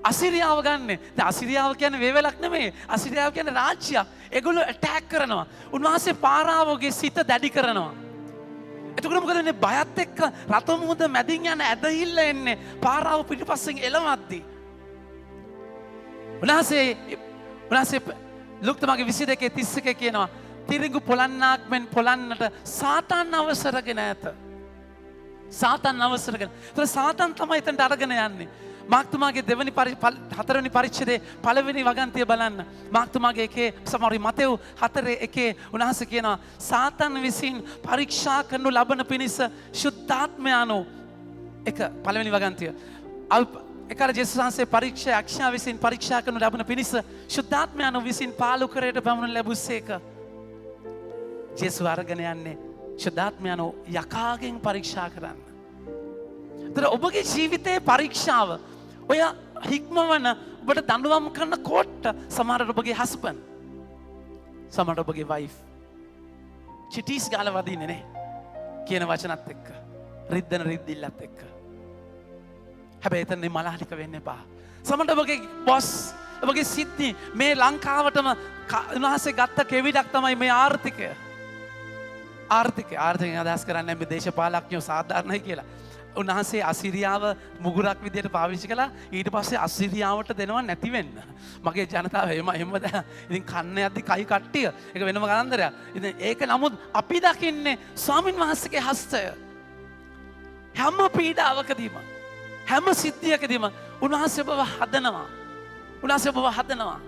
අසිරියාව ගන්න. දැන් අසිරියාව කියන්නේ වේවැලක් නෙමෙයි. අසිරියාව කියන්නේ රාජ්‍යයක්. ඒගොල්ලෝ ඇටැක් කරනවා. උන්වහන්සේ පාරාවෝගේ සිත දැඩි කරනවා. එතකොට මොකද වෙන්නේ? බයත් එක්ක රත මුහුද මැදින් යන ඇදහිල්ල එන්නේ පාරාව පිටිපස්සෙන් එළවද්දී. උන්වහන්සේ ලුක්තමගේ 22:31 කියනවා තිරිඟු පොළන්නාක් මෙන් පොළන්නට සාතන් අවසරගෙන ඇත. සාතන් අවසරගෙන. ඒතර සාතන් තමයි එතනට අරගෙන යන්නේ. මාක්තුමාගේ 4වෙනි පරිච්ඡේදයේ 1වෙනි වගන්තිය බලන්න. මාක්තුමාගේ එකේ සමහරවි මතෙව් 4:1 උන්වහන්සේ කියනවා සාතන් විසින් පරීක්ෂා කරනු ලබන පිණිස ශුද්ධාත්මයානෝ එක 1වෙනි වගන්තිය. එකල ජේසුස් වහන්සේ පරීක්ෂා යක්ෂයා විසින් පරීක්ෂා කරනු ලබන පිණිස ශුද්ධාත්මයානෝ විසින් පාලු කරයට පමුණු ලැබුසේක. ජේසුස් අරගෙන යන්නේ ශුද්ධාත්මයානෝ යකාගෙන් පරීක්ෂා කරන්න. ඒතර ඔබගේ ජීවිතයේ පරීක්ෂාව ඔය හික්මවන ඔබට දඬුවම් කරන කොට සමහරට ඔබගේ හස්බන්ඩ් සමහරට ඔබගේ වයිෆ් චිටිස් ගාලා වදින්නේ නේ කියන වචනත් එක්ක රිද්දන රිද්දිල්ලත් එක්ක. හැබැයි එතන මලානික වෙන්න එපා. සමහරට ඔබගේ බොස් ඔබගේ සිද්නි මේ ලංකාවටම උන්වහන්සේ ගත්ත කෙවිඩක් තමයි මේ ආර්ථිකය. ආර්ථිකය අදහස් කරන්නේ මේ දේශපාලඥයෝ සාධාරණයි කියලා. උන්වහන්සේ අසිරියාව මුගුරක් විදියට පාවිච්චි කළා. ඊට පස්සේ අසිරියාවට දෙනවා නැති වෙන්න. මගේ ජනතාව එහෙම ඉතින් කන්න යද්දි කයි කට්ටිය. ඒක වෙනම ගාන්දරයක්. ඉතින් ඒක නමුත් අපි දකින්නේ ස්වාමින් වහන්සේගේ හස්තය. හැම පීඩාවකදීම හැම සිද්ධියකදීම උන්වහන්සේ ඔබව හදනවා. උන්වහන්සේ ඔබව හදනවා.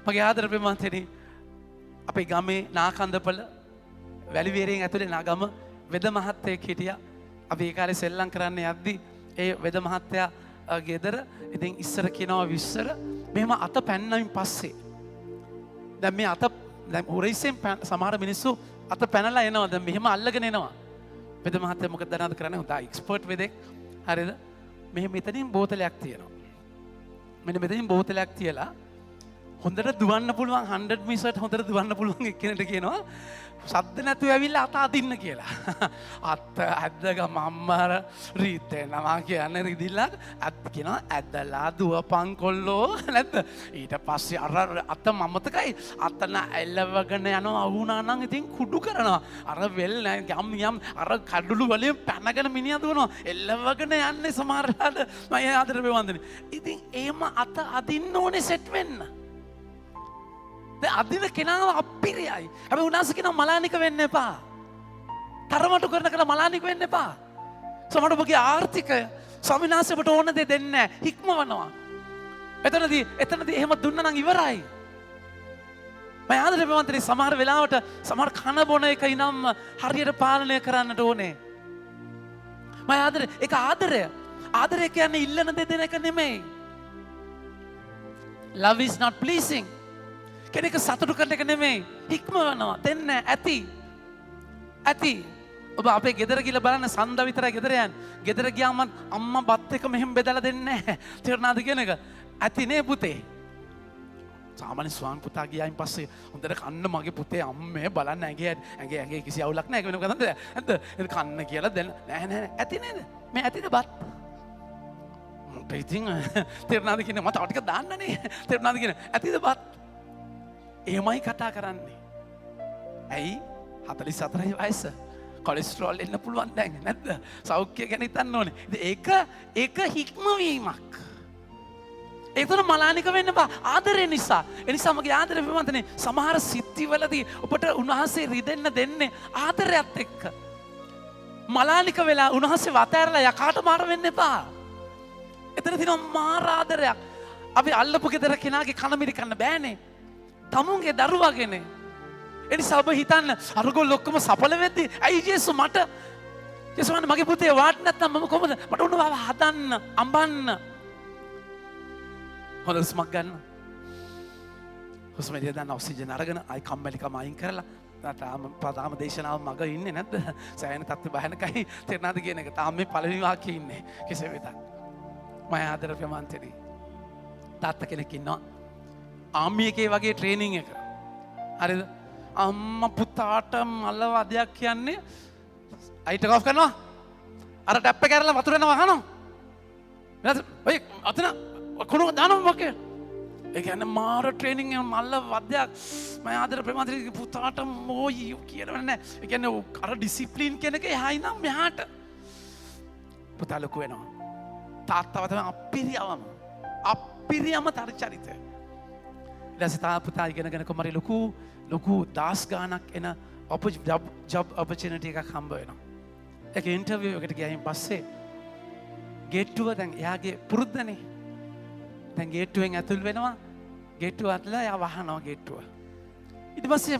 මගේ ආදර ප්‍රේමන්තනි අපේ ගමේ නාකන්දපල වැලිවේරෙන් ඇතුලේ නගම වෙද මහත්තයෙක් හිටියා. අපි ඒ කාලේ සෙල්ලම් කරන්න යද්දි ඒ වෙද මහත්තයා ගෙදර ඉතින් ඉස්සර කියනවා විශ්සර මෙහෙම අත පැන්නමින් පස්සේ දැන් මේ අත දැන් උරයිසෙන් සමහර මිනිස්සු අත පැනලා එනවා. දැන් මෙහෙම අල්ලගෙන එනවා. වෙද මහත්තයා මොකද දන්නවද කරන්නේ? හොඳ එක්ස්පර්ට් වෙදෙක්. හරිද? මෙහෙම මෙතනින් බෝතලයක් තියෙනවා. මෙන්න මෙතනින් බෝතලයක් තියලා හොඳට දුවන්න පුළුවන් 100 මීටර් හොඳට දුවන්න පුළුවන් එක්කෙනෙක්ට කියනවා සද්ද නැතුව ඇවිල්ලා අත අදින්න කියලා. අත ඇද්දග මම්මර රීතෙනවා කියන්නේ රිදිලා අත් කියනවා ඇදලා දුවපන් කොල්ලෝ නැද්ද? ඊට පස්සේ අර අත මමතකයි අතන ඇලවගෙන යනවා වුණා නම් ඉතින් කුඩු කරනවා. අර වෙල් යම් අර කඩළු වලින් පැනගෙන මිනිහා දුවනවා. එල්ලවගෙන යන්නේ සමහරවිට මම ආදර වෙවන්දනේ. ඉතින් එහෙම අත අදින්න ඕනේ සෙට් වෙන්න. අදින කෙනාව අපිරියයි. හැබැයි උනාස කෙනා මලානික වෙන්න එපා. තරමටු කරන කෙනා මලානික වෙන්න එපා. සමහර ඔබගේ ආර්ථිකය ස්වාමීන් වහන්සේ ඔබට ඕන දේ දෙන්නේ නැහැ. හික්මවනවා. එතනදී එහෙම දුන්නා නම් ඉවරයි. මම ආදරේ ප්‍රවන්තනේ සමහර වෙලාවට සමහර කන බොන එක ඉනම් හරියට පාලනය කරන්නට ඕනේ. මම ආදරේ ඒක ආදරය. ආදරය කියන්නේ ඉල්ලන දේ දෙන එක නෙමෙයි. Love is not pleasing. කෙනෙක් සතුටු කරන එක නෙමෙයි. හික්මවනවා. දෙන්න ඇති. ඔබ අපේ ගෙදර ගිහලා බලන්න සඳ විතරයි ගෙදර යන්නේ. ගෙදර ගියාම අම්මා බත් එක මෙහෙම බෙදලා දෙන්නේ නැහැ. තේරුණාද කියන එක? ඇති නේ පුතේ. සාමාන්‍ය ස්වාමි පුතා ගියායින් පස්සේ හොඳට කන්න මගේ පුතේ අම්මේ බලන්න ඇඟේ කිසි අවුලක් නැහැ. ඒක වෙනම කතන්දරයක්. නැද්ද? ඒක කන්න කියලා දෙන්න. නෑ ඇති නේද? මේ ඇතිද බත්? ඉතින් තේරුණාද කියන මට තව ටිකක් දාන්නනේ. තේරුණාද කියන ඇතිද බත්? එහෙමයි කතා කරන්නේ. ඇයි? 44යි වයස. කොලෙස්ටරෝල් එන්න පුළුවන් දැන් නැද්ද? සෞඛ්‍ය ගැන හිතන්න ඕනේ. ඒක හික්මවීමක්. ඒතන මලානික වෙන්න බා ආදරය නිසා. ඒ නිසා මගේ ආදරය පිළිබඳනේ සමහර සිද්ධිවලදී ඔබට උන්වහන්සේ රිදෙන්න දෙන්නේ ආදරයත් එක්ක. මලානික වෙලා උන්වහන්සේ වතෑරලා යකාට මාර වෙන්න එපා. එතන තියෙනවා මාර ආදරයක්. අපි අල්ලපු ගෙදර කෙනාගේ කන මිරිකන්න බෑනේ. තමුන්ගේ දරුවාගේනේ. ඒ නිසා ඔබ හිතන්න අරගොල්ලෝ ඔක්කොම සඵල වෙද්දී ඇයි ජේසු මට ජේසු මගේ පුතේ වාට නැත්නම් මම කොහොමද මට උණු බව හදන්න අඹන්න. හොඳ හුස්මක් ගන්න. හුස්ම එළිය දාන්න ඔක්සිජන් අරගෙන ආයි කම්මැලිකම අයින් කරලා තාම දේශනාව මග ඉන්නේ නැද්ද? සෑහෙන තත්ත්ව භයානකයි තේරෙනවද කියන එක. තාම මේ පළවෙනි වාක්‍යයේ ඉන්නේ කෙසේ වෙතත්. මම ආදර ප්‍රමාන්තේදී තාත්තා කෙනෙක් ඉන්නවා. ආම්මි එකේ වගේ ට්‍රේනින් එක. හරිද? අම්මා පුතාට මල වදයක් කියන්නේ අයිට ඔෆ් කරනවා. අර ටැප් එක කරලා වතුර යනවා අහනවා. ඔය අතන කොන දානවා මොකේ? ඒ කියන්නේ මාර ට්‍රේනින් එක මල්ල වදයක්. මම ආදර ප්‍රමාන්තේදී පුතාට මොයි කියනවනේ නැහැ. ඒ කියන්නේ අර ඩිසිප්ලින් කියන එක එහා ඉඳන් මෙහාට. පුතා ලොකු වෙනවා. තාත්තව තමයි අපිරියම චරිතය. ඊට පස්සේ පුතා ඉගෙනගෙන කොමරි ලොකු දාස් ගානක් එන ජොබ් ඔපචුනිටි එකක් හම්බ වෙනවා. ඒක ඉන්ටර්විව් එකට ගියායින් පස්සේ ගේට්ටුව දැන් එයාගේ පුරුද්දනේ. දැන් ගේට්ටුවෙන් ඇතුල් වෙනවා. ගේට්ටුව අතලා එයා වහනවා ගේට්ටුව. ඊට පස්සේ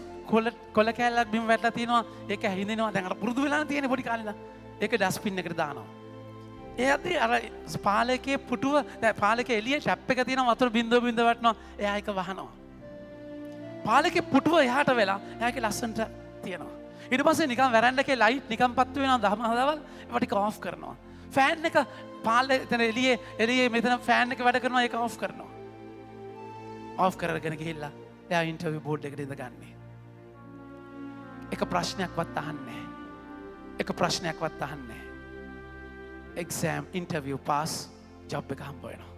කොළ කෑල්ලක් බිම වැටලා තියෙනවා. ඒක හැින්දෙනවා. දැන් අර පුරුදු වෙලා තියෙන පොඩි කාලේ ඉඳන්. ඒක ඩස්බින් එකට දානවා. එයාදී අර පාලකයේ පුටුව දැන් පාලකයේ එළියේ ටැප් එක තියෙනවා වතුර බින්දුව වටනවා. එයා ඒක වහනවා. පාලකයේ පුටුව එහාට වෙලා එයාගේ ලස්සනට තියෙනවා. ඊට පස්සේ නිකන් වැරැන්ඩ එකේ ලයිට් නිකන් පත්තු වෙනවා දහමහදවල් ඒවා ටික ඔෆ් කරනවා. ෆෑන් එක පාලේ එතන එළියේ මෙතන ෆෑන් එක වැඩ කරනවා ඒක ඔෆ් කරනවා. ඔෆ් කරගෙන ගිහිල්ලා එයා ඉන්ටර්විව් බෝඩ් එකට ඉඳගන්නේ. එක ප්‍රශ්නයක්වත් අහන්නේ නැහැ. එක ප්‍රශ්නයක්වත් අහන්නේ නැහැ. එක්සෑම් ඉන්ටර්විය් පාස් ජොබ් එක හම්බ වෙනවා.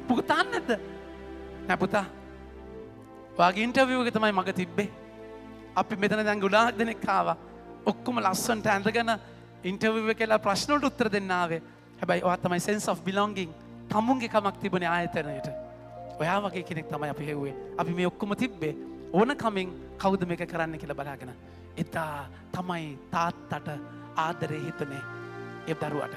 පුතාන්නේ නැද්ද? නෑ පුතා. වාගේ ඉන්ටර්විය් එක තමයි මග තිබ්බේ. අපි මෙතන දැන් ගොඩාක් දෙනෙක් ආවා. ඔක්කොම ලස්සනට ඇඳගෙන ඉන්ටර්විව් එකේලා ප්‍රශ්න වලට උත්තර දෙන්න ආවේ. හැබැයි ඔයා තමයි sense of belonging. තමුන්ගේ කමක් තිබුණේ ආයතනයට. ඔයා වගේ කෙනෙක් තමයි අපි හෙව්වේ. අපි මේ ඔක්කොම තිබ්බේ ඕන කමින් කවුද මේක කරන්න කියලා බලාගෙන. එදා තමයි තාත්තට ආදරේ හිතුනේ ඒ දරුවට.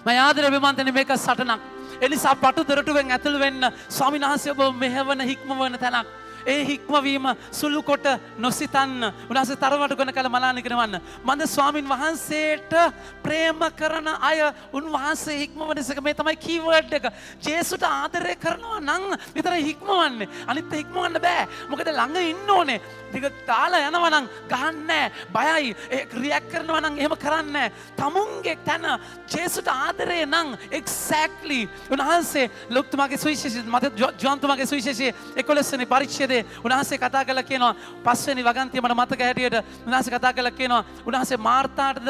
මම ආදරේ විමන්තනේ මේක සටනක්. ඒ නිසා පටු දොරටුවෙන් ඇතුල් වෙන්න ස්වාමීන් වහන්සේ ඔබ මෙහෙවන හික්මවන තැනක්. ඒ හික්මවීම සුළු කොට නොසිතන්න. උන්වහන්සේ තරමට ගොන කල මලානික කරවන්න. මන්ද ස්වාමින් වහන්සේට ප්‍රේම කරන අය උන්වහන්සේ හික්මවන එක මේ තමයි කීවර්ඩ් එක. ජේසුට ආදරය කරනවා නම් විතර හික්මවන්නේ. අනිත් හික්මවන්න බෑ. මොකද ළඟ ඉන්න ඕනේ. ටික තාලා යනවා නම් ගහන්නේ බයයි. ඒ රියැක්ට් කරනවා නම් එහෙම කරන්නේ තමුන්ගේ තන ජේසුට ආදරය නම් එක්සැක්ට්ලි උන්වහන්සේ ලොක්තුමාගේ සුවිශේෂය මත ජොන්තුමාගේ සුවිශේෂය 11 වෙනි පරිච්ඡේදයේ උන්වහන්සේ කතා කරලා කියනවා 5 වෙනි වගන්තිය මට මතක හැටියට උන්වහන්සේ කතා කරලා කියනවා උන්වහන්සේ මාර්තාටද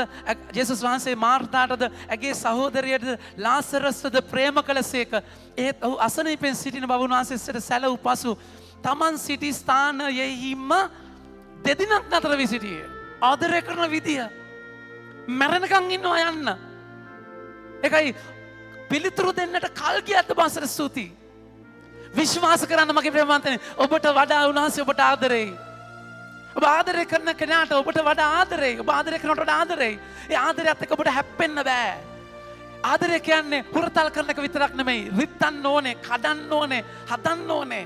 ජේසුස් වහන්සේ මාර්තාටද ඇගේ සහෝදරියටද ලාසරස්ටද ප්‍රේම කළසේක. ඒත් ඔහු අසනීපෙන් සිටින බව උන්වහන්සේ සැලවූ පසු තමන් සිටි ස්ථානයෙහිම දෙදිනක් නතර වී සිටියේ. ආදරය කරන විදිය මැරෙනකන් ඉන්නවා යන්න. ඒකයි පිළිතුරු දෙන්නට කල් ගියත් බාසර ස්තුතියි. විශ්වාස කරන්න මගේ ප්‍රේමවන්තනේ ඔබට වඩා උන්වහන්සේ ඔබට ආදරෙයි. ඔබ ආදරය කරන කෙනාට ඔබට වඩා ආදරෙයි. ඔබ ආදරය කරනට වඩා ආදරෙයි. ඒ ආදරයත් එක්ක ඔබට හැප්පෙන්න බෑ. ආදරය කියන්නේ හුරතල් කරන එක විතරක් නෙමෙයි. රිත්තන්න ඕනේ, කඩන්න ඕනේ, හදන්න ඕනේ.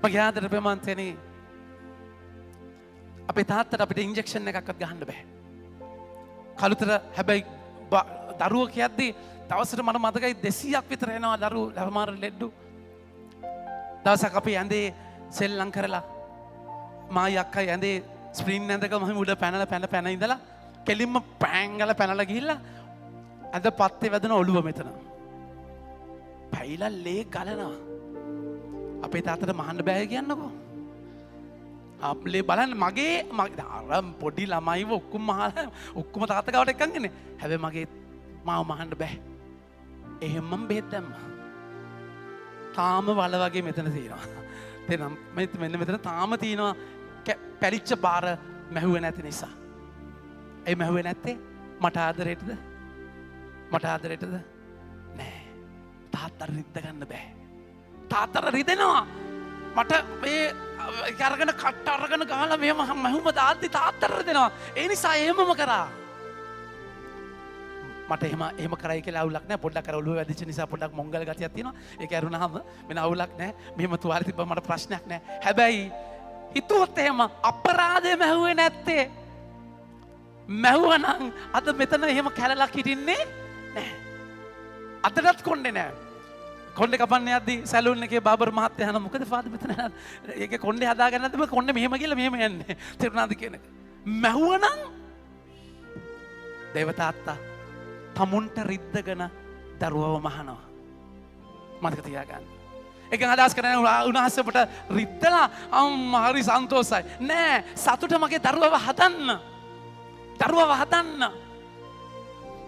මගේ ආදර ප්‍රේමවන්තනේ අපේ තාත්තට අපිට ඉන්ජෙක්ෂන් එකක්වත් ගහන්න බෑ. කලුතර හැබැයි දරුවෝ කියද්දී දවසට මට මතකයි 200ක් විතර එනවා දරුවෝ ලැබමාර ලෙඩ්ඩු. දවසක් අපි ඇඳේ සෙල්ලම් කරලා මායි අක්කයි ඇඳේ ස්ප්‍රින් ඇඳක මම උඩ පැනලා ඉඳලා කෙලින්ම පැංගල පැනලා ගිහිල්ලා ඇඳ පත්තේ වැදුන ඔළුව මෙතන. පැයිලා ලේ ගලනවා. අපේ තාත්තට මහන්න බෑ කියන්නකෝ. අපලේ බලන්න මගේ අර පොඩි ළමයිව ඔක්කොම තාත්තා ගාවට එක්කන්ගෙන. හැබැයි මගේ මාව මහන්න බෑ. එහෙම මම බෙහෙත් දැම්මා. තාම වල වගේ මෙතන තියෙනවා. තේනම් මෙන්න මෙතන තාම තියෙනවා පැලිච්ච බාර මැහුවේ නැති නිසා. ඒ මැහුවේ නැත්තේ මට ආදරේටද? මට ආදරේටද? නෑ. තාත්තට රිද්ද ගන්න බෑ. තාත්තට රිදෙනවා. මට මේ අරගෙන කට අරගෙන ගහලා මෙහෙම මැහුම දාද්දි තාත්තට රිදෙනවා. ඒ නිසා එහෙමම කරා. මට එහෙම කරයි කියලා අවුලක් නැහැ. පොඩ්ඩක් අර ඔළුව වැදිච්ච නිසා පොඩ්ඩක් මොංගල ගතියක් තියෙනවා. ඒක ඇරුණාම වෙන අවුලක් නැහැ. මෙහෙම තුවාලේ තිබ්බම මට ප්‍රශ්නයක් නැහැ. හැබැයි හිතුවොත් එහෙම අපරාධය මැහුවේ නැත්තේ. මැහුවනම් අද මෙතන එහෙම කැලලක් හිටින්නේ නැහැ. අදටත් කොණ්ඩේ නැහැ. කොණ්ඩේ කපන්න යද්දි සැලූන් එකේ බාබර් මහත්තයා අහන මොකද ෆාදර් මෙතන ඒකේ කොණ්ඩේ හදාගන්න නැද්ද? මම කොණ්ඩේ මෙහෙම ගිහලා මෙහෙම යන්නේ. තේරුණාද කියන එක? මැහුවනම් දේවතාත්තා තමුන්ට රිද්දගෙන දරුවව මහනවා. මතක තියාගන්න. ඒකෙන් අදහස් කරන්නේ උන්වහන්සේ අපට රිද්දලා අම්මා හරි සන්තෝෂයි. නෑ සතුට මගේ දරුවව හදන්න. දරුවව හදන්න.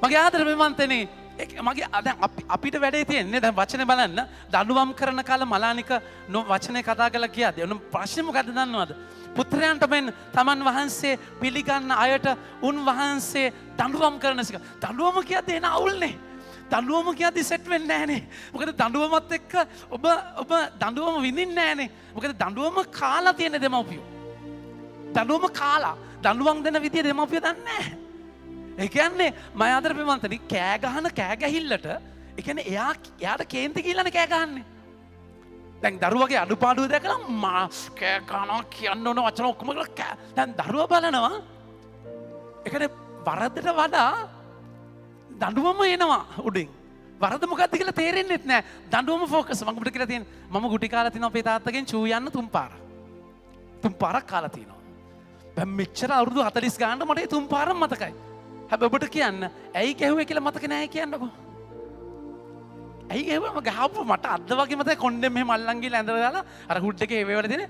මගේ ආදරෙමන්තනේ මගේ දැන් අපිට වැඩේ තියෙන්නේ දැන් වචනේ බලන්න දඬුවම් කරන කාල මලානික වචනේ කතා කරලා කියද්දී උන් ප්‍රශ්නේ මොකද්ද දන්නවද? පුත්‍රයන්ට මෙන් තමන් වහන්සේ පිළිගන්න අයට උන්වහන්සේ දඬුවම් කරන එක. දඬුවම කියද්දී එන අවුල්නේ. දඬුවම කියද්දී සෙට් වෙන්නේ නැහනේ. මොකද දඬුවමත් එක්ක ඔබ දඬුවම විඳින්නේ නැහනේ. මොකද දඬුවම කාලා තියෙන දෙමව්පියෝ. දඬුවම කාලා දඬුවම් දෙන විදිය දෙමව්පියෝ දන්නේ නැහැ. ඒ කියන්නේ මම ආදර ප්‍රේමන්තනි කෑ ගහන කෑ ගැහිල්ලට ඒ කියන්නේ එයාට කේන්ති කියලානේ කෑ ගහන්නේ. දැන් දරුවගේ අඩුපාඩුව දැකලා මා කෑ ගහනවා කියන්න ඕන වචන ඔක්කොම කියලා දැන් දරුවා බලනවා. ඒ කියන්නේ වරදට වඩා දඬුවම එනවා උඩින්. වරද මොකක්ද කියලා තේරෙන්නේ නැහැ. දඬුවම ફોකස් මම ඔබට කියලා තියෙන්නේ. මම ගුටි කාලා තිනවා අපේ තාත්තගෙන් චූ යන්න තුන් පාරක්. තුන් පාරක් කාලා තිනවා. දැන් මෙච්චර අවුරුදු 40 ගානට මට ඒ තුන් පාරම මතකයි. හැබැයි ඔබට කියන්න ඇයි ගැහුවේ කියලා මතක නැහැ කියන්නකෝ. ඇයි ගැහුවම ගහපු මට අද්ද වගේ මතකයි කොණ්ඩෙන් මෙහෙම අල්ලන් ගිහලා ඇඳලා දාලා අර හුඩ් එකේ ඒ වේවල තියෙන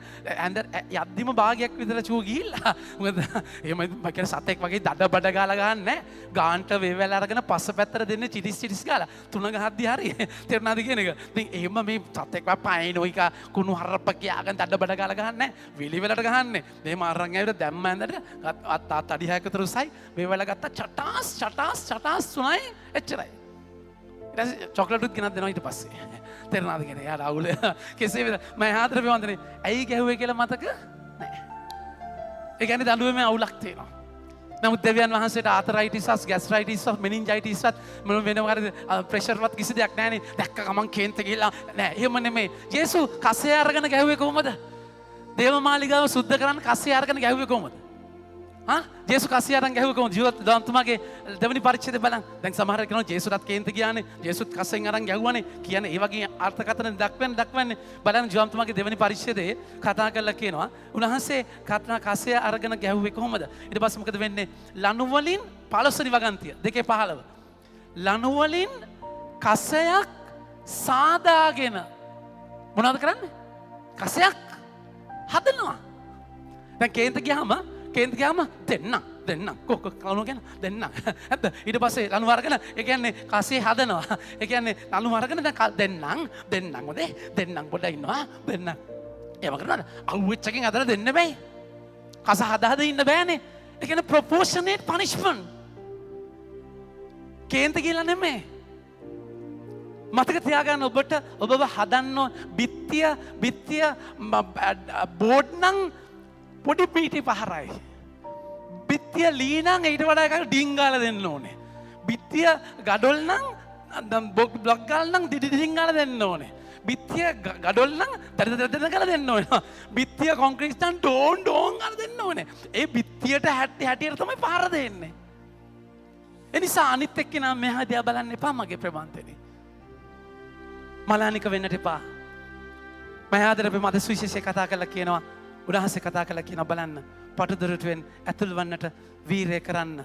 ඇඳ යද්දිම භාගයක් විතර චූ ගිහිල්ලා මොකද එහෙම කියන්නේ සතෙක් වගේ දඩ බඩ ගාලා ගහන්නේ නැහැ. ගාන්ට වේවැල අරගෙන පස්ස පැත්තට දෙන්නේ චිටිස් ගාලා තුන ගහද්දි හරි තේරුණාද කියන එක. ඉතින් එහෙම මේ සතෙක් වා පයින්ෝයික කුණු හරප්ප කියාගෙන දඩ බඩ ගාලා ගහන්නේ නැහැ. විලි වලට ගහන්නේ. මෙහෙම අරන් ඇවිත් දැම්ම ඇඳට අත් අඩි 6ක විතර උසයි වේවැල ගත්තා චටාස් තුනයි එච්චරයි. චොකලටුත් ගෙනත් දෙනවා ඊට පස්සේ. තේරුණාද කියන්නේ? යාර අවුල කෙසේ වෙද මම ආදර ප්‍රේමන්තනේ ඇයි ගැහුවේ කියලා මතක නැහැ. ඒ කියන්නේ දඬුවමේ අවුලක් තියෙනවා. නමුත් දෙවියන් වහන්සේට ආතරයිටිස් ගැස්ට්‍රයිටිස් මෙනින්ජයිටිස් මොන වෙනවද ප්‍රෙෂර් වත් කිසි දෙයක් නැහනේ. දැක්ක ගමන් කේන්ත ගිහලා නෑ. එහෙම නෙමෙයි. ජේසු කසේ අරගෙන ගැහුවේ කොහමද? දේවමාලිගාව සුද්ධ කරන්න කසේ අරගෙන ගැහුවේ කොහමද? ජේසු කසේ අරන් ගැහුවේ කොහොමද? ජීවත් දන්තුමාගේ දෙවෙනි පරිච්ඡේදය බලන්න. දැන් සමහර කෙනා ජේසුටත් කේන්ත ගියානේ. ජේසුත් කසෙන් අරන් ගැහුවානේ. කියන්නේ ඒ වගේ අර්ථකථන දක්වන්නේ. බලන්න ජීවන්තුමාගේ දෙවෙනි පරිච්ඡේදයේ කතා කරලා කියනවා. උන්වහන්සේ කසේ අරගෙන ගැහුවේ කොහොමද? ඊට පස්සේ මොකද වෙන්නේ? ලනු වලින් 15 වෙනි වගන්තිය 2:15. ලනු වලින් කසයක් සාදාගෙන මොනවද කරන්නේ? කසයක් හදනවා. දැන් කේන්ත ගියාම දෙන්නම් කොක කලුණු ගැන දෙන්නම් ඇත්ත ඊට පස්සේ ලනු අරගෙන ඒ කියන්නේ කසේ හදනවා ඒ කියන්නේ ලනු අරගෙන දෙන්නම් හොඳේ දෙන්නම් පොඩ ඉන්නවා දෙන්නම් ඒව කරනවාද අවුච්ච එකෙන් අදලා දෙන්න බෑ කස හදා ඉන්න බෑනේ ඒ කියන්නේ proportionate punishment කේන්ත කියලා නෙමෙයි මතක තියාගන්න ඔබව හදන්න බිත්තිය බෝඩ් නම් පොඩි පීටි පහරයි. බිත්තිය ලී නම් ඊට වඩා එකක් ඩිං ගාලා දෙන්න ඕනේ. බිත්තිය ගඩොල් නම් බ්ලොක් ගාලා නම් ඩිං ගාලා දෙන්න ඕනේ. බිත්තිය ගඩොල් නම් දඩ ගාලා දෙන්න ඕනේ. බිත්තිය කොන්ක්‍රීට් නම් ඩෝන් ගාලා දෙන්න ඕනේ. ඒ බිත්තියට හැටියට තමයි පහර දෙන්නේ. ඒ නිසා අනිත් එක්කෙනා මෙහා දිහා බලන්න එපා මගේ ප්‍රබන්තනේ. මලානික වෙන්නට එපා. මම ආදර ප්‍රේම අද සුවිශේෂය කතා කරලා කියනවා. උන්වහන්සේ කතා කළා කියන බලන්න පටුදොරටුවෙන් ඇතුල් වන්නට වීරය කරන්න.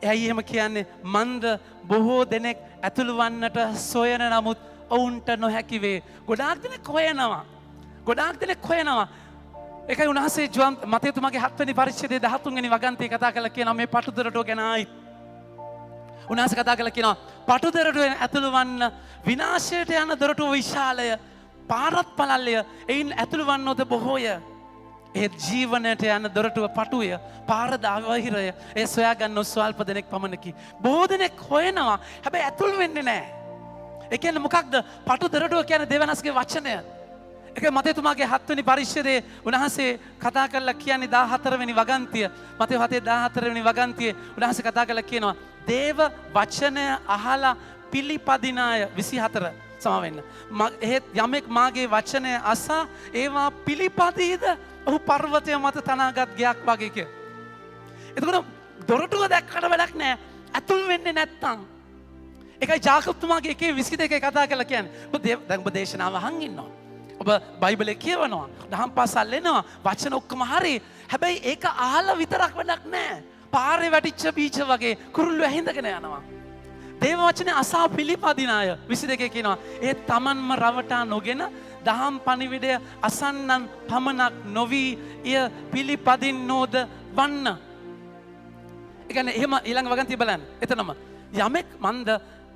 එයි එහෙම කියන්නේ මන්ද බොහෝ දෙනෙක් ඇතුල් වන්නට සොයන නමුත් ඔවුන්ට නොහැකි වේ. ගොඩාක් දෙනෙක් හොයනවා. ඒකයි උන්වහන්සේ මතේතුමාගේ 7 වෙනි පරිච්ඡේදයේ 13 වෙනි වගන්තිය කතා කළා කියනවා මේ පටුදොරටුව ගැන ආයිත්. උන්වහන්සේ කතා කළා කියනවා පටුදොරටුවෙන් ඇතුල් වන්න විනාශයට යන දොරටුව විශාලය පාරත් පළල්ලය එයින් ඇතුළු වන්නෝද බොහෝය. ඒ ජීවනයට යන දොරටුව පටුවය පාර දාවහිරය ඒ සොයාගන්න ස්වල්ප දෙනෙක් පමණකි. බොහෝ දෙනෙක් හොයනවා හැබැයි ඇතුල් වෙන්නේ නැහැ. ඒ කියන්නේ මොකක්ද? පටු දොරටුව කියන්නේ දෙවනස්ගේ වචනය. ඒක මතේතුමාගේ 7 වෙනි පරිච්ඡේදයේ උන්වහන්සේ කතා කරලා කියන්නේ 14 වෙනි වගන්තිය. මතේ 7 14 වෙනි වගන්තියේ උන්වහන්සේ කතා කරලා කියනවා දේව වචනය අහලා පිළිපදින අය 24 සමවෙන්න. එහෙත් යමෙක් මාගේ වචනය අසා ඒවා පිළිපදීද ඔහු පර්වතය මත තනාගත් ගයක් වගේ කිය. එතකොට දොරටුව දැක්කට වැඩක් නෑ ඇතුල් වෙන්නේ නැත්තම්. ඒකයි ජාකබ්තුමාගේ 1:22 කතා කරලා කියන්නේ. දැන් ඔබ දේශනාව අහන් ඉන්නවා. ඔබ බයිබලේ කියවනවා. දහම් පාසල් එනවා. වචන ඔක්කොම හරි. හැබැයි ඒක අහලා විතරක් වැඩක් නෑ. පාරේ වැටිච්ච බීජ වගේ කුරුල්ලෝ ඇහිඳගෙන යනවා. දේව වචනේ අසා පිළිපදින අය 22 කියනවා ඒ තමන්ම රවටා නොගෙන දහම් පණිවිඩය අසන්නන් පමණක් නොවි එය පිළිපදින්නෝද වන්න. ඒ කියන්නේ එහෙම ඊළඟ වගන්තිය බලන්න. එතනම යමෙක් මන්ද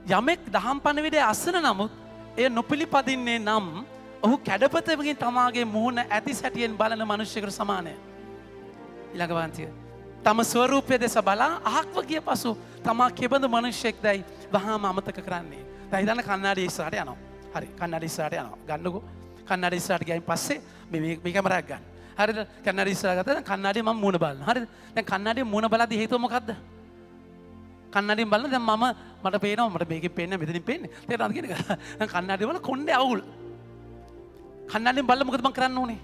යමෙක් දහම් පණිවිඩය අසන නමුත් එය නොපිළිපදින්නේ නම් ඔහු කැඩපතකින් තමාගේ මුහුණ ඇති සැටියෙන් බලන මිනිසෙකුට සමානයි. ඊළඟ වගන්තිය තම ස්වරූපය දෙස බලා අහක්ව ගිය පසු තමා කෙබඳු මනුෂ්‍යෙක් දැයි වහාම අමතක කරන්නේ. දැන් හිතන්න කන්නාඩිය ඉස්සරහට යනවා. හරි කන්නාඩිය ඉස්සරහට යනවා. ගන්නකෝ. කන්නාඩිය ඉස්සරහට ගියයින් පස්සේ මේ කැමරාවක් ගන්න. හරිද? කන්නාඩිය ඉස්සරහට ගත්තා දැන් කන්නාඩිය මම මූණ බලනවා. හරිද? දැන් කන්නාඩිය මූණ බලද්දි හේතුව මොකද්ද? කන්නාඩියෙන් බලන දැන් මට පේනවා මට මේකෙන් පේන්නේ මෙතනින් පේන්නේ. තේරෙනවද කියන එක? දැන් කන්නාඩිය වල කොණ්ඩේ අවුල්. කන්නාඩියෙන් බලලා මොකද මම කරන්න ඕනේ?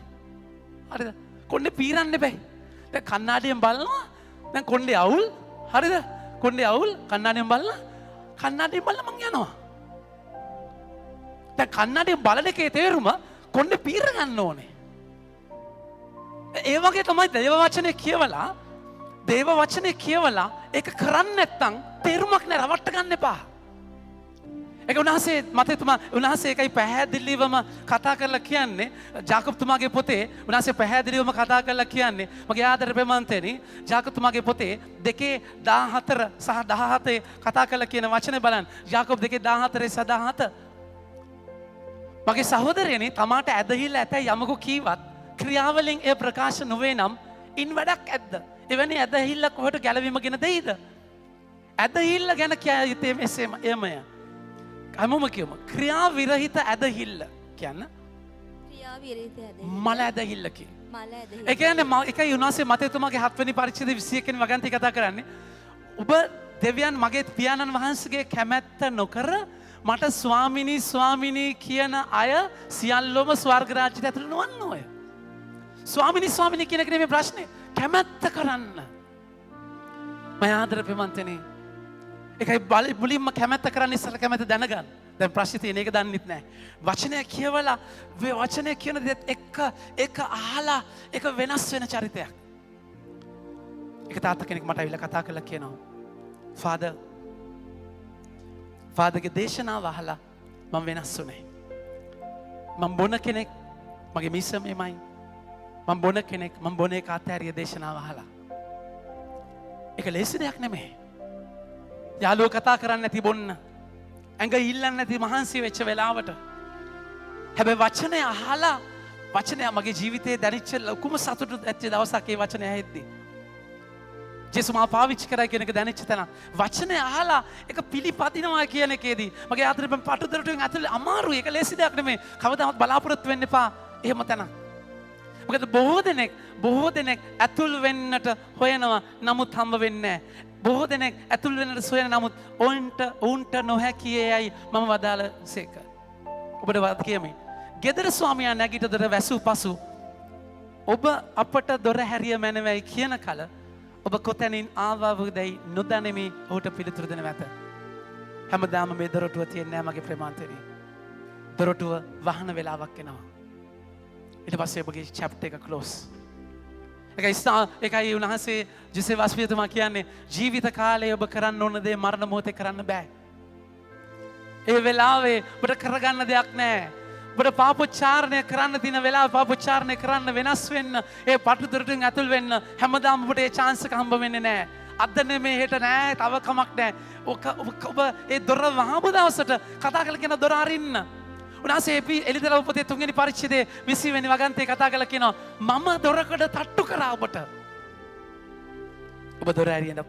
හරිද? කොණ්ඩේ පීරන්න එපා. දැන් කන්නාඩියෙන් බලනවා දැන් කොණ්ඩේ අවුල්. හරිද? කොණ්ඩේ අවුල් කන්නාඩියෙන් බලලා කන්නාඩියෙන් බලලා මං යනවා. දැන් කන්නාඩියෙන් බලන එකේ තේරුම කොණ්ඩේ පීර ගන්න ඕනේ. ඒ වගේ තමයි දේව වචනේ කියවලා ඒක කරන්නේ නැත්නම් තේරුමක් නෑ රවට්ට ගන්න එපා. ඒක උන්වහන්සේ මතේතුමා උන්වහන්සේ ඒකයි පැහැදිලිවම කතා කරලා කියන්නේ ජාකබ්තුමාගේ පොතේ උන්වහන්සේ පැහැදිලිවම කතා කරලා කියන්නේ මගේ ආදර ප්‍රේමන්තේනි ජාකබ්තුමාගේ පොතේ 2:14 සහ 17 කතා කරලා කියන වචනේ බලන්න. ජාකබ් 2:14 සහ 17 මගේ සහෝදරයනි තමාට ඇදහිල්ල ඇතැයි යමකු කීවත් ක්‍රියාවලින් එය ප්‍රකාශ නොවේ නම් ඉන් වැඩක් ඇද්ද? එවැනි ඇදහිල්ල කොහොට ගැලවීම ගෙන දෙයිද? ඇදහිල්ල ගැන කියා යුත්තේ මෙසේම එමය. හැමෝම කියමු ක්‍රියා විරහිත ඇදහිල්ල කියන්න ක්‍රියා විරහිත ඇදහිල්ල මල ඇදහිල්ල කිය. මල ඇදහිල්ල. ඒ කියන්නේ එකයි උන්වහන්සේ මතේතුමාගේ 7 වෙනි පරිච්ඡේදයේ 21 වෙනි වගන්තිය කතා කරන්නේ. ඔබ දෙවියන් මගේ පියාණන් වහන්සේගේ කැමැත්ත නොකර මට ස්වාමිනී කියන අය සියල්ලම ස්වර්ග රාජ්‍යයට ඇතුළු නොවන්න ඕය. ස්වාමිනී කියන එක නෙමෙයි ප්‍රශ්නේ. කැමැත්ත කරන්න. මම ආදර ප්‍රේමන්තනේ. ඒකයි මුලින්ම කැමැත්ත කරන්න ඉස්සර කැමැත්ත දැනගන්න. දැන් ප්‍රශ්නේ තියෙන එක දන්නෙත් නැහැ. වචනය කියවලා වචනය කියන දේත් එක අහලා ඒක වෙනස් වෙන චරිතයක්. ඒක තාත්තා කෙනෙක් මට අවිලා කතා කරලා කියනවා. ෆාදර්ගේ දේශනාව අහලා මම වෙනස් වුණේ. මම බොන කෙනෙක් මගේ මිස මෙමයි. මම බොන කෙනෙක් මම බොන එක අතහැරිය දේශනාව අහලා. ඒක ලේසි දෙයක් නෙමෙයි. යාළුවෝ කතා කරන්නේ නැති බොන්න. ඇඟ ඉල්ලන්නේ නැති මහන්සි වෙච්ච වෙලාවට. හැබැයි වචනය අහලා වචනය මගේ ජීවිතේ දැනෙච්ච ලොකුම සතුට ඇච්ච දවසක් ඒ වචනය ඇහෙද්දි. ජේසුස් මා පාවිච්චි කරා කියන එක දැනෙච්ච තැන. වචනය අහලා ඒක පිළිපදිනවා කියන එකේදී මගේ ආදරේ පටුදරටුවෙන් ඇතුලේ අමාරුයි. ඒක ලේසි දෙයක් නෙමෙයි. කවදාවත් බලාපොරොත්තු වෙන්න එපා. එහෙම තැන. මොකද බොහෝ දෙනෙක් ඇතුල් වෙන්නට හොයනවා නමුත් හම්බ වෙන්නේ නැහැ. බොහෝ දෙනෙක් ඇතුල් වෙන්නට සොයන නමුත් ඔවුන්ට නොහැකි යයි මම වදාළසේක. ඔබට වත් කියමි. ගෙදර ස්වාමියා නැගිට දොර වැසූ පසු ඔබ අපට දොර හැරිය මැනවයි කියන කල ඔබ කොතැනින් ආවවදැයි නොදැනෙමි ඔහුට පිළිතුරු දෙනව ඇත. හැමදාම මේ දොරටුව තියෙන්නේ නැහැ මගේ ප්‍රේමාන්තනේ. දොරටුව වහන වෙලාවක් එනවා. ඊට පස්සේ ඔබගේ chapter එක close. ඒකයි උන්වහන්සේ ජෝසෙෆ් වස්පියතුමා කියන්නේ ජීවිත කාලේ ඔබ කරන්න ඕන දේ මරණ මොහොතේ කරන්න බෑ. ඒ වෙලාවේ ඔබට කරගන්න දෙයක් නැහැ. ඔබට පාපොච්චාරණය කරන්න තියෙන වෙලාව පාපොච්චාරණය කරන්න වෙනස් වෙන්න ඒ පටු දොරටුවෙන් ඇතුල් වෙන්න හැමදාම ඔබට ඒ chance එක හම්බ වෙන්නේ නැහැ. අද නෙමේ හෙට නෑ තව කමක් නෑ. ඔබ ඒ දොර වහපු දවසට කතා කරලා කියන දොර අරින්න. උන්වහන්සේ එලිදරව් පොතේ 3 වෙනි පරිච්ඡේදයේ 20 වෙනි වගන්තියේ කතා කරලා කියනවා මම දොරකඩ තට්ටු කරා ඔබට. ඔබ දොර ඇරියන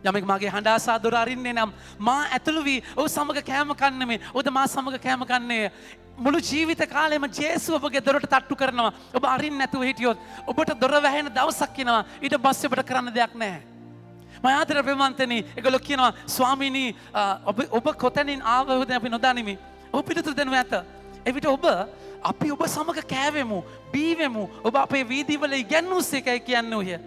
යමෙක් මගේ හඬ ආසා දොර අරින්නේ නම් මා ඇතුළු වී ඔහු සමග කෑම කන්නේ මේ. ඔබ මා සමග කෑම කන්නේ මුළු ජීවිත කාලෙම ජේසුව ඔබගේ දොරට තට්ටු කරනවා. ඔබ අරින්න නැතුව හිටියොත් ඔබට දොර වැහෙන දවසක් එනවා. ඊට පස්සේ ඔබට කරන්න දෙයක් නැහැ. මම ආදර ප්‍රේමන්තනි ඒගොල්ලෝ කියනවා ස්වාමීනි ඔබ කොතනින් ආවද අපි නොදනිමි. ඔබ පිටුතුරු දෙනව ඇත. එවිට අපි ඔබ සමග කෑවෙමු, බීවෙමු. ඔබ අපේ වීදිවල ඉගැන්වූසේ එකයි කියන්නේ ඔය.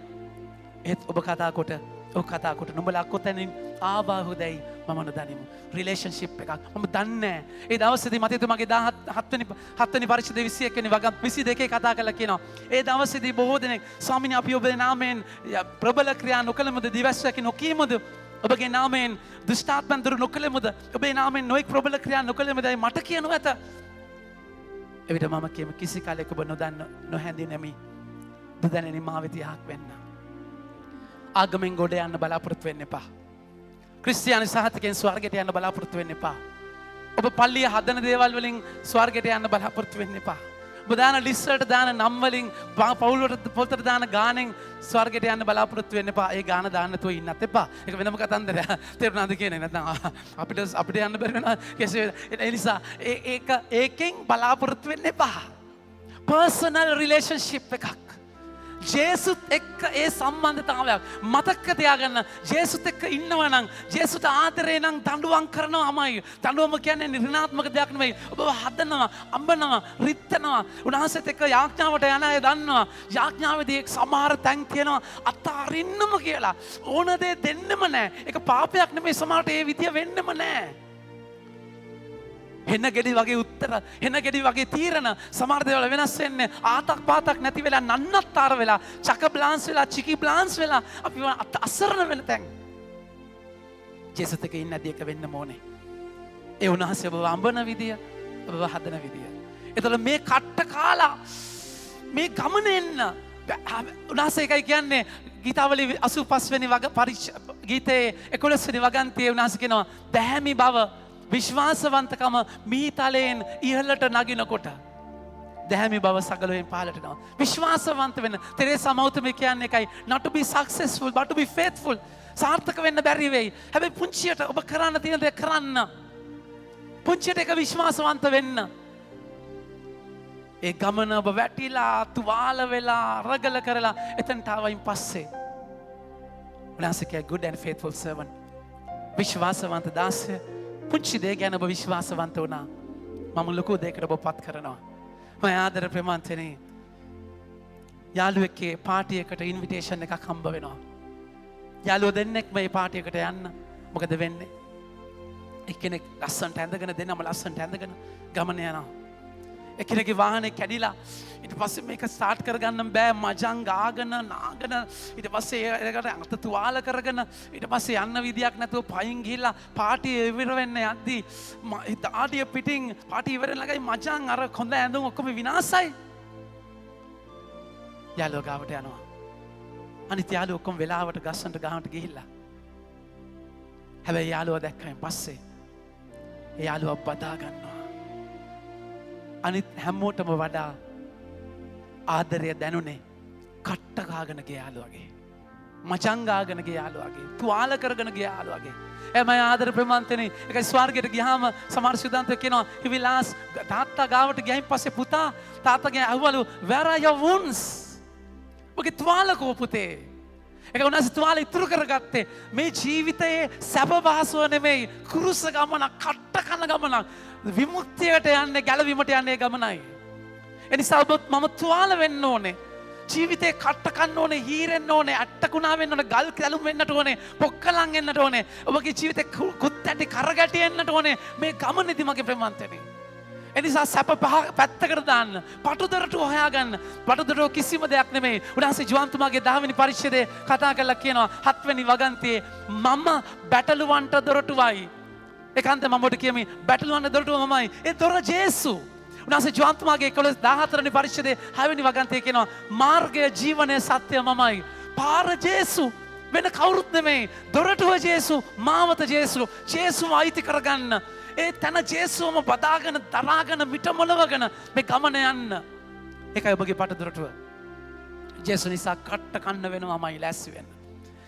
ඒත් ඔබ කතා කොට නුඹලා කොතනින් ආවාහුදැයි මම නොදනිමු. රිලේෂන්ෂිප් එකක් මම දන්නේ නැහැ. ඒ දවසේදී මතකයි මගේ 17 වෙනි පරිච්ඡේදයේ 21 වෙනි වගන් 22 කතා කරලා කියනවා. ඒ දවසේදී බොහෝ දෙනෙක් ස්වාමීනි අපි ඔබේ නාමයෙන් ප්‍රබල ක්‍රියා නොකළමුද, දිවස්වැකි නොකීමුද, ඔබගේ නාමයෙන් දුෂ්ටාත්මයන් දුරු නොකළමුද, ඔබේ නාමයෙන් නොඑක් ප්‍රබල ක්‍රියා නොකළමුදයි මට කියනු ඇත. එවිට මම කියමු කිසි කාලයක ඔබ නොහැඳිනෙමි. දුදැනෙනි මා වෙත යහක් වෙන්න. ආගමෙන් ගොඩ යන්න බලාපොරොත්තු වෙන්න එපා. ක්‍රිස්තියානි සහතිකෙන් ස්වර්ගයට යන්න බලාපොරොත්තු වෙන්න එපා. ඔබ පල්ලිය හදන දේවල් වලින් ස්වර්ගයට යන්න බලාපොරොත්තු වෙන්න එපා. ඔබ දාන ලිස්ට් වලට දාන නම් වලින් පවුල් වලට පොතට දාන ගානෙන් ස්වර්ගයට යන්න බලාපොරොත්තු වෙන්න එපා. ඒ ගාන දාන්න නැතුව ඉන්නත් එපා. ඒක වෙනම කතන්දරයක්. තේරුණාද කියන්නේ නැත්නම් අපිට යන්න බැරි වෙනවා. කෙසේ ඒ නිසා ඒකෙන් බලාපොරොත්තු වෙන්න එපා. පර්සනල් රිලේෂන්ෂිප් එකක්. ජේසුත් එක්ක ඒ සම්බන්ධතාවයක් මතක තියාගන්න. ජේසුත් එක්ක ඉන්නවා නම් ජේසුට ආදරේ නම් දඬුවම් කරනවාමයි. දඬුවම කියන්නේ නිර්ණාත්මක දෙයක් නෙවෙයි. ඔබ හදනවා, අඹනවා, රිත්තනවා. උන්වහන්සේත් එක්ක යාඥාවට යන අය දන්නවා. යාඥාවේදී සමහර තැන් තියෙනවා අතාරින්නම කියලා. ඕන දේ දෙන්නෙම නැහැ. ඒක පාපයක් නෙමෙයි. සමහරට ඒ විදිය වෙන්නෙම නැහැ. හෙන ගෙඩි වගේ උත්තර, හෙන ගෙඩි වගේ තීරණ සමහර දේවල් වෙනස් වෙන්නේ ආතක් පාතක් නැති වෙලා, නන්නත්තර වෙලා, චක බ්ලාන්ස් වෙලා, චිකි බ්ලාන්ස් වෙලා අපි අසරණ වෙන තැන්. ජේසුත් එක්ක ඉන්න දෙයක වෙන්න ඕනේ. ඒ උන්වහන්සේ ඔබව අඹන විදිය, ඔබව හදන විදිය. ඒතකොට මේ කට්ට කාලා මේ ගමන එන්න උන්වහන්සේ එකයි කියන්නේ ගීතාවලි 85 වෙනි ගීතයේ 11 වෙනි වගන්තියේ උන්වහන්සේ කියනවා දැහැමි බව විශ්වාසවන්තකම මීතලයෙන් ඉහළට නගිනකොට දැහැමි බව සගලයෙන් පහළට යනවා. විශ්වාසවන්ත වෙන්න. තෙරේසා මෞතමේ කියන්නේ එකයි not to be successful but to be faithful. සාර්ථක වෙන්න බැරි වෙයි. හැබැයි පුංචියට ඔබ කරන්න තියෙන දේ කරන්න. පුංචියට එක විශ්වාසවන්ත වෙන්න. ඒ ගමන ඔබ වැටිලා, තුවාල වෙලා, රගල කරලා එතනට ආවයින් පස්සේ උන්වහන්සේ කිය good and faithful servant. විශ්වාසවන්ත දාසය. පුංචි දේ ගැන ඔබ විශ්වාසවන්ත වුණා. මම ලොකු දෙයකට ඔබ පත් කරනවා. මම ආදර ප්‍රේමන්තනේ යාළුවෙක්ගේ පාටියකට ඉන්විටේෂන් එකක් හම්බ වෙනවා. යාළුවෝ දෙන්නෙක් මේ පාටියකට යන්න. මොකද වෙන්නේ? එක්කෙනෙක් ලස්සනට ඇඳගෙන දෙන්නම ලස්සනට ඇඳගෙන ගමන යනවා. එක්කෙනෙක්ගේ වාහනේ කැඩිලා ඊට පස්සේ මේක ස්ටාර්ට් කරගන්න බෑ, මජං ගාගෙන නාගෙන ඊට පස්සේ ඒකට අත තුවාල කරගෙන ඊට පස්සේ යන්න විදියක් නැතුව පයින් ගිහිල්ලා පාටිය ඉවර වෙන්න යද්දී දාඩිය පිටින් පාටිය ඉවර ළඟයි මජං අර කොඳ ඇඳුම් ඔක්කොම විනාශයි. යාළුවා ගාවට යනවා. අනිත් යාළුවෝ ඔක්කොම වෙලාවට ගස්සන්ට ගහන්නට ගිහිල්ලා. හැබැයි යාළුවා දැක්කයින් පස්සේ ඒ යාළුවා බදා ගන්නවා. අනිත් හැමෝටම වඩා ආදරය දැනුනේ කට්ට ගාගෙන ගිය යාළුවගේ. මචං ගාගෙන ගිය යාළුවගේ. තුවාල කරගෙන ගිය යාළුවගේ. එමය ආදර ප්‍රේමන්තනේ ඒකයි ස්වර්ගයට ගියාම සමහර සිද්ධාන්තය කියනවා he will ask තාත්තා ගාවට ගියයින් පස්සේ පුතා තාත්තගෙන් අහවලු where are your wounds? ඔගේ තුවාල කෝ පුතේ? ඒක උනාසේ තුවාල ඉතුරු කරගත්තේ මේ ජීවිතයේ සැප පහසුව නෙමෙයි, කුරුස ගමනක්, කට්ට කන ගමනක්, විමුක්තියට යන්නේ, ගැලවීමට යන්නේ ගමනයි. එනිසා ඔබ මම තුවාල වෙන්න ඕනේ. ජීවිතේ කට්ට කන්න ඕනේ, හීරෙන්න ඕනේ, අට්ටකුණා වෙන්න ඕනේ, ගල් කැලුම් වෙන්නට ඕනේ, පොක්කලන් එන්නට ඕනේ. ඔබගේ ජීවිතේ කුත් ඇටි කරගැටි එන්නට ඕනේ මේ ගමනේදී මගේ ප්‍රේමන්තනේ. එනිසා සැප පැත්තකට දාන්න, පටුදරටුව හොයාගන්න. පටුදරටුව කිසිම දෙයක් නෙමෙයි. උන්වහන්සේ ජෝන්තුමාගේ 10 වෙනි පරිච්ඡේදයේ කතා කරලා කියනවා 7 වෙනි වගන්තියේ මම බැටළුවන්ට දොරටුවයි. ඒකන්ත මම ඔබට කියමි බැටළුවන්ට දොරටුව මමයි. ඒ දොර ජේසු. උන්වහන්සේ ජෝන්තුමාගේ 14 වෙනි පරිච්ඡේදයේ 6 වෙනි වගන්තියේ කියනවා මාර්ගය, ජීවනය, සත්‍ය මමයි. පාර ජේසු. වෙන කවුරුත් නෙමෙයි. දොරටුව ජේසු, මාවත ජේසු. ජේසුව අයිති කරගන්න. ඒ තන ජේසුවම බදාගෙන දරාගෙන මිටමොලවගෙන මේ ගමන යන්න. ඒකයි ඔබගේ පටදුරටුව. ජේසු නිසා කට්ට කන්න වෙනවාමයි ලැස්සි වෙන්න.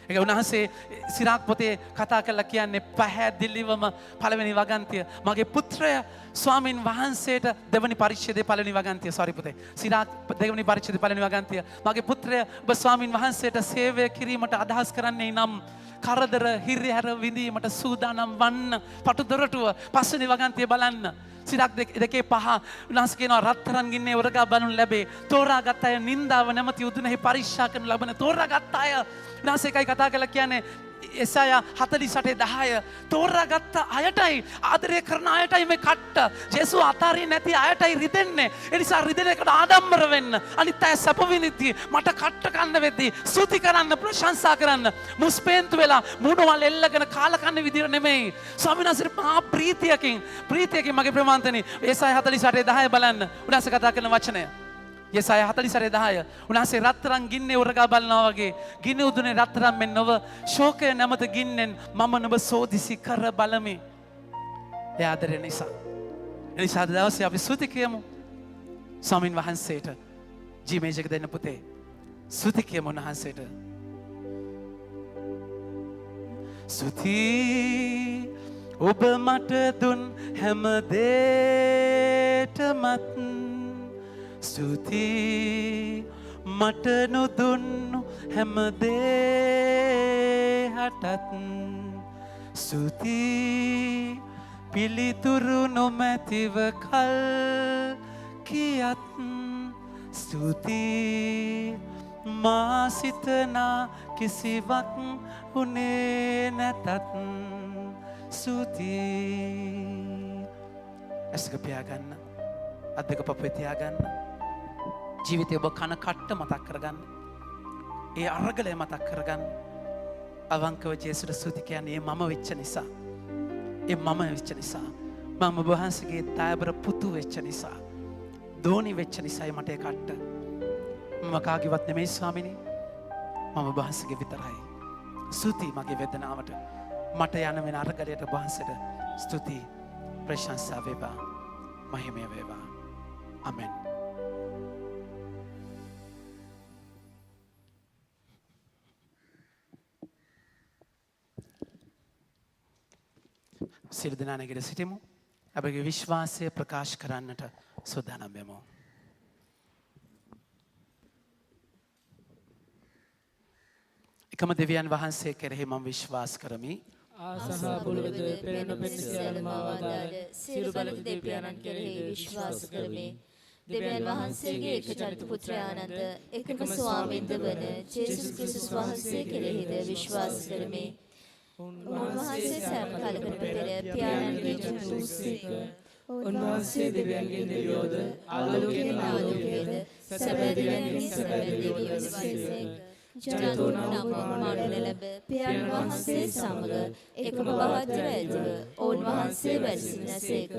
ඒක උන්වහන්සේ සිරාක් පොතේ කතා කරලා කියන්නේ පැහැදිලිවම පළවෙනි වගන්තිය මගේ පුත්‍රය ස්වාමින් වහන්සේට දෙවනි පරිච්ඡේදයේ පළවෙනි වගන්තිය පුතේ සිරාක් දෙවනි පරිච්ඡේදයේ පළවෙනි වගන්තිය මගේ පුත්‍රය ඔබ ස්වාමින් වහන්සේට සේවය කිරීමට අදහස් කරන්නේ නම් කරදර හිරිහැර විඳීමට සූදානම් වන්න. පටුදොරටුව පස්වෙනි වගන්තිය බලන්න. සිරක් දෙකේ පහ උන්වහන්සේ කියනවා රත්තරන් ගින්නේ උරගා බලනු ලැබේ. තෝරාගත් අය නින්දාව නැමැති උදුනෙහි පරික්ෂා කරනු ලබන තෝරාගත් අය උන්වහන්සේ එකයි කතා කරලා කියන්නේ එසායා 48:10 තෝරාගත් අයටයි ආදරය කරන අයටයි මේ කට්ට. ජේසු අතාරින්නේ නැති අයටයි රිදෙන්නේ. ඒ නිසා රිදෙන එකට ආඩම්බර වෙන්න. අනිත් අය සැප විඳිද්දී මට කට්ට කන්න වෙද්දී ස්තුති කරන්න ප්‍රශංසා කරන්න මුස්පේන්තු වෙලා මුණවල් එල්ලගෙන කාල කන්න විදියට නෙමෙයි. ස්වාමීන් වහන්සේ මහා ප්‍රීතියකින් මගේ ප්‍රමාන්තනි එසායා 48:10 බලන්න. උන්වහන්සේ කතා කරන වචනය යසායා 48:10 උන්වහන්සේ රත්තරන් ගින්නේ උරගා බලනවා වගේ ගින්න උදුනේ රත්තරන් මෙන් නොව ශෝකය නැමත ගින්නෙන් මම නුඹ සෝදිසි කර බලමි. ඒ ආදරය නිසා. එනිසා දවසේ අපි ස්තුති කියමු. ස්වාමින් වහන්සේට ජීමේජ් එක දෙන්න පුතේ. ස්තුති කියමු උන්වහන්සේට. ස්තුති ඔබ මට දුන් හැම දේටමත් ස්තුති මට නොදුන්නු හැම දේටත් ස්තුති පිළිතුරු නොමැතිව කල් කියත් ස්තුති මා සිතනා කිසිවක් උනේ නැතත් ස්තුති. ඇසක පියාගන්න අද්දක පපුවේ තියාගන්න. ජීවිතය ඔබ කන කට්ට මතක් කරගන්න. ඒ අරගලය මතක් කරගන්න. අවංකව ජේසුට ස්තුති කියන්නේ මම වෙච්ච නිසා. ඒ මම වෙච්ච නිසා. මම ඔබ වහන්සේගේ තායබර පුතු වෙච්ච නිසා. දෝනි වෙච්ච නිසායි මට ඒ කට්ට. මම කාගේවත් නෙමෙයි ස්වාමිනේ. මම ඔබ වහන්සේගේ විතරයි. ස්තුති මගේ වේදනාවට. මට යන වෙන අරගලයට ඔබ වහන්සේට ස්තුති ප්‍රශංසා වේවා. මහිමය වේවා. ආමෙන්. සියලු දෙනා නැගිට සිටිමු. අපගේ විශ්වාසය ප්‍රකාශ කරන්නට සූදානම් වෙමු. එකම දෙවියන් වහන්සේ කෙරෙහි මම විශ්වාස කරමි. ආසහ බුලවද පෙරණ පෙන්න සියල්ල මාවදාද සියලු බලක දෙවියන්න් කෙරෙහි විශ්වාස කරමි. දෙවියන් වහන්සේගේ එක චරිත පුත්‍රයාණන්ද එකම ස්වාමින්ද වන ජේසුස් ක්‍රිස්තුස් වහන්සේ කෙරෙහිද විශ්වාස කරමි. උන්වහන්සේ සෑම කලකට පෙර පියාණන්ගේ ජනතුසේක. උන්වහන්සේ දෙවියන්ගේ දෙවියෝද ආලෝකයෙන් ආලෝකයේද සැබෑ දෙවියන්ගේ සැබෑ දෙවියෝසේක. ජනතුන් නම් මානන ලැබ පියාණන් වහන්සේ සමග එකම බවතර ඇතිව උන්වහන්සේ වැඩසිනසේක.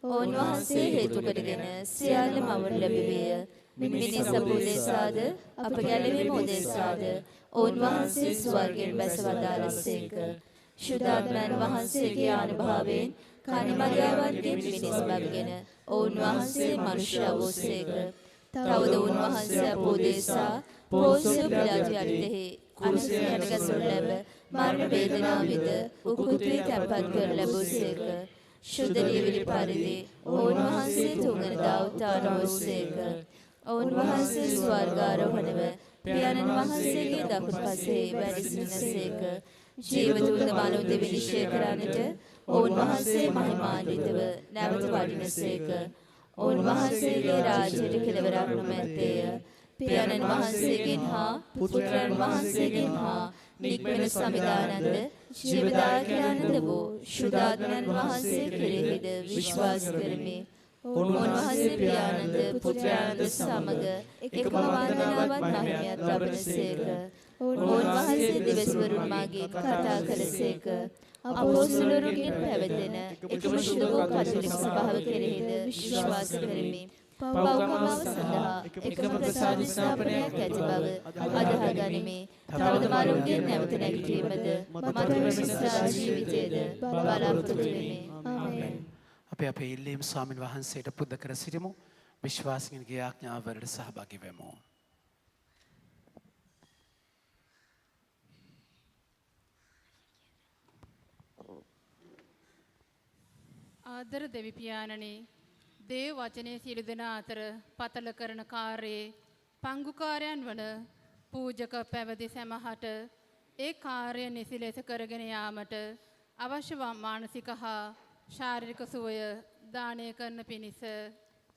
උන්වහන්සේ හේතු කොටගෙන සියල්ල මවන ලැබුවේය. මිනිස් අපෝදේශාද අප ගැලවීම උදෙසාද උන්වහන්සේ ස්වර්ගයෙන් බැස වදාළසේක. ශුද්ධාත්මයන් වහන්සේගේ අනුභවයෙන් කණිමරියාවන්ගේ මිනිස් බවගෙන උන්වහන්සේ මනුෂ්‍ය වූසේක. තවද උන්වහන්සේ අපෝදේශා පොන්සිය පිලාතු යටතේ කුරුසයට ගැසුණු ලැබ මරණ වේදනාව විඳ උකුතේ තැන්පත් කර ලැබුසේක. ශුද්ධ නිවිලි පරිදි උන්වහන්සේ තුන්වනදා උත්ථාන වූසේක. උන්වහන්සේ ස්වර්ගාරෝහණව පියාණන් වහන්සේගේ දකුණු පසේ වැඩ සිටිනසේක. ජීවතුන්ද මනුද විනිශ්චය කරන්නට උන්වහන්සේ මහිමාන්විතව නැවත වඩිනසේක. උන්වහන්සේගේ රාජ්‍යයට කෙළවරක් නොමැත්තේය. පියාණන් වහන්සේගෙන් හා පුත්‍රයන් වහන්සේගෙන් හා නික්මෙන සමිදානන්ද ජීවදායකයන්ද වූ ශුද්ධාත්මයන් වහන්සේ කෙරෙහිද විශ්වාස කරමි. උන්වහන්සේ පියාණන්ද පුත්‍රයන්ද සමග එකම වන්දනාවත් මහිමයත් ලබනසේක. උන්වහන්සේ දිවස්වරුන් මාගේ කතා කළසේක. අපොස්තලරුන්ගෙන් පැවැදෙන එකම ශුද්ධ වූ කතෝලික සභාව කෙරෙහිද විශ්වාස කරමි. පවකමව සඳහා එකම ප්‍රසාද ස්ථාපනයක් ඇති බව අදහා ගනිමි. තවද මරුන්ගෙන් නැවත නැගිටීමද මතුවන ජීවිතයේද බලාපොරොත්තු වෙමි. ආමේන්. අපි අපේ ඉල්ලීම් ස්වාමින් වහන්සේට පුද කර සිටිමු. විශ්වාසයෙන්ගේ ආඥාවලට සහභාගී වෙමු. ආදර දෙවි පියාණනි, දේව වචනේ සියලු දෙනා අතර පතල කරන කාර්යයේ පංගුකාරයන් වන පූජක පැවැති සමහට ඒ කාර්ය නිසි ලෙස කරගෙන යාමට අවශ්‍ය මානසික හා ශාරීරික සුවය දානය කරන පිණිස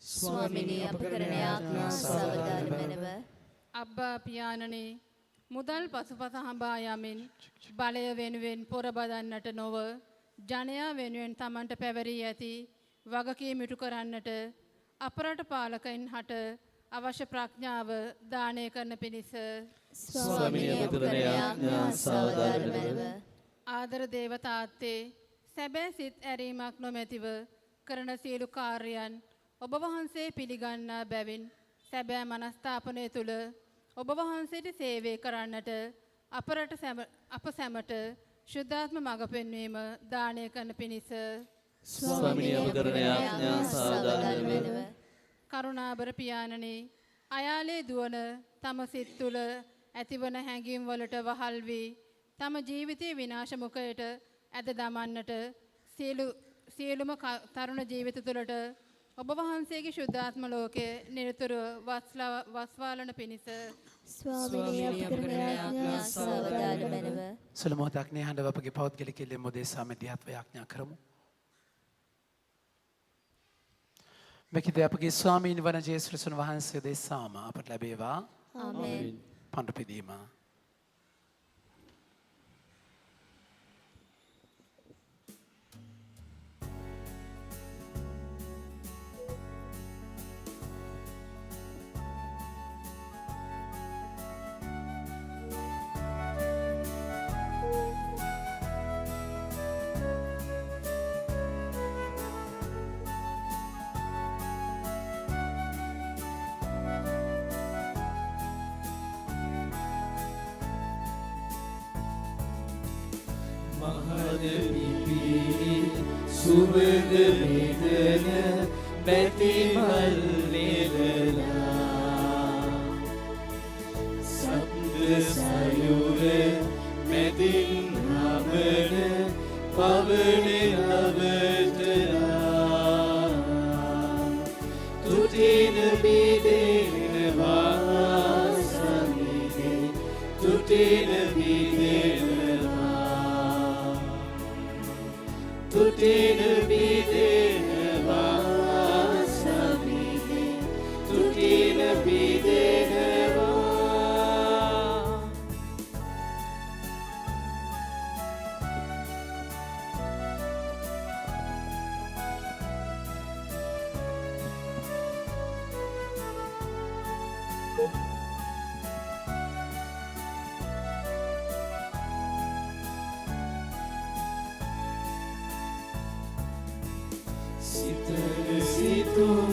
ස්වාමිනී අප කරන යාඥා සාවධාන මැනව. අබ්බා පියාණනි, මුදල් පසුපස හඹා යමින් බලය වෙනුවෙන් පොරබදන්නට නොව ජනයා වෙනුවෙන් තමන්ට පැවරී ඇති වගකීම් ඉටු කරන්නට අපරට පාලකයින් හට අවශ්‍ය ප්‍රඥාව දානය කරන පිණිස ස්වාමිනී අප කරන යාඥා සාවධාන මැනව. ආදර දේවතාත්තේ, සැබෑ සිත් ඇරීමක් නොමැතිව කරන සියලු කාර්යයන් ඔබ වහන්සේ පිළිගන්නා බැවින් සැබෑ මනස්ථාපනය තුළ ඔබ වහන්සේට සේවය කරන්නට අප සැමට ශුද්ධාත්ම මඟ පෙන්වීම දානය කරන පිණිස ස්වාමිනී අප කරන යාඥා සාවධාන මැනව. කරුණාබර පියාණනි, අයාලේ දුවන තම සිත් තුළ ඇතිවන හැඟීම් වලට වහල් වී තම ජීවිතයේ විනාශ මුඛයට ඇද දමන්නට සියලුම තරුණ ජීවිත තුළට ඔබ වහන්සේගේ ශුද්ධාත්ම ලෝකයේ නිරතුරුව වස්වාලන පිණිස ස්වාමිනී අප කරන යාඥා සාවධාන මැනව. සුළු මොහොතක් නිහඬව අපගේ පෞද්ගලික ඉල්ලීම් උදෙසා මැදිහත්ව යාඥා කරමු. මෙකිද අපගේ ස්වාමීන් වන ජේසුස් ක්‍රිස්තුන් වහන්සේ දෙසාම අපට ලැබේවා. ආමේන්. පඬු පිදීම. සුවඳ මිදන බැතිමල් නෙලලා සද්ද සයුර මැදින් හමන පවන අවතලා තුටින බිදෙනවා සමිදේ තුටින බිදෙනවා තුටින බිදෙනවා සමිදේ තුටින බිදෙනවා. Situm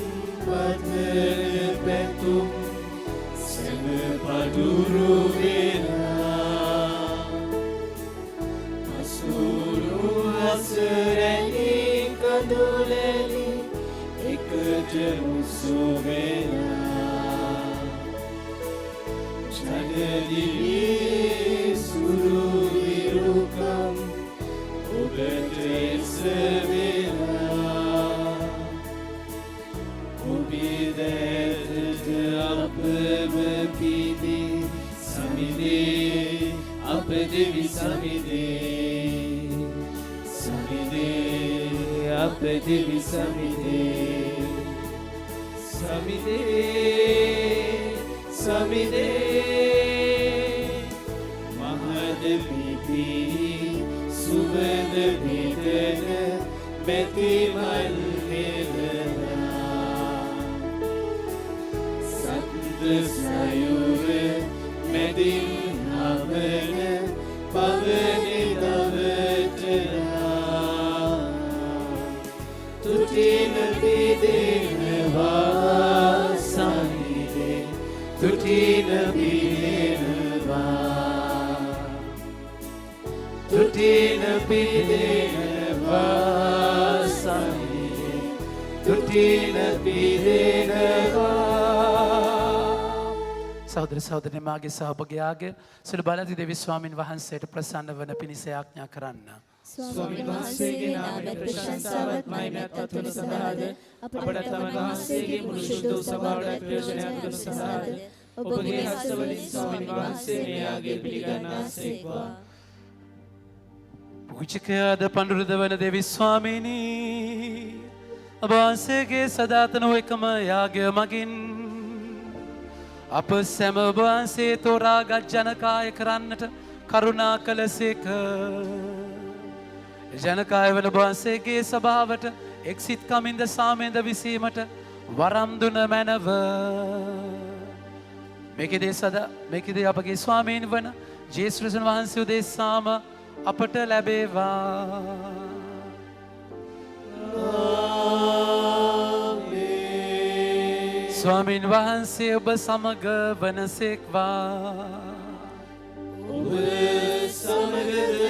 badner betum seme paduru vela masuru asreni kaduleli ekjemusu vela janali suru virukam obete sevela Devi Samide, Samide, Ape Devi Samide, Samide, Samide, Mahadevi, Suvende Videne, Beti Malhela, Sande Sayure, Medin Havene, Paveni davetela tutina bidineva samide tutina bidineva tutina bidineva තුටින පිදෙනවා. සහෝදර සහෝදරනි මාගේ සහභාගයාගේ සිළු බලති දෙවි ස්වාමින් වහන්සේට ප්‍රසන්න වන පිණිස ආඥා කරන්න. ස්වාමීන් වහන්සේගේ නාමයෙන් ප්‍රශංසාවත් මහිමයත් අත්වන සඳහාද අපට තම වහන්සේගේ මුළු ශුද්ධ සභාවට ප්‍රයෝජනයක් වන සඳහාද ඔබගේ හස්තවලින් ස්වාමීන් වහන්සේ මේ යාගය පිළිගන්නාසේක්වා. පූජකයාද පඬුරුද වන දෙවි ස්වාමීනි ඔබ වහන්සේගේ සදාතන එකම යාගය මගින් අප සැම ඔබ වහන්සේ තෝරාගත් ජනකාය කරන්නට කරුණා කළසේක. ජනකාය වන ඔබ වහන්සේගේ සභාවට එක්සිත්කමින්ද සාමයෙන්ද විසීමට වරම් දුන මැනව. මේකෙදී අපගේ ස්වාමීන් වන ජේසුස් වහන්සේ උදෙසාම අපට ලැබේවා. ස්වාමීන් වහන්සේ ඔබ සමග වනසේක්වා. ඔබ සමගද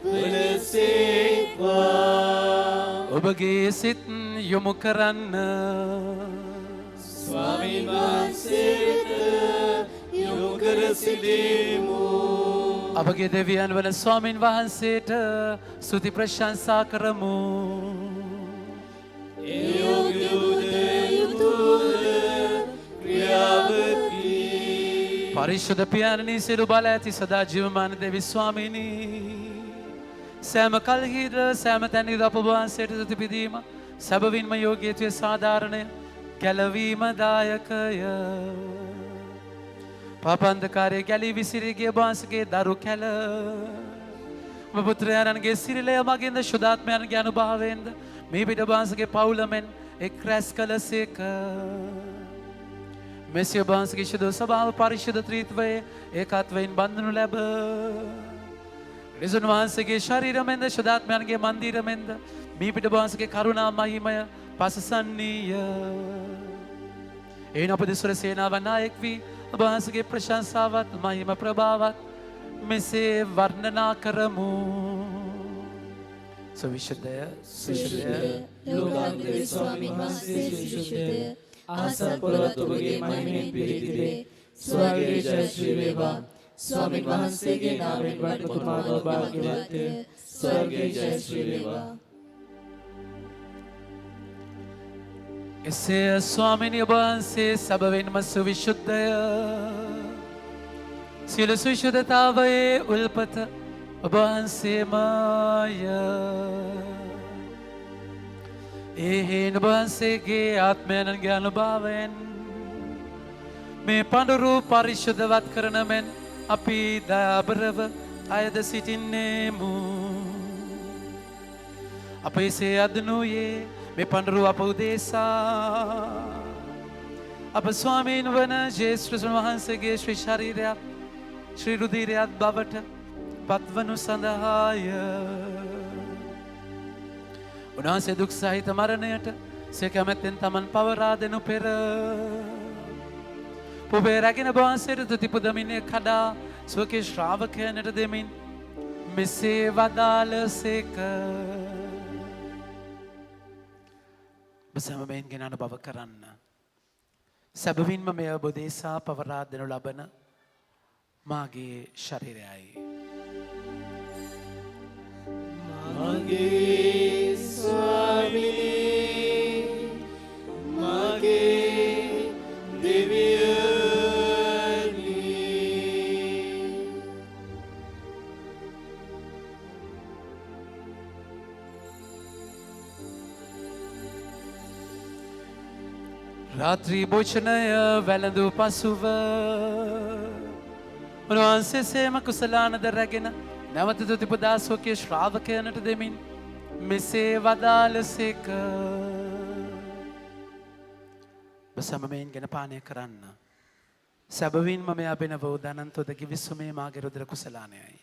වනසේක්වා. ඔබගේ සිත් යොමු කරන්න. ස්වාමීන් වහන්සේට යොමු කර සිටීමු. අපගේ දෙවියන් වන ස්වාමීන් වහන්සේට ස්තුති ප්‍රශංසා කරමු. පරිශුද්ධ පියාණනි සියලු බල ඇති සදා ජීවමාන දෙවි ස්වාමීනි සෑම කල්හිද සෑම තැනකද අප වහන්සේට ස්තුති පිදීම සැබවින්ම යෝග්‍යත්වයේ සාධාරණය ගැලවීම දායකය. පාපන්ධකාරයේ ගැලී විසිරී ගිය වහන්සේගේ දරු කැල ඔබ පුත්‍රයාණන්ගේ සිරිලය මගින්ද ශුද්ධාත්මයන්ගේ අනුභවයෙන්ද මේ පිට වහන්සේගේ පවුලමෙන් එක් රැස් කළසේක. මෙසේ ඔබ වහන්සේගේ ශුද්ධ ස්වභාව පරිශුද්ධ ත්‍රිත්වයේ ඒකත්වයෙන් බඳුනු ලැබ රිසුන් වහන්සේගේ ශරීරමෙන්ද ශුද්ධාත්මයන්ගේ මන්දිරමෙන්ද මේ පිට වහන්සේගේ කරුණා මහිමය පසසන්නීය. එයින් අප දෙසුර සේනාවන් නායක වී ඔබ වහන්සේගේ ප්‍රශංසාවත් මහිම ප්‍රභාවත් මෙසේ වර්ණනා කරමු. සවිශුද්ධය සවිශුද්ධය ලෝකාන්තයේ ස්වාමීන් වහන්සේ විශුද්ධය ආසත් පොළොවත් ඔබගේ මහිමෙන් පිරිතිබේ. ස්වර්ගයේ ජය ශ්‍රී වේවා. ස්වාමීන් වහන්සේගේ නාමයෙන් වඩකුමාරව භාග්‍යවත්ය. ස්වර්ගයේ ජය ශ්‍රී වේවා. එසේ ස්වාමිනී ඔබ වහන්සේ සැබවින්ම සවිශුද්ධය. සියලු සවිශුද්ධතාවයේ උල්පත ඔබ වහන්සේමය. ඒ හේන ඔබ වහන්සේගේ ආත්මයන්ගේ අනුභවයෙන් මේ පඬුරු පරිශුද්ධවත් කරන මෙන් අපි දයාබරව අයද සිටින්නේමු. අප එසේ අදනුයේ මේ පඬුරු අප උදෙසා අප ස්වාමීන් වන ජේසුස් වහන්සේගේ ශ්‍රී ශරීරයත් ශ්‍රී රුධිරයත් බවට පත්වනු සඳහාය. උන්වහන්සේ දුක් සහිත මරණයට සිය කැමැත්තෙන් තමන් පවරා දෙනු පෙර පුබේ රැගෙන වහන්සේට තුති පුදමින් කඩා ස්වකීය ශ්‍රාවකයන්ට දෙමින් මෙසේ වදාළසේක. සැමයෙන් ගෙන අනුභව කරන්න. සැබවින්ම මෙය ඔබ උදෙසා පවරා දෙනු ලබන මාගේ ශරීරයයි. මගේ ස්වාමී මගේ දෙවියනි. රාත්‍රී භෝජනය වැළඳූ පසුව උන්වහන්සේ සේම කුසලානද රැගෙන නැවත තුතිපදා ස්වකීය ශ්‍රාවකයන්ට දෙමින් මෙසේ වදාළසේක. ඔබ සමමයෙන් ගෙන පානය කරන්න. සැබවින්ම මෙය අභිනව වූ දනන්තොද කිවිසුමේ මාගේ රුධිර කුසලානයයි.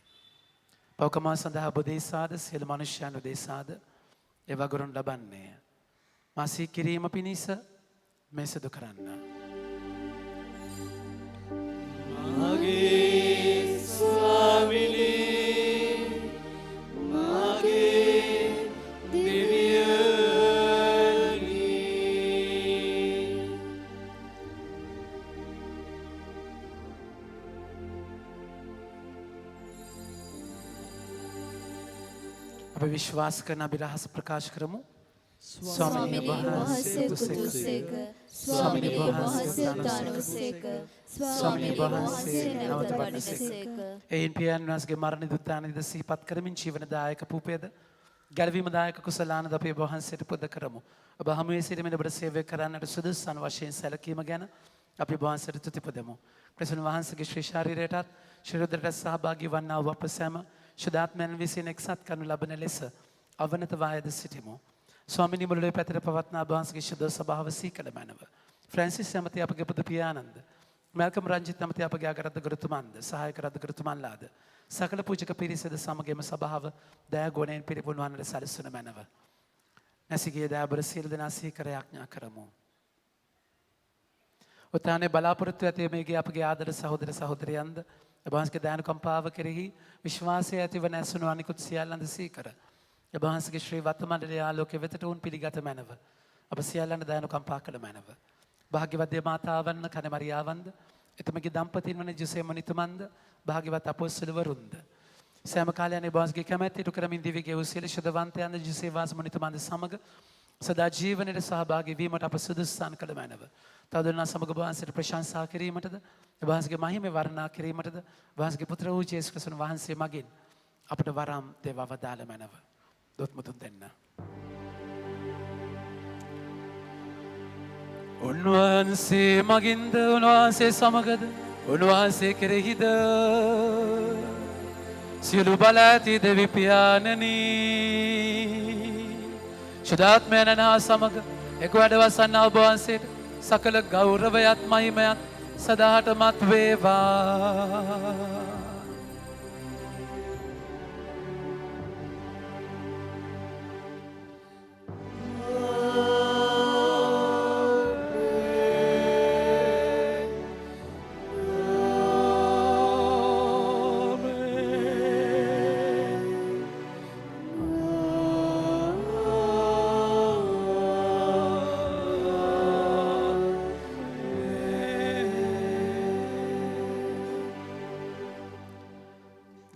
පවකමා සඳහා ඔබ දේශාද සියලු මනුෂ්‍යයන් උදෙසාද ඒ වගුරුන් ලබන්නේ. මා සිහි කිරීම පිණිස මේ සිදු කරන්න. මගේ ස්වාමිනේ මගේ දෙවියනි. අපි විශ්වාස කරන අපි රහස ප්‍රකාශ කරමු. ස්වාමිනී වහන්සේ තුතුසේක ස්වාමිනී වහන්සේ දානවසේක ස්වාමිනී වහන්සේ නැවත වඩනසේක. එයින් පියාණන් වහන්සේගේ මරණ දුත්තානද සිහිපත් කරමින් ජීවනදායක පූපේද ගැලවීමදායක කුසලානද අපි ඔබ වහන්සේට පුද කරමු. ඔබ හමුවේ සිටමින් ඔබට සේවය කරන්නට සුදුසුසන් වශයෙන් සැලකීම ගැන අපි ඔබ වහන්සේට තුති පුදමු. ක්‍රිස්තුන් වහන්සේගේ ශ්‍රී ශරීරයටත් ශරීරයට සහභාගී වන්නා වූ අප සෑම ශුද්ධාත්මයන් විසින් එක්සත් කරනු ලබන ලෙස අවනත වායද සිටිමු. ස්වාමිනී මුළුල්ලේ පැතිර පවත්නා ඔබ වහන්සේගේ ශුද්ධ ස්වභාව සීකල මැනව. ෆ්‍රැන්සිස් ඇමති අපගේ පුද පියාණන්ද මල්කම් රංජිත් ඇමති අපගේ අගරද්ද ගුරුතුමන්ද සහායක රද්ද ගුරුතුමන්ලාද සකල පූජක පිරිසද සමගම සභාව දයා ගුණයෙන් පිරිපුන් වන්නට සැලසුන මැනව. නැසිගේ දයාබර සියලු දෙනා සීකර යාඥා කරමු. උත්තානයේ බලාපොරොත්තු ඇති මේගේ අපගේ ආදර සහෝදර සහෝදරියන්ද ඔබ වහන්සේගේ දානුකම්පාව කෙරෙහි විශ්වාසය ඇතිව නැසුණු අනිකුත් සියල්ලන්ද සීකර. ඔබ වහන්සේගේ ශ්‍රී වත්මණ්ඩලයේ ආලෝකයේ වෙතට උන් පිළිගත මැනව. අප සියල්ලන්ට දානුකම්පා කළ මැනව. භාග්‍යවත් දේ මාතාවන්ද කන මරියාවන්ද එතුමගේ දම්පතින් වන ජුසේ මුනිතුමන්ද භාග්‍යවත් අපොස්තලවරුන්ද සෑම කාලයන් ඔබ වහන්සේගේ කැමැත්ත ඉටු කරමින් දිවිගේ වූ සියලු ශුද්ධවන්තයන්ද ජුසේ වාස මුනිතුමන්ද සමග සදා ජීවනයේ සහභාගී වීමට අප සුදුසුසන් කළ මැනව. තවදුරටත් සමග ඔබ වහන්සේට ප්‍රශංසා කිරීමටද ඔබ වහන්සේගේ මහිමේ වර්ණනා කිරීමටද ඔබ වහන්සේගේ පුත්‍ර වූ යේසුස් ක්‍රිස්තුන් වහන්සේ මගින් අපට වරම් දේව අවදාළ මැනව. දොත්මුතුන් දෙන්න. උන්වහන්සේ මගින්ද උන්වහන්සේ සමගද උන්වහන්සේ කෙරෙහිද සියලු බල ඇති දෙවි පියාණනි ශුද්ධාත්මයන් හා සමග එක් වැඩවසන්නා ඔබ වහන්සේට සකල ගෞරවයත් මහිමයත් සදාටමත් වේවා.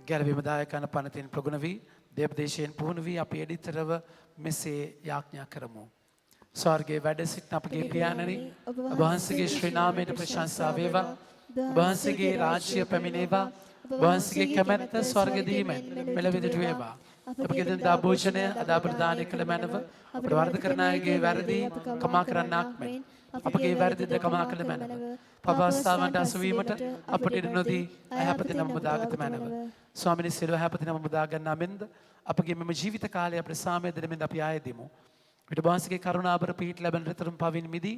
ගැලවීම දායකයන් පනතින් ප්‍රගුණ වී දේවදේශයෙන් පුහුණු වී අපි එඩිතරව මෙසේ යාඥා කරමු. ස්වර්ගයේ වැඩ සිටින අපගේ පියාණනි ඔබ වහන්සේගේ ශ්‍රී නාමයට ප්‍රශංසා වේවා. ඔබ වහන්සේගේ රාජ්‍ය පැමිණේවා. ඔබ වහන්සේගේ කැමැත්ත ස්වර්ගදීමෙන් මෙලොවදට වේවා. අපගේ දිනදා භෝජනය අද අපට දානය කළ මැනව අපට වරද කරන අයගේ වැරදි කමා කරන්නාක් මෙන් අපගේ වැරදිද කමා කළ මැනව. පවස්ථාවන්ට අසුවීමට අපට ඉඩ නොදී අයහපත නම මුදාගත මැනව. ස්වාමිනී සියලු අයහපත නම මුදා ගන්නා මෙන්ද අපගේ මෙම ජීවිත කාලය අපට සාමය දෙන මෙන්ද අපි ආයෙදිමු. විට වහන්සේගේ කරුණාබර පිහිට ලැබෙන රටරුම් පවින් මිදී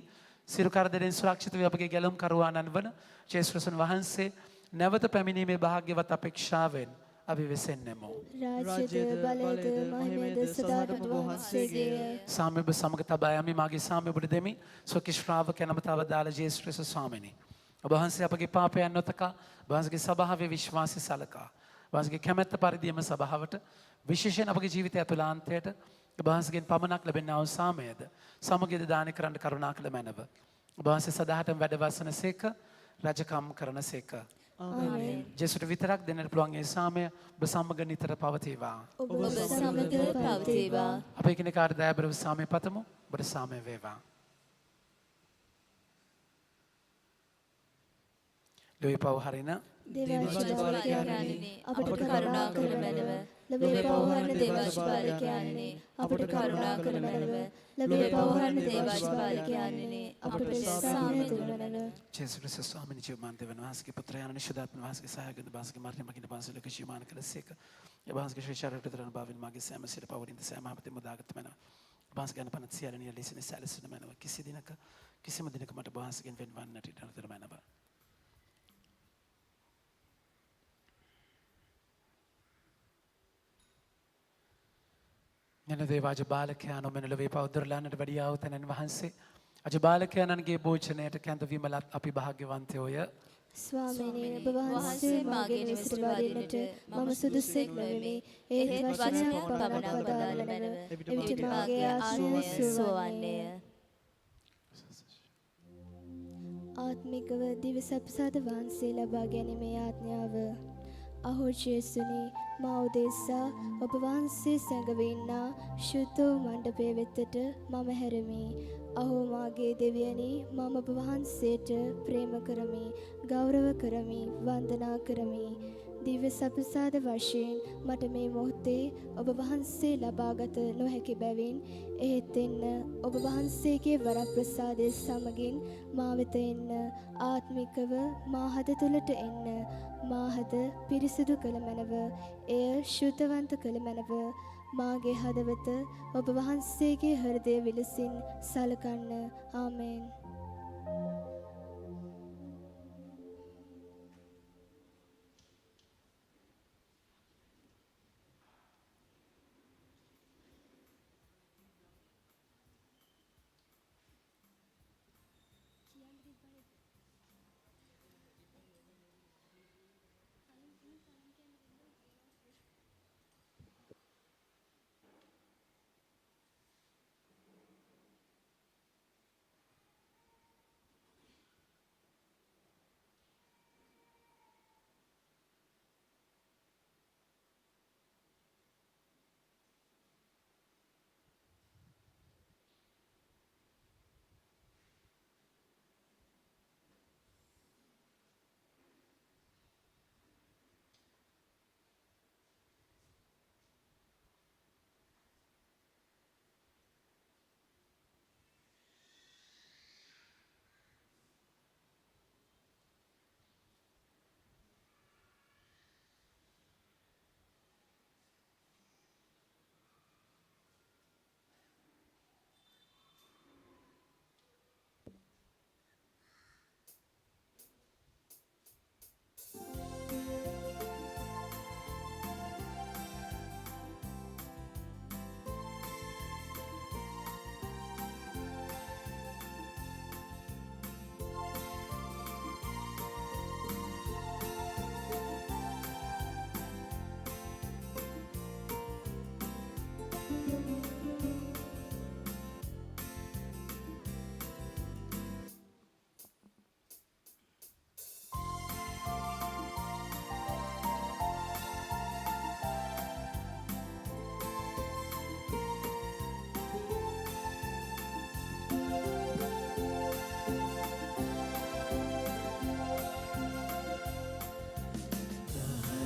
සිරු කරදරෙන් සුරක්ෂිත වේ අපගේ ගැලුම් කරුවාණන් වන ජේසුස් ක්‍රිස්තුන් වහන්සේ නැවත පැමිණීමේ භාග්‍යවත් අපේක්ෂාවෙන් අපි වෙසෙන්නෙමු. රාජ්‍යද බලයද මහිමයද සදාටම වහන්සේගේය. සාමය ඔබ සමග තබා යමි. මාගේ සාමය ඔබට දෙමි. ස්වකීය ශ්‍රාවකයන් අමතව දාල ජේසුස් ක්‍රිස්තුස් ස්වාමිනී ඔබ වහන්සේ අපගේ පාපයන් නොතකා ඔබ වහන්සේගේ සභාවේ විශ්වාසය සලකා ඔබ වහන්සේගේ කැමැත්ත පරිදිම සභාවට විශේෂයෙන් අපගේ ජීවිතය ඇතුළාන්තයට ඔබ වහන්සේගෙන් පමණක් ලැබෙනා වූ සාමයද සමගියද දානය කරන්න කරුණා කළ මැනව. ඔබ වහන්සේ සදාටම වැඩ වසනසේක රජකම් කරනසේක. ආමේන්. ජේසුට විතරක් දෙන්නට පුළුවන් ඒ සාමය ඔබ සමග නිතර පවතිවා. ඔබ සමග පවතිවා. අපේ කෙනෙකුට දයාබරව සාමය පතමු. ඔබට සාමය වේවා. ලෝය පව හරින දේවශ්පාලකයන්නි අපට කරුණා කළ මැනව. ලොවේ පවහරන දේවශ්පාලකයන්නි අපට කරුණා කළ මැනව. ලොවේ පවහරන දේවශ්පාලකයන්නි අපට සාමය දුන මැනව. ජේසුස් ක්‍රිස්තුස් ස්වාමීන් වහන්සේ දෙවන වහන්සේගේ පුත්‍රයාණන් ශුද්ධාත්ම වහන්සේගේ සහායකද වහන්සේගේ මරණ මගින් වහන්සේලක ජීවමාන කළසේක. ඒ වහන්සේගේ ශ්‍රී ශරීරයට දරන බවින් මාගේ සෑම සිර පවරින්ද සෑම අපතේ මුදාගත් මැනව. වහන්සේ ගැන පනත් සියලුනිය ලෙසින් සැලසෙන මැනව. කිසිම දිනක මට වහන්සේගෙන් වෙන්වන්නට ඉඩ නොදෙන මැනව. යනදේ වාජ බාලකයන් මෙලොවේ පෞද්ගලයන්ට වැඩියාව තැනන් වහන්සේ අජ බාලකයන්ගේ භෝජනයට කැඳවීමලත් අපි භාග්‍යවන්තයෝය. ස්වාමීනි ඔබ වහන්සේ මාගේ නිසට වඩින්නට මම සුදුසෙක් නොවෙමි. ඒ වචනයක් පමණක් වදාළ මැනව. එවිට මාගේ ආශය සුවවන්නේය. ආත්මිකව දිවසප්සාද වහන්සේ ලබා ගැනීමේ ආඥාව අහෝ ජේසුනි මා උදෙසා ඔබ වහන්සේ සැඟවෙන්නා ශුද්ධ වූ මණ්ඩපය වෙතට මම හැරෙමි. අහෝ මාගේ දෙවියනි මම ඔබ වහන්සේට ප්‍රේම කරමි, ගෞරව කරමි, වන්දනා කරමි. දිව්‍ය සප්‍රසාද වශයෙන් මට මේ මොහොතේ ඔබ වහන්සේ ලබාගත නොහැකි බැවින් එහෙත් එන්න ඔබ වහන්සේගේ වරප්‍රසාදය සමගින් මා වෙත එන්න, ආත්මිකව මා හද තුලට එන්න, මා හද පිරිසිදු කළ මැනව, එය ශුද්ධවන්ත කළ මැනව. මාගේ හදවත ඔබ වහන්සේගේ හෘදය විලසින් සලකන්න. ආමේන්.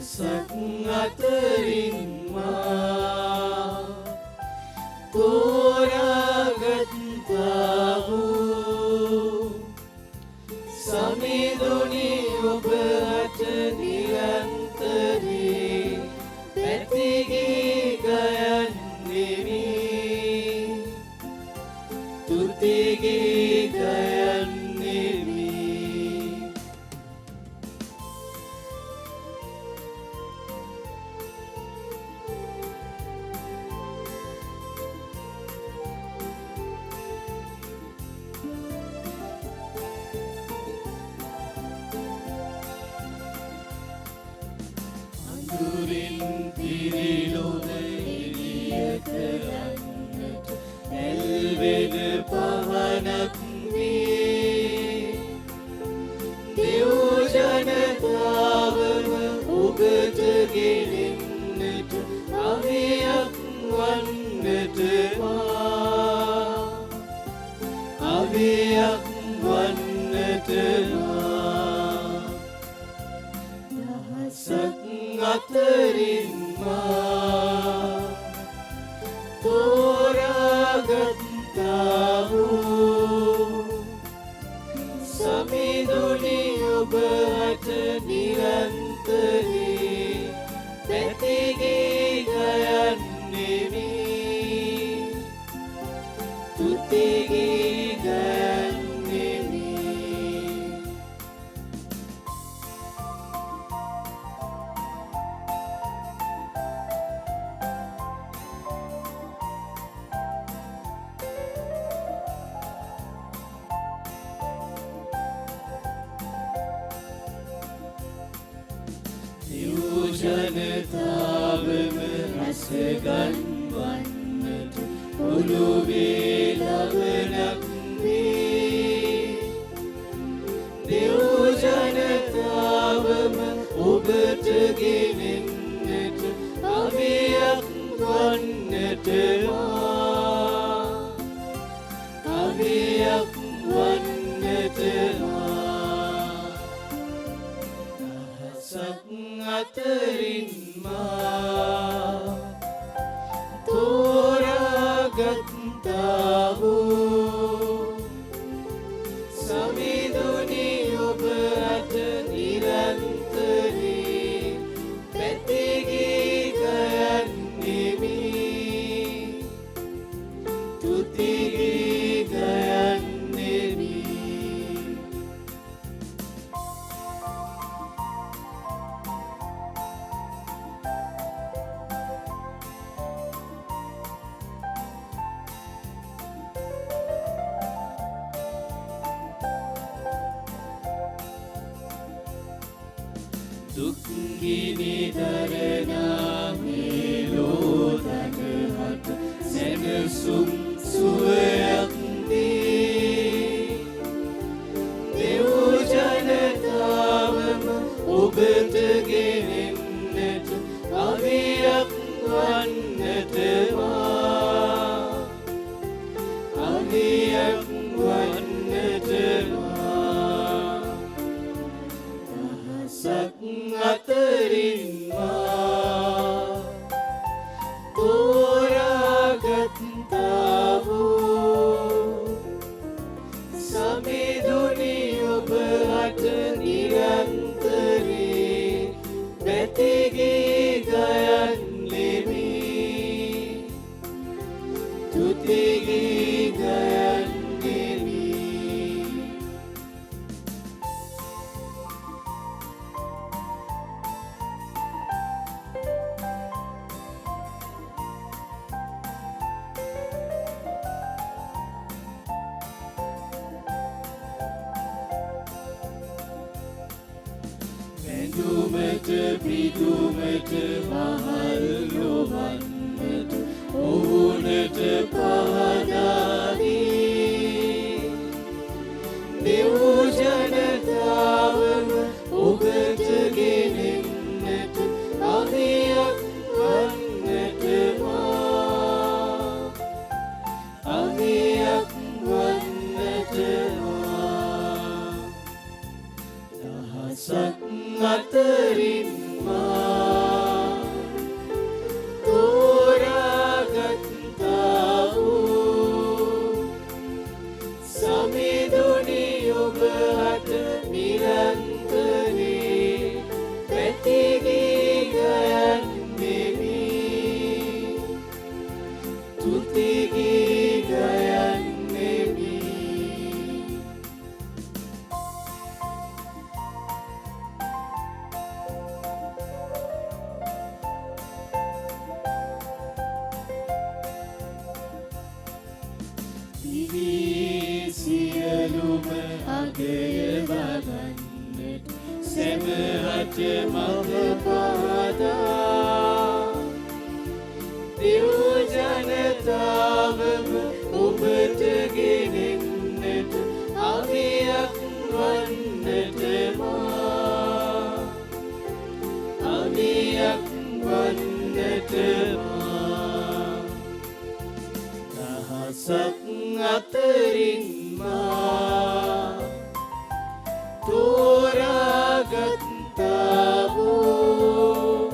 සක් අතරින් මා තෝරාගත්තා වූ සමිඳුනි ඔබ අත නිරන්තරේ පැතිගී ගයන්නෙමි තුතිගී ගයන්නෙමි දුරින් පිරිලොන එළිය කරන්නට එල්වෙන පහනක් වේ දෙව් ජනතාවම ඔබට ගෙනෙන්නට අවියක් වන්නට මා අවියක් වන්නට දහසක් අතරින් මා තෝරාගත්තා වූ සමිඳුනි ඔබ අත නිරන්තරේ පැතිගී ගයන්නෙමි තුතිගී ගයන්නෙමි ජනතාවම රසගන්වන්නට ඔළුවේ ලබනක් වේ දෙව් ජනතාවම ඔබට ගෙන අවියක් වන්නට මා දහසක් අතරින් මා තෝරාගත්තා වූ සමිඳුනි ඔබ අත නිරන්තරේ පැතිගී ගයන්නෙමි තුතිගී ගයන්නෙමි දුක්ගිනි දරනා මේ ලෝදනහට සැනසුම් සුවයක් දී දෙව් ජනතාවම ඔබට ගෙනෙන්නට අවියක් වන්නට මා අවියක් වන්නට මා දහසක් අතරින් මා තෝරාගත්තා වූ සමිඳුනි ඔබ අත නිරන්තරේ පැතිගී ගයන්නෙමි තුතිගී ගයන්නෙමි වැඳුමට පිදුමට වහල් නොවන්නට ඔවුනට පහදාදී දෙව් ජනතාවම ඔබට ගෙනෙන්නට අවියක් වන්නට මා අවියක් වන්නට මා දහසක් අතරින් මා තෝරාගත්තා වූ සමිඳුනි ඔබ අත නිරන්තරේ පැතිගී ගයන්නෙමි තුතිගී ගයන්නෙමි සියලුම අගය වදන්නට සැමහට මඟ පාදා දෙව් ජනතාවම ඔබට ගෙනෙන්නට අවියක් වන්නට මා අවියක් වන්නට මා දහසක් අතරින් මා තෝරාගත්තා වූ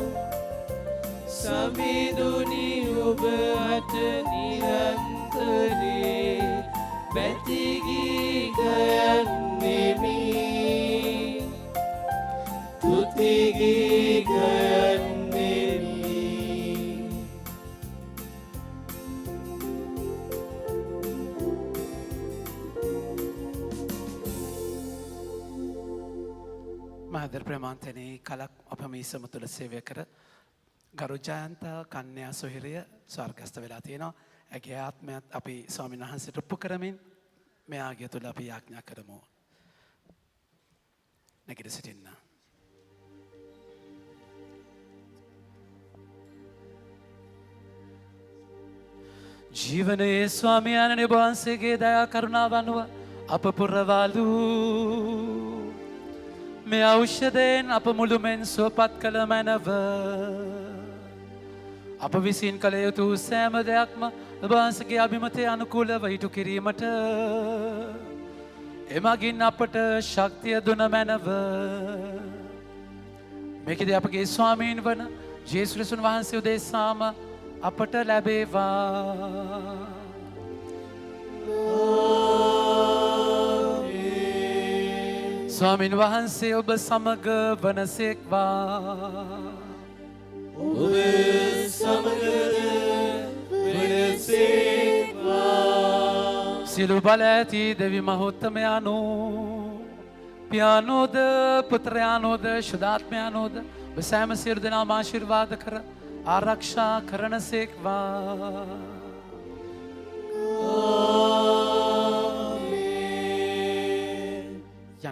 සමිඳුනි ඔබ අත නිරන්තරේ පැතිගී ගයන්නෙමි තුතිගී ගයන්නෙමි මහදර ප්‍රමාන්තනයේ කලක් අප මේ සම තුළ සේවය කර ගරු ජයන්ත කන්‍යා සොහිරිය ස්වර්ගස්ථ වෙලා තියෙනවා. ඇගේ ආත්මයත් අපි ස්වාමීන් වහන්සේට ඔප්පු කරමින් මෙයාගේ තුළ අපි යාඥා කරමු. නැගිට සිටින්න. ජීවනයේ ස්වාමියාණන් වහන්සේගේ දයා කරුණාව අනුව අප පුරවාලු මේ ඖෂධයෙන් අප මුළුමෙන් සුවපත් කළ මැනව. අප විසින් කළ යුතු සෑම දෙයක්ම ඔබවහන්සේගේ අභිමතය අනුකූලව ඉටු කිරීමට එමගින් අපට ශක්තිය දුන මැනව මේකදී අපගේ ස්වාමීන් වන ජේසුස් ක්‍රිස්තුන් වහන්සේ උදෙසාම අපට ලැබේවා. ස්වාමීන් වහන්සේ ඔබ සමග වනසේක්වා. ඔබ සමග වනසේක්වා. සියලු බල ඇති දෙවි මහෝත්තමයාණෝ පියාණෝද පුත්‍රයාණෝද ශුද්ධාත්මයාණෝද ඔබ සෑම සියලු දෙනාම ආශිර්වාද කර ආරක්ෂා කරනසේක්වා.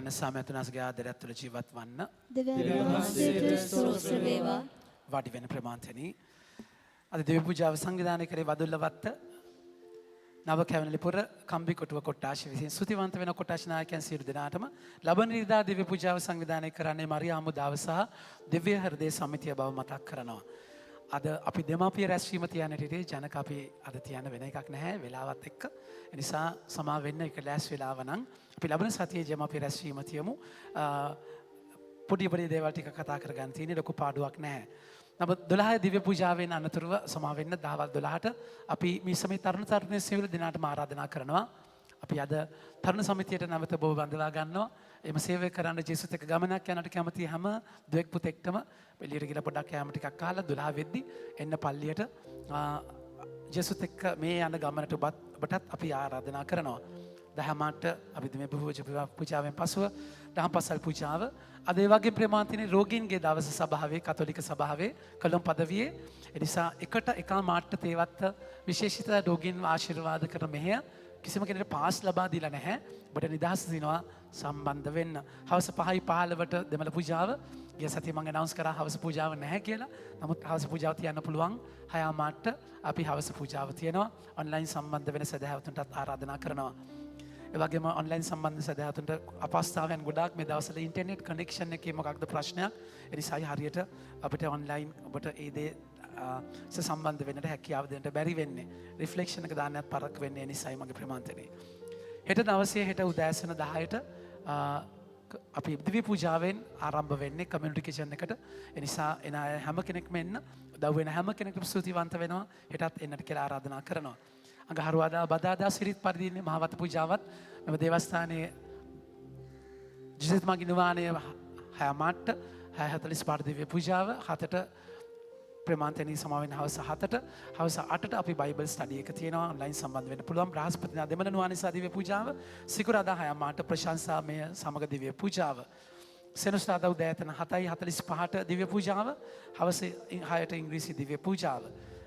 යන සාමයතුනාසගේ ආදරයත් තුළ ජීවත් වන්න. දෙවියන් වහන්සේට ස්තෝත්‍ර වේවා. වාඩි වෙන ප්‍රමාන්තනි. අද දෙවි පූජාව සංවිධානය කරේ වදුල්ලවත්ත නව කැවනලිපුර කම්බි කොටුව කොට්ටාශ විසින් ස්තුතිවන්ත වෙන කොට්ටාශ නායකයන් සියලු දෙනාටම ලබන ඉරිදා දිව්‍ය පූජාව සංවිධානය කරන්නේ මරියා හමුදාව සහ දිව්‍ය හෘදය සමිතිය බව මතක් කරනවා. අද අපි දෙමාපිය රැස්වීම තියන්නට ඉතින් ජනක අපි අද තියන්න වෙන එකක් නැහැ වෙලාවත් එක්ක. ඒ නිසා සමා වෙන්න එක ලෑස් වෙලාව නම් අපි ලබන සතියේ දෙමාපිය රැස්වීම තියමු. පොඩි දේවල් ටික කතා කරගන්න තියෙන්නේ ලොකු පාඩුවක් නැහැ. නමුත් 12 දිව්‍ය පූජාවෙන් අනතුරුව සමා වෙන්න දහවල් 12ට අපි මේ සමේ තරුණ තරුණිය සියලු දෙනාටම ආරාධනා කරනවා. අපි අද තරුණ සමිතියට නැවත බොව බඳලා ගන්නවා. එම සේවය කරන්න ජේසුස් එක්ක ගමනක් යනට කැමති හැම දුවෙක් පුතෙක්ටම එළියට ගිහලා පොඩ්ඩක් කෑම ටිකක් කාලා 12 වෙද්දි එන්න පල්ලියට ජේසුස් එක්ක මේ යන ගමනට ඔබටත් අපි ආරාධනා කරනවා. දහමට අපි මේ පූජාවෙන් පසුව දහම්පසල් පූජාව අද ඒ වගේ ප්‍රමාන්තිනේ රෝගීන්ගේ දවස සභාවේ කතෝලික සභාවේ කොළඹ පදවියේ එනිසා එකට එකා මාට්ට තේවත් විශේෂිත රෝගීන් ආශිර්වාද කරන මෙහෙය කිසිම කෙනෙකුට පාස් ලබා දීලා නැහැ. ඔබට නිදහස් දිනවා සම්බන්ධ වෙන්න. හවස 5:15ට දෙමළ පූජාව. ගිය සතියේ මම අනවුන්ස් කරා හවස පූජාව නැහැ කියලා. නමුත් හවස පූජාව තියන්න පුළුවන්. 6 මාට්ට අපි හවස පූජාව තියනවා. ඔන්ලයින් සම්බන්ධ වෙන සදහැවතුන්ටත් ආරාධනා කරනවා. ඒ වගේම ඔන්ලයින් සම්බන්ධ සදහැවතුන්ට අපස්ථාවෙන් ගොඩාක් මේ දවස්වල ඉන්ටර්නෙට් කනෙක්ෂන් එකේ මොකක්ද ප්‍රශ්නයක්. ඒ නිසා හරියට අපිට ඔන්ලයින් ඔබට ඒ දේ සම්බන්ධ වෙන්නට හැකියාව දෙන්න බැරි වෙන්නේ. රිෆ්ලෙක්ෂන් එක දාන්නත් පරක් වෙන්නේ නිසායි මගේ ප්‍රමාන්තනේ. හෙට දවසේ හෙට උදෑසන 10ට අපි දිව්‍ය පූජාවෙන් ආරම්භ වෙන්නේ කමියුනිටි කිචන් එකට. ඒ නිසා එන අය හැම කෙනෙක්ම එන්න. උදව් වෙන හැම කෙනෙකුටම ස්තුතිවන්ත වෙනවා. හෙටත් එන්නට කියලා ආරාධනා කරනවා. අඟහරුවාදා බදාදා සිරිත් පරිදි ඉන්නේ මහවත පූජාවත් මෙම දේවස්ථානයේ ජිසිත් මගේ නිවාණය 6 මාට්ට 6:45 දිව්‍ය පූජාව 7ට ප්‍රමාන්තනී සමාවෙන් හවස 7ට හවස 8ට අපි බයිබල් ස්ටඩි එක තියෙනවා ඔන්ලයින් සම්බන්ධ වෙන්න පුළුවන්. බ්‍රහස්පතිනා දෙමළ නුවණිසා දිව්‍ය පූජාව සිකුරාදා 6 මාට ප්‍රශංසාමය සමග දිව්‍ය පූජාව සෙනසුරාදා උදෑතන 7:45ට දිව්‍ය පූජාව හවස 6ට ඉංග්‍රීසි දිව්‍ය පූජාව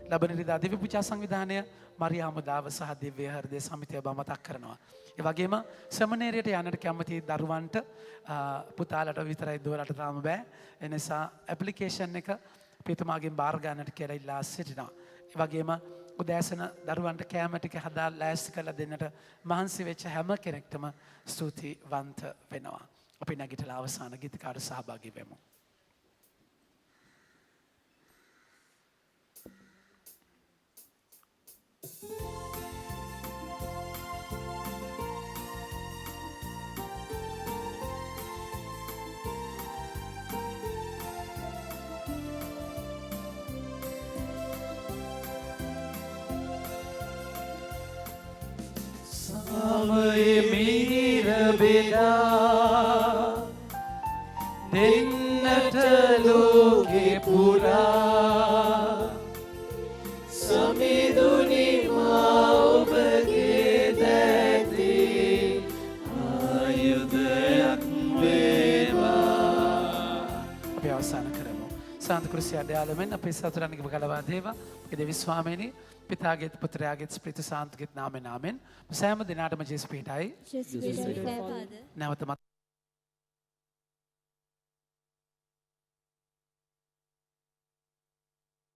ලබන ඉරිදා දිව්‍ය පූජා සංවිධානය මරියා හමුදාව සහ දිව්‍ය හෘදය සමිතිය බව මතක් කරනවා. ඒ වගේම සෙමිනේරියට යන්නට කැමති දරුවන්ට පුතාලට විතරයි දුවලට තාම බෑ. ඒ නිසා ඇප්ලිකේෂන් එක පිටුමාගෙන් බාර ගන්නට කියලා ඉල්ලා සිටිනවා. ඒ වගේම උදෑසන දරුවන්ට කැම ටික හදා ලෑස්ති කරලා දෙන්නට මහන්සි වෙච්ච හැම කෙනෙක්ටම ස්තුතිවන්ත වෙනවා. අපි නැගිටලා අවසාන ගීතකාර සහභාගී වෙමු. සමයේ මිහිර බෙදා දෙන්නට ලෝකේ පුරා සමිඳුනි මා ඔබගේ දැතේ ආයුධයක් වේවා. අපි අවසන් කරමු. සාන්ත කුරුසිය අධ්‍යාලමෙන් අපේ සතුරන්ගේ ගලවා දේවා. අපේ දෙවි ස්වාමීනි පිතාගේත් පුත්‍රයාගේත් ස්ප්‍රිත සාන්තගේත් නාමෙන් ආමෙන්. සෑම දිනාටම ජේසුස් පිටයි. ජේසුස් ක්‍රිස්තුස් නැවත